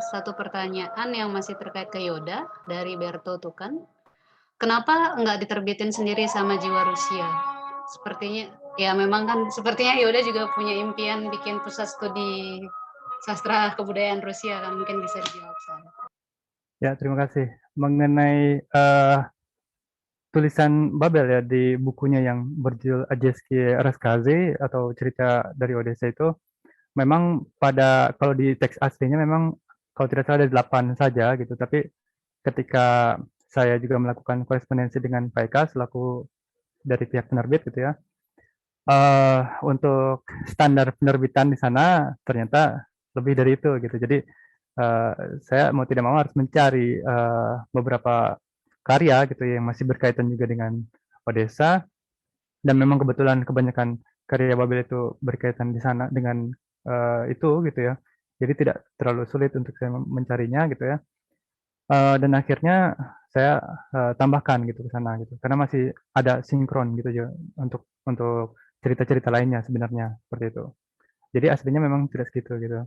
satu pertanyaan yang masih terkait ke Yoda dari Berto Tukan. Kenapa nggak diterbitin sendiri sama Jiwa Rusia? Sepertinya, ya memang kan sepertinya Yoda juga punya impian bikin pusat studi sastra kebudayaan Rusia kan, mungkin bisa dijawab saya. Ya, terima kasih. Mengenai tulisan Babel ya di bukunya yang berjudul Ajeski Raskaze atau cerita dari Odessa itu, memang kalau di teks aslinya memang kalau tidak salah ada 8 saja gitu, tapi ketika saya juga melakukan korespondensi dengan Pak Eka selaku dari pihak penerbit gitu ya, untuk standar penerbitan di sana ternyata lebih dari itu gitu. Jadi saya mau tidak mau harus mencari beberapa karya gitu yang masih berkaitan juga dengan Odessa, dan memang kebetulan kebanyakan karya Babel itu berkaitan di sana dengan itu gitu ya. Jadi tidak terlalu sulit untuk saya mencarinya gitu ya. Dan akhirnya saya tambahkan gitu ke sana gitu. Karena masih ada sinkron gitu juga untuk cerita-cerita lainnya sebenarnya seperti itu. Jadi aslinya memang tidak segitu gitu.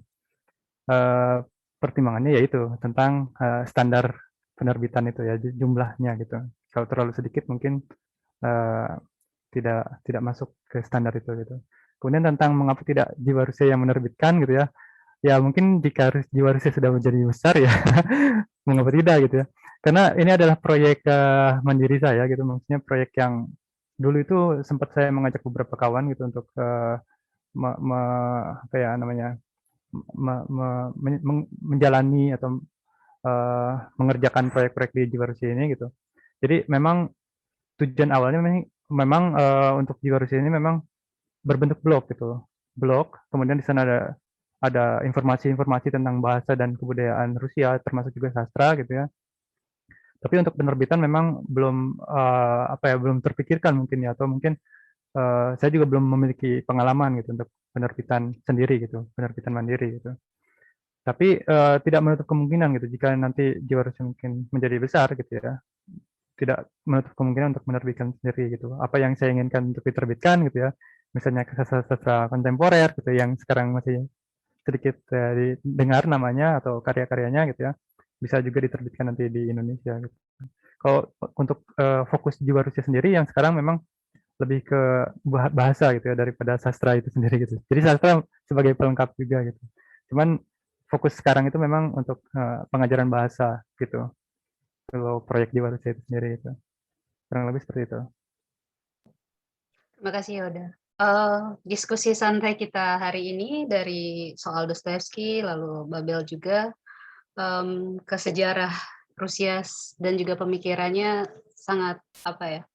Pertimbangannya yaitu tentang standar penerbitan itu ya, jumlahnya gitu. Kalau terlalu sedikit mungkin tidak masuk ke standar itu gitu. Kemudian tentang mengapa tidak Jiwa Rusia yang menerbitkan gitu ya, ya mungkin jika jiwa Rusia sudah menjadi besar ya mengapa tidak gitu ya. Karena ini adalah proyek mandiri saya gitu, maksudnya proyek yang dulu itu sempat saya mengajak beberapa kawan gitu untuk apa ya namanya menjalani atau mengerjakan proyek-proyek di jiwa Rusia ini gitu. Jadi memang tujuan awalnya memang untuk jiwa Rusia ini memang berbentuk blog gitu, blog. Kemudian di sana ada informasi-informasi tentang bahasa dan kebudayaan Rusia, termasuk juga sastra gitu ya. Tapi untuk penerbitan memang belum belum terpikirkan mungkin ya, atau mungkin saya juga belum memiliki pengalaman gitu untuk penerbitan sendiri gitu, penerbitan mandiri gitu. Tapi tidak menutup kemungkinan gitu jika nanti jiwa Rusia mungkin menjadi besar gitu ya, tidak menutup kemungkinan untuk menerbitkan sendiri gitu. Apa yang saya inginkan untuk diterbitkan gitu ya, misalnya sastra kontemporer gitu yang sekarang masih sedikit didengar namanya atau karya-karyanya gitu ya, bisa juga diterbitkan nanti di Indonesia gitu. Kalau untuk fokus jiwa Rusia sendiri yang sekarang memang lebih ke bahasa gitu ya daripada sastra itu sendiri gitu. Jadi sastra sebagai pelengkap juga gitu. Cuman fokus sekarang itu memang untuk pengajaran bahasa gitu. Kalau proyek jiwa Rusia itu sendiri itu. Kurang lebih seperti itu. Terima kasih Yoda. Diskusi santai kita hari ini dari soal Dostoyevsky, lalu Babel juga, ke sejarah Rusia dan juga pemikirannya sangat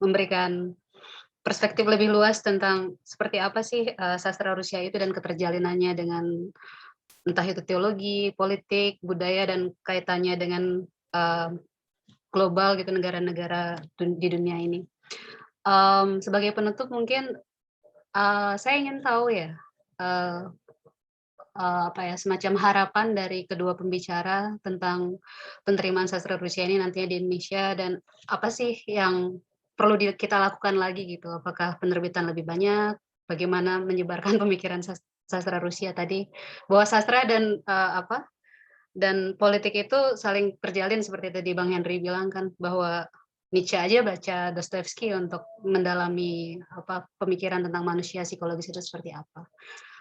memberikan perspektif lebih luas tentang seperti apa sih sastra Rusia itu dan keterjalinannya dengan entah itu teologi, politik, budaya, dan kaitannya dengan global gitu, negara-negara di dunia ini. Sebagai penutup mungkin saya ingin tahu ya, semacam harapan dari kedua pembicara tentang penerimaan sastra Rusia ini nantinya di Indonesia, dan apa sih yang perlu kita lakukan lagi gitu? Apakah penerbitan lebih banyak? Bagaimana menyebarkan pemikiran sastra Rusia tadi, bahwa sastra dan dan politik itu saling terjalin seperti tadi Bang Henry bilang kan, bahwa Nietzsche aja baca Dostoevsky untuk mendalami pemikiran tentang manusia, psikologis itu seperti apa.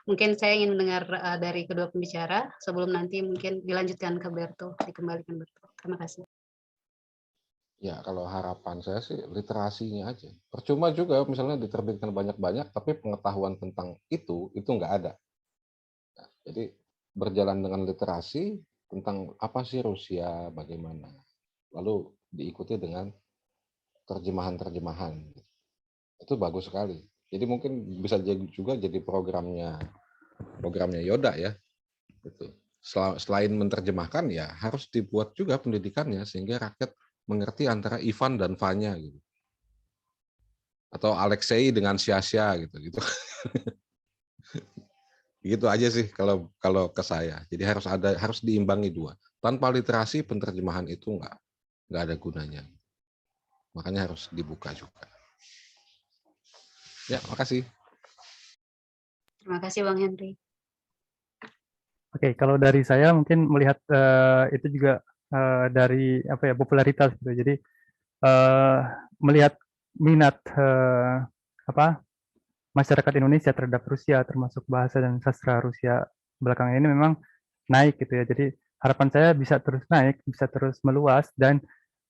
Mungkin saya ingin mendengar dari kedua pembicara sebelum nanti mungkin dilanjutkan ke Berto, dikembalikan Berto. Terima kasih. Ya, kalau harapan saya sih literasinya aja. Percuma juga misalnya diterbitkan banyak-banyak, tapi pengetahuan tentang itu nggak ada. Nah, jadi berjalan dengan literasi tentang apa sih Rusia, bagaimana. Lalu diikuti dengan terjemahan-terjemahan. Itu bagus sekali. Jadi mungkin bisa juga jadi programnya Yoda ya. Gitu. Selain menerjemahkan ya harus dibuat juga pendidikannya sehingga rakyat mengerti antara Ivan dan Vanya gitu. Atau Alexei dengan Sia-Sia gitu. Gitu aja sih kalau ke saya. Jadi harus diimbangi dua. Tanpa literasi penterjemahan itu nggak ada gunanya. Makanya harus dibuka juga. Ya, makasih. Terima kasih Bang Henry. Oke, kalau dari saya mungkin melihat itu juga dari popularitas gitu. Jadi melihat minat masyarakat Indonesia terhadap Rusia, termasuk bahasa dan sastra Rusia belakangan ini memang naik gitu ya. Jadi harapan saya bisa terus naik, bisa terus meluas, dan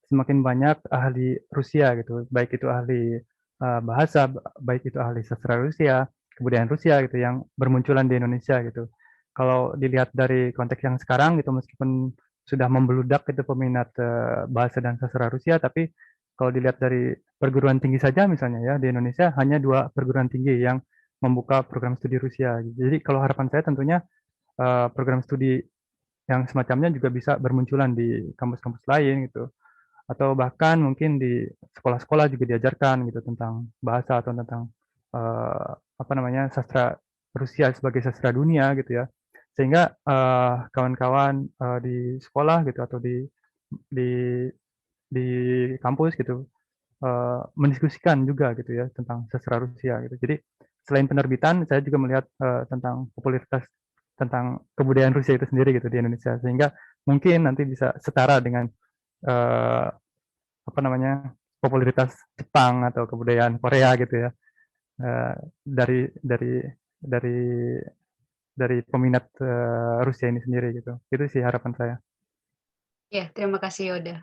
semakin banyak ahli Rusia gitu, baik itu ahli bahasa, baik itu ahli sastra Rusia, kebudayaan Rusia gitu yang bermunculan di Indonesia gitu. Kalau dilihat dari konteks yang sekarang gitu, meskipun sudah membeludak itu peminat bahasa dan sastra Rusia, tapi kalau dilihat dari perguruan tinggi saja misalnya ya, di Indonesia hanya 2 perguruan tinggi yang membuka program studi Rusia. Jadi kalau harapan saya tentunya program studi yang semacamnya juga bisa bermunculan di kampus-kampus lain gitu. Atau bahkan mungkin di sekolah-sekolah juga diajarkan gitu tentang bahasa atau tentang sastra Rusia sebagai sastra dunia gitu ya. Sehingga kawan-kawan di sekolah gitu atau di di kampus gitu mendiskusikan juga gitu ya tentang sastra Rusia gitu. Jadi selain penerbitan, saya juga melihat tentang popularitas tentang kebudayaan Rusia itu sendiri gitu di Indonesia, sehingga mungkin nanti bisa setara dengan popularitas Jepang atau kebudayaan Korea gitu ya. Dari dari peminat Rusia ini sendiri gitu. Itu sih harapan saya. Ya, terima kasih Yoda.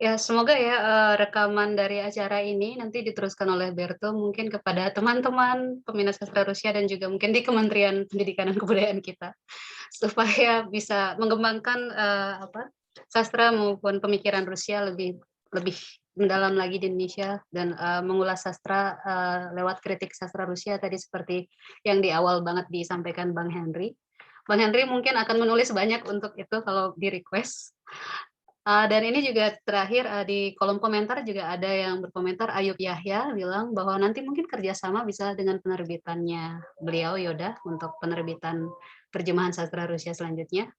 Ya, semoga ya rekaman dari acara ini nanti diteruskan oleh Berto mungkin kepada teman-teman peminat sastra Rusia dan juga mungkin di Kementerian Pendidikan dan Kebudayaan kita supaya bisa mengembangkan sastra maupun pemikiran Rusia lebih mendalam lagi di Indonesia dan mengulas sastra lewat kritik sastra Rusia tadi seperti yang di awal banget disampaikan Bang Henry. Bang Henry mungkin akan menulis banyak untuk itu kalau di request. Dan ini juga terakhir di kolom komentar juga ada yang berkomentar, Ayub Yahya bilang bahwa nanti mungkin kerjasama bisa dengan penerbitannya beliau Yoda untuk penerbitan terjemahan sastra Rusia selanjutnya.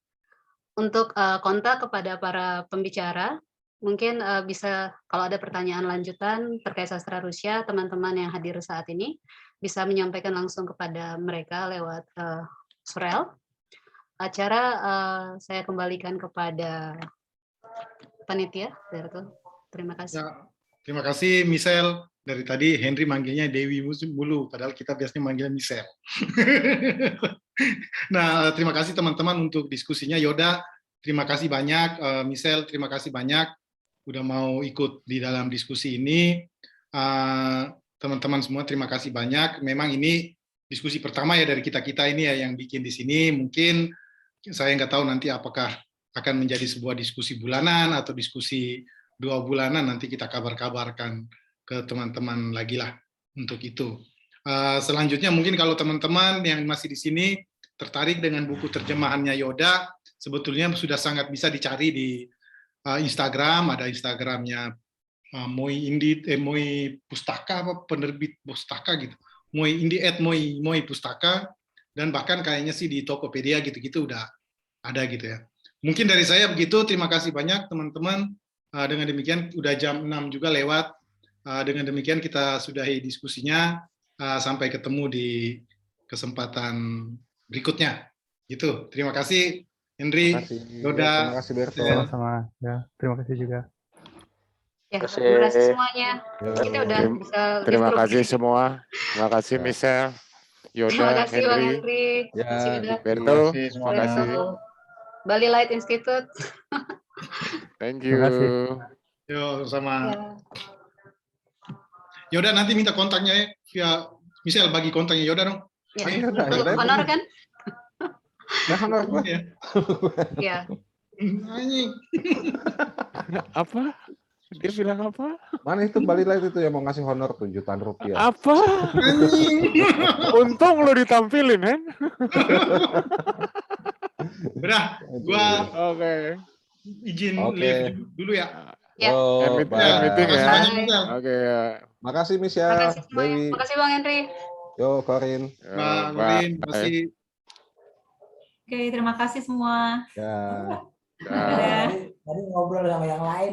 Untuk kontak kepada para pembicara, mungkin bisa kalau ada pertanyaan lanjutan terkait sastra Rusia, teman-teman yang hadir saat ini bisa menyampaikan langsung kepada mereka lewat surel. Acara saya kembalikan kepada panitia, Berto. Terima kasih. Ya, terima kasih Michelle. Dari tadi Henry manggilnya Dewi mulu, padahal kita biasanya manggilnya Michelle. Nah, terima kasih teman-teman untuk diskusinya. Yoda, terima kasih banyak. Michelle, terima kasih banyak udah mau ikut di dalam diskusi ini. Teman-teman semua, terima kasih banyak. Memang ini diskusi pertama ya dari kita-kita ini ya yang bikin di sini. Mungkin saya nggak tahu nanti apakah akan menjadi sebuah diskusi bulanan atau diskusi 2 bulanan, nanti kita kabar-kabarkan ke teman-teman lagi lah untuk itu. Selanjutnya mungkin kalau teman-teman yang masih di sini tertarik dengan buku terjemahannya Yoda, sebetulnya sudah sangat bisa dicari di Instagram, ada Instagramnya Moi Pustaka, apa penerbit pustaka gitu, Moi Indi @Moi Pustaka, dan bahkan kayaknya sih di Tokopedia gitu-gitu udah ada gitu ya. Mungkin dari saya begitu, terima kasih banyak teman-teman. Dengan demikian udah jam 6 juga lewat. Dengan demikian kita sudahi diskusinya. Sampai ketemu di kesempatan berikutnya. Gitu. Terima kasih Henry, Yoda. Terima kasih Berto. Sama-sama. Ya, terima kasih juga. Ya, terima kasih semuanya. Kita udah bisa Terima diskusi. kasih semua. Terima kasih Michelle, Yoda, Terima kasih Bang Henry, Henry. Terima kasih Yoda. Berto. kasih Terima semuanya. kasih. Bali Light Institute. Thank Terima kasih. you. Yo, sama. Ya. Yoda nanti minta kontaknya ya, via Michelle bagi kontaknya Yoda dong. Ya. Ayo, Yoda. Honor kan? Nah, honor gue. Ya. Ya. Anjing. Apa? Dia bilang apa? Mana itu Bali Light itu yang mau ngasih honor tuh jutaan rupiah. Apa? Anjing. Untung lo ditampilin, kan? Udah, gua Oke. izin Oke. leave dulu ya. Ya. Oh, End bye. meeting Terima kasih ya. banyak, Michelle. Oke ya. Makasih Terima Michelle, kasih semuanya. Dewi, Terima kasih Bang Henry. yo Corin. Bang Rin, terima kasih. Oke, terima kasih semua. Ya. Dah. Tadi ngobrol sama yang lain.